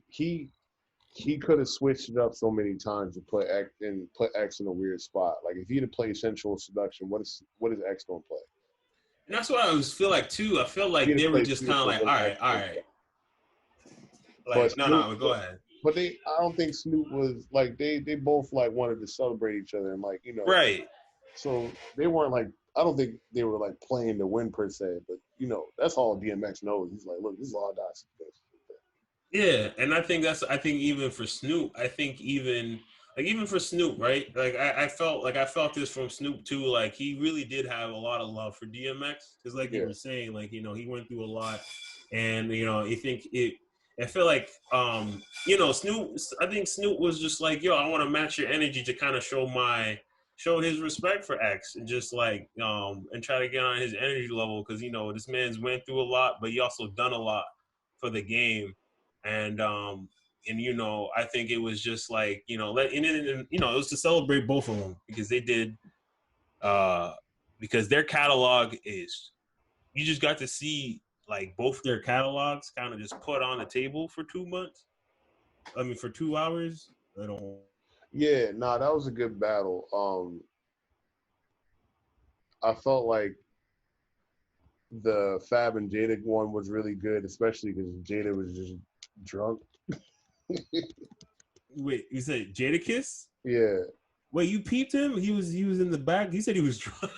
he could have switched it up so many times to put X in a weird spot. Like if he'd have played Sensual Seduction, what is X gonna play? And that's what I always feel like too. I feel If he'd like have they were played just kind of Snoop, like, what all is right, X all gonna right. play? But Like, no, Snoop, no, go ahead. but I don't think Snoop was like they both like wanted to celebrate each other and like Right. so they weren't like I don't think they were like playing to win per se, but that's all DMX knows. He's like, look, this is all I got. Yeah, and I think even for Snoop, I think even for Snoop, right? Like I felt this from Snoop too. Like he really did have a lot of love for DMX, because like you Yeah, were saying, like he went through a lot, and you think it. I feel like Snoop. I think Snoop was just like, yo, I want to match your energy to kind of show his respect for X, and just like and try to get on his energy level, because this man's went through a lot, but he also done a lot for the game. And I think it was just like it was to celebrate both of them, because they did uh because their catalog is, you just got to see like both their catalogs kind of just put on the table for 2 months. I mean, for 2 hours. I don't. Yeah, nah, that was a good battle. I felt like the Fab and Jada one was really good, especially because Jada was just drunk. Wait, you said Jadakiss? Yeah, Wait, you peeped him? He was in the back. He said he was drunk.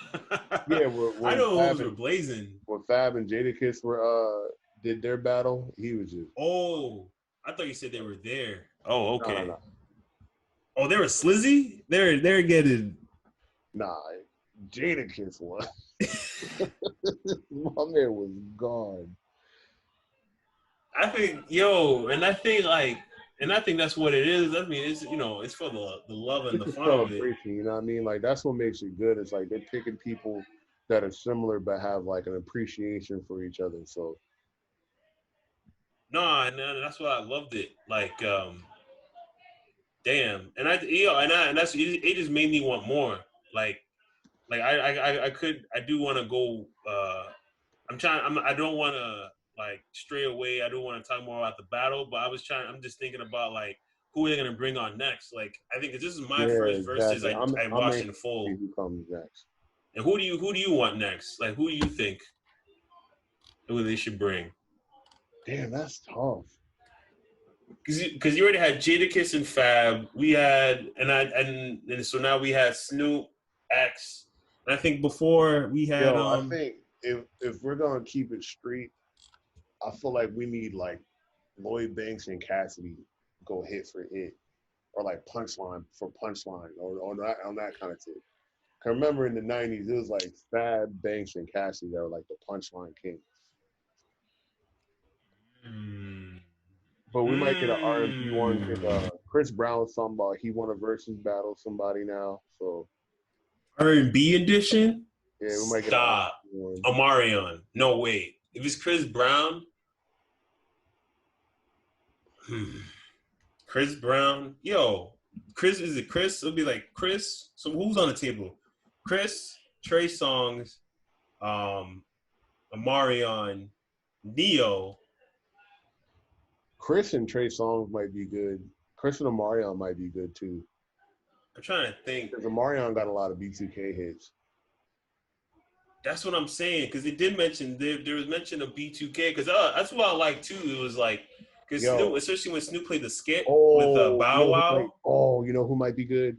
yeah. I know those were blazing. When Fab and Jadakiss were did their battle, he was just Oh, I thought you said they were there. Oh, no, no, okay. no, Oh, they were slizzy. They're getting. nah. Jadakiss was my man was gone. I think, yo, and I think that's what it is. I mean, it's it's for the love and It's the a fun of it. celebration, you know what I mean? Like that's what makes it good. It's like they're picking people that are similar but have like an appreciation for each other. So No, no, that's why I loved it. Like, damn, and and that's it. Just made me want more. Like, I do want to go. I don't want to like stray away. I don't want to talk more about the battle, but I'm just thinking about like who are they gonna bring on next? Like, I think this is my yeah, first verses exactly. I I'm watched anxious in to see full. who comes next. And who do you want next? Like, who do you think who they should bring? Damn, that's tough. Because you already had Jadakiss and Fab. We had and so now we had Snoop, X. And I think before we had Yo, I think if we're gonna keep it street, I feel like we need like Lloyd Banks and Cassidy go hit for hit, or like punchline for punchline, or on that kind of thing. Cause remember in the '90s, it was like Fab, Banks, and Cassidy that were like the punchline king. mm, But we might get an R&B one because mm, Chris Brown was talking about he won a versus battle somebody now. So R&B edition. yeah, we might get an Stop. R&B one. Omarion. No, wait. If it's Chris Brown, Chris Brown. Yo, Chris, is it Chris? It'll be like Chris. So who's on the table? Chris, Trey Songz, um, Omarion, Neo. Chris and Trey Songz might be good. Chris and Omarion might be good too. I'm trying to think. Because Omarion got a lot of B2K hits. That's what I'm saying because it did mention there was mention of B2K because that's what I like too. It was like because Snoop, Yo, especially when Snoop played the skit with oh, Bow Wow. you know who might be good?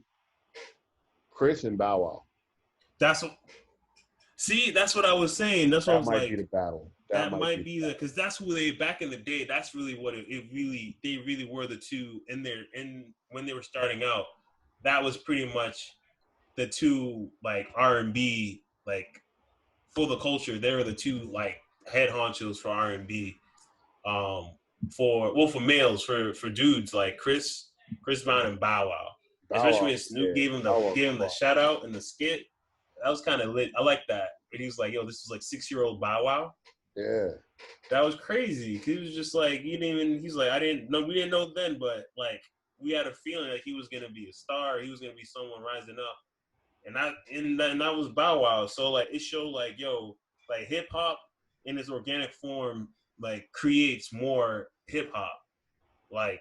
Chris and Bow Wow. That's what. See, that's what I was saying. That's what I That was might be like. the battle. That That might be might the be the because that's who they back in the day. That's really what it really they really were the two in there in when they were starting out. That was pretty much the two like R&B like for the culture. They were the two like head honchos for R&B. Um, for males for dudes like Chris Brown and Bow Wow. Bow Especially Wow. when Snoop Yeah, Bow Wow. gave him the shout out in the skit. That was kind of lit. I like that. And he was like, "Yo, this is like 6-year-old Bow Wow." Yeah. That was crazy. He was just like, he didn't even. He's like, I didn't know. We didn't know then, but like, we had a feeling like he was gonna be a star. He was gonna be someone rising up, and that was Bow Wow. So like, it showed like, yo, like hip hop in its organic form, like creates more hip hop. Like,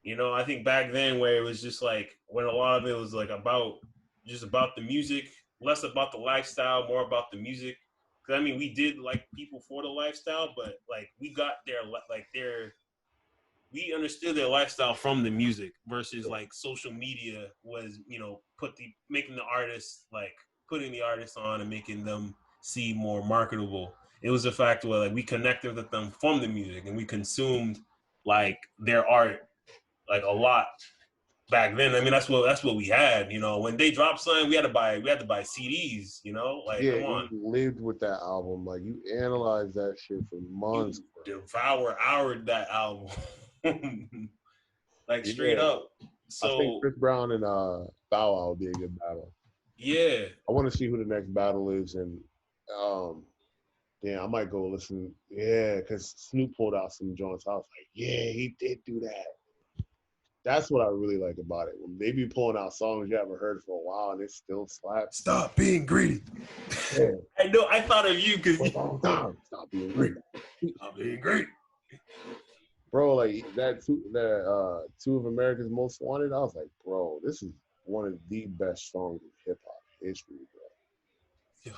I think back then where it was just like when a lot of it was like about just about the music, less about the lifestyle, more about the music. Because I mean, we did like people for the lifestyle, but like we got their we understood their lifestyle from the music versus like social media was put the making the artists like putting the artists on and making them seem more marketable. It was a fact where like we connected with them from the music and we consumed like their art like a lot back then. I mean, that's what we had. When they dropped something, we had to buy CDs. Like Yeah, come on, you lived with that album. Like you analyzed that shit for months. you devoured that album, like straight Yeah, up. I think So Chris Brown and Bow Wow would be a good battle. yeah, I want to see who the next battle is, and um, yeah, I might go listen. Yeah, because Snoop pulled out some joints. I was like, yeah, he did do that. That's what I really like about it. When they be pulling out songs you haven't heard for a while and it still slaps. stop being greedy. Yeah, I know. I thought of you because for a long time. Stop being great. stop being greedy. Bro, like that two of America's Most Wanted. I was like, bro, this is one of the best songs in hip hop history, God.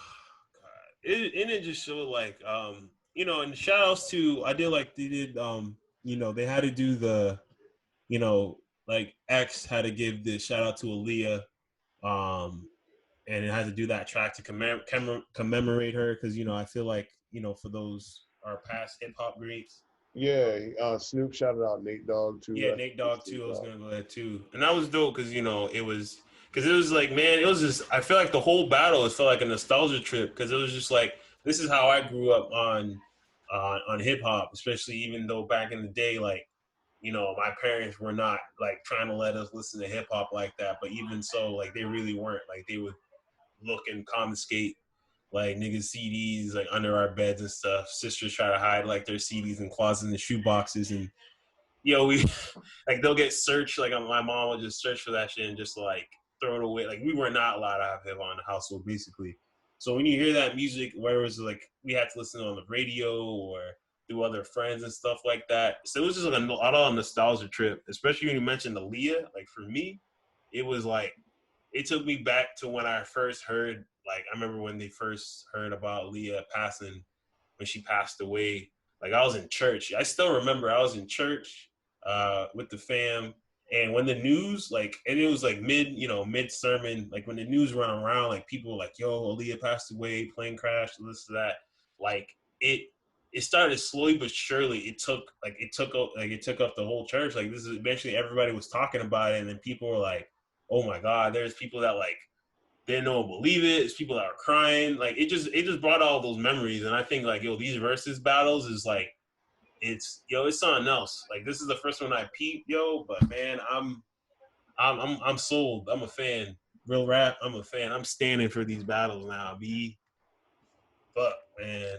It just showed like and shout outs to I did like they did they had to do the like X had to give the shout out to Aaliyah and it had to do that track to commemorate her because I feel like for those our past hip hop greats. Yeah, Snoop shouted out Nate Dogg too. Yeah, Nate Dogg too. I was gonna go there too, and that was dope because it was like, man, it was just I feel like the whole battle it felt like a nostalgia trip because it was just like this is how I grew up on hip hop, especially even though back in the day like my parents were not like trying to let us listen to hip hop like that, but even so like they really weren't like they would look and confiscate like niggas CDs like under our beds and stuff. Sisters try to hide like their CDs in closets and shoe boxes and we like they'll get searched. Like my mom would just search for that shit and just like throw it away. Like we were not allowed to have hip hop in the household, basically. So when you hear that music, whether it was like we had to listen on the radio or through other friends and stuff like that. So it was just like a lot of nostalgia trip, especially when you mentioned Aaliyah. Like for me, it was like it took me back to when I first heard. Like I remember when they first heard about Aaliyah passing when she passed away. Like I was in church. I still remember I was in church with the fam. And when the news, like, and it was like mid sermon, like when the news ran around, like people were like, yo, Aaliyah passed away, plane crash, this, that. Like it started slowly but surely. It took up the whole church. Like this is eventually everybody was talking about it. And then people were like, oh my God, there's people that like didn't know believe it. It's people that are crying. Like it just brought all those memories. And I think like, these versus battles is like, it's something else. Like this is the first one I peeped, but man, I'm sold. I'm a fan. Real rap, I'm a fan. I'm standing for these battles now, B. But man,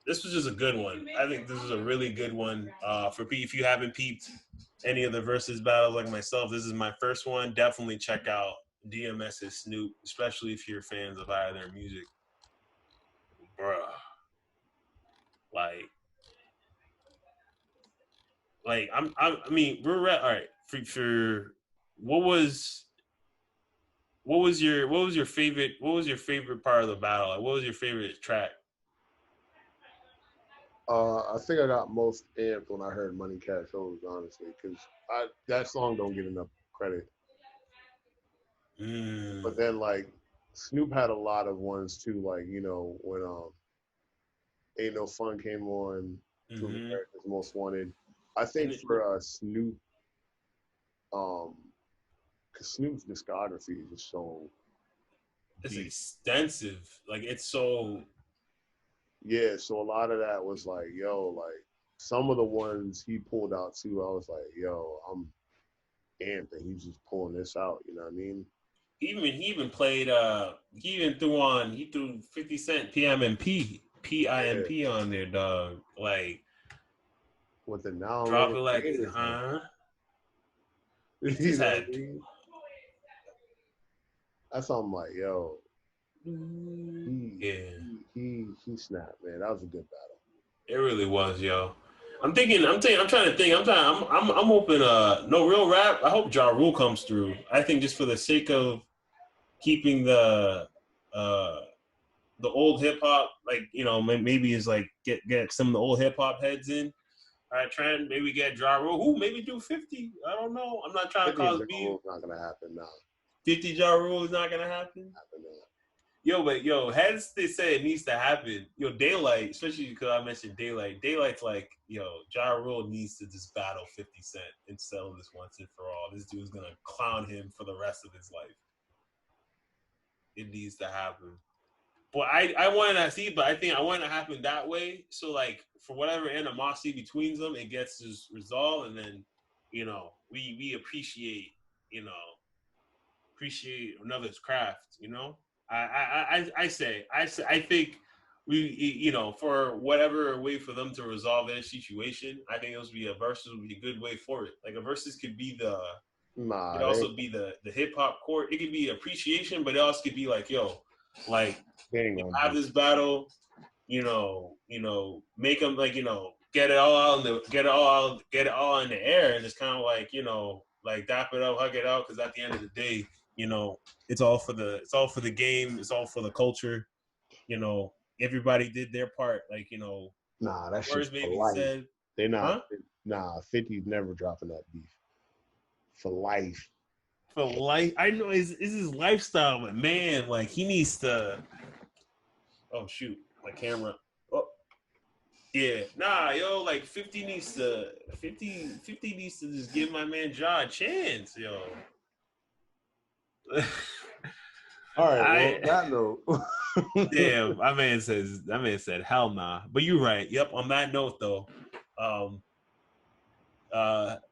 this was just a good one. I think this is a really good one. For P, if you haven't peeped any of the versus battles like myself, this is my first one. Definitely check out DMS's Snoop, especially if you're fans of either their music. Bruh. I mean, we're at all right. For what was your favorite part of the battle? Like, what was your favorite track? I think I got most amped when I heard Money Cash Hoes, honestly, because that song don't get enough credit. But then like Snoop had a lot of ones too, like when Ain't No Fun came on, to America's Most Wanted. I think for Snoop, because Snoop's discography is just so it's deep. extensive. Like it's so yeah. So a lot of that was like, like some of the ones he pulled out too. I was like, I'm amped, and he's just pulling this out. You know what I mean? He even played he threw 50 Cent PIMP on there, dog. Like with the now drop it like he just had that's something like he snapped, man. That was a good battle. It really was, yo. I'm trying to think. I'm hoping no real rap. I hope Ja Rule comes through. I think just for the sake of keeping the old hip hop, like maybe is like get some of the old hip hop heads in. All right, try and maybe get Ja Rule. Who maybe do 50? I don't know. I'm not trying to cause beef. Not gonna happen now. 50 Ja Rule is not gonna happen. But heads they say it needs to happen. Daylight, especially because I mentioned Daylight. Daylight's like, Ja Rule needs to just battle 50 Cent and settle this once and for all. This dude's gonna clown him for the rest of his life. It needs to happen. But I wanted to see, but I think I want it to happen that way. So like for whatever animosity between them, it gets just resolved, and then we appreciate another's craft. I think we for whatever way for them to resolve their situation, I think a versus would be a good way for it. Like a versus could be it also be the hip hop court. It could be appreciation, but it also could be like have this battle, make them like get it all in the air, and it's kind of like like dap it up, hug it out, because at the end of the day, You know, it's all for the game. It's all for the culture. You know, everybody did their part. Like, you know, Nah, that shit's words may for be life. said. They not. Huh? Nah, 50's never dropping that beef for life. For life. I know it's his lifestyle, but man, like he needs to. Oh shoot, my camera. Oh yeah, nah, yo, like 50 needs to just give my man Ja a chance, yo. All right. Well, I that note. damn, that man said hell nah. But you're right. Yep. On that note, though, um,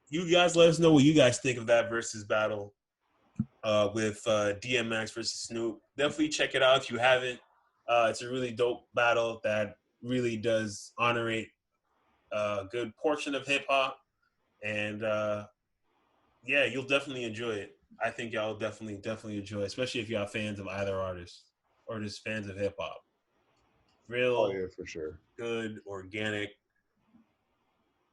you guys let us know what you guys think of that versus battle with DMX versus Snoop. Definitely check it out if you haven't. It's a really dope battle that really does honorate a good portion of hip hop, and yeah, you'll definitely enjoy it. I think y'all definitely enjoy it, especially if y'all fans of either artist or just fans of hip hop. Oh Real yeah, for sure. good organic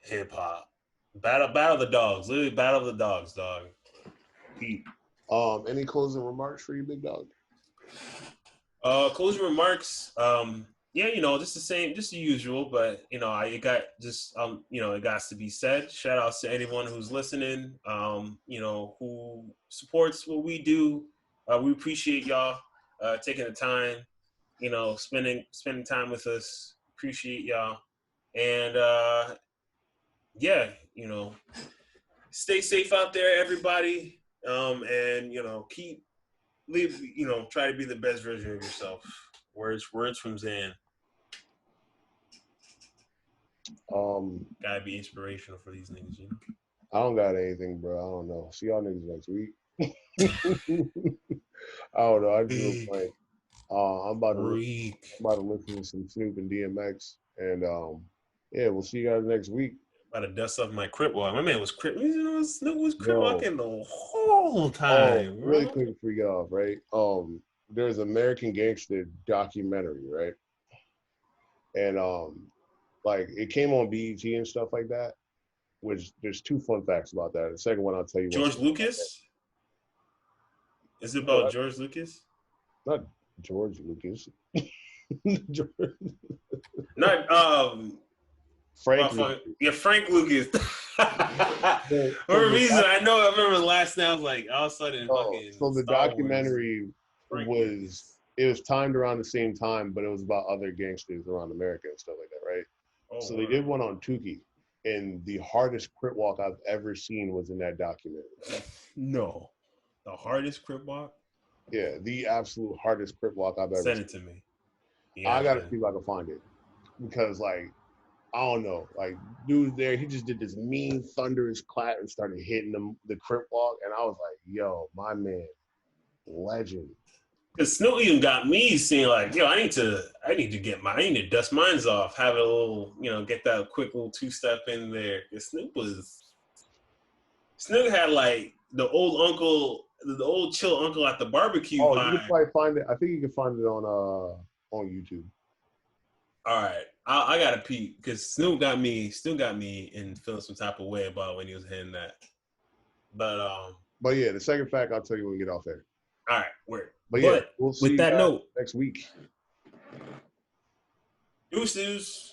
hip hop. Battle the dogs. Literally battle the dogs, dog. Pete. Any closing remarks for you, big dog? Closing remarks. Yeah, you know, just the same, just the usual, but you know, it got just you know, it got to be said. Shout outs to anyone who's listening, you know, who supports what we do. We appreciate y'all taking the time, you know, spending time with us. Appreciate y'all. And yeah, you know, stay safe out there, everybody. And you know, you know, try to be the best version of yourself. Words from Zan. Um, Gotta be inspirational for these niggas, you know. I don't got anything, bro. I don't know. See y'all niggas next week. I don't know. I just real Freak, blank. I'm freak. about to listen to some Snoop and DMX, and yeah, we'll see you guys next week. About to dust off my crip walk. My man was crip. You know, Snoop was crip Yo, walking the whole oh, time, really bro. quick before you get off, right? There's American Gangster documentary, right? And like it came on BET and stuff like that. Which there's two fun facts about that. The second one I'll tell you once. George Lucas? Is it No, about George Lucas? not George Lucas. George, Not Frank Lucas. motherfucker. Yeah, Frank Lucas. For So a reason, I remember the last name. I was like, all of a sudden, fucking so the Star Wars. documentary Frank was Lucas. it was timed around the same time, but it was about other gangsters around America and stuff like that, right? Oh, So they word. did one on Tukey, and the hardest crit walk I've ever seen was in that documentary. No. The hardest crip walk? Yeah, the absolute hardest crit walk I've ever Send seen. it to me. I Yeah, gotta man. see if I can find it because, like, I don't know, like, dude, there he just did this mean thunderous clap and started hitting the crit walk, and I was like, yo, my man, legend. Because Snoop even got me seeing like, yo, I need to I need to dust mines off, have a little, you know, get that quick little 2-step in there. Snoop had like the old chill uncle at the barbecue Oh, you can vibe. probably find it. I think you can find it on YouTube. All right, I gotta peep because Snoop got me in feeling some type of way about when he was hitting that. But But yeah, the second fact I'll tell you when we get off there. all right, word. But yeah, But we'll see with you that guys note, next week. deuces.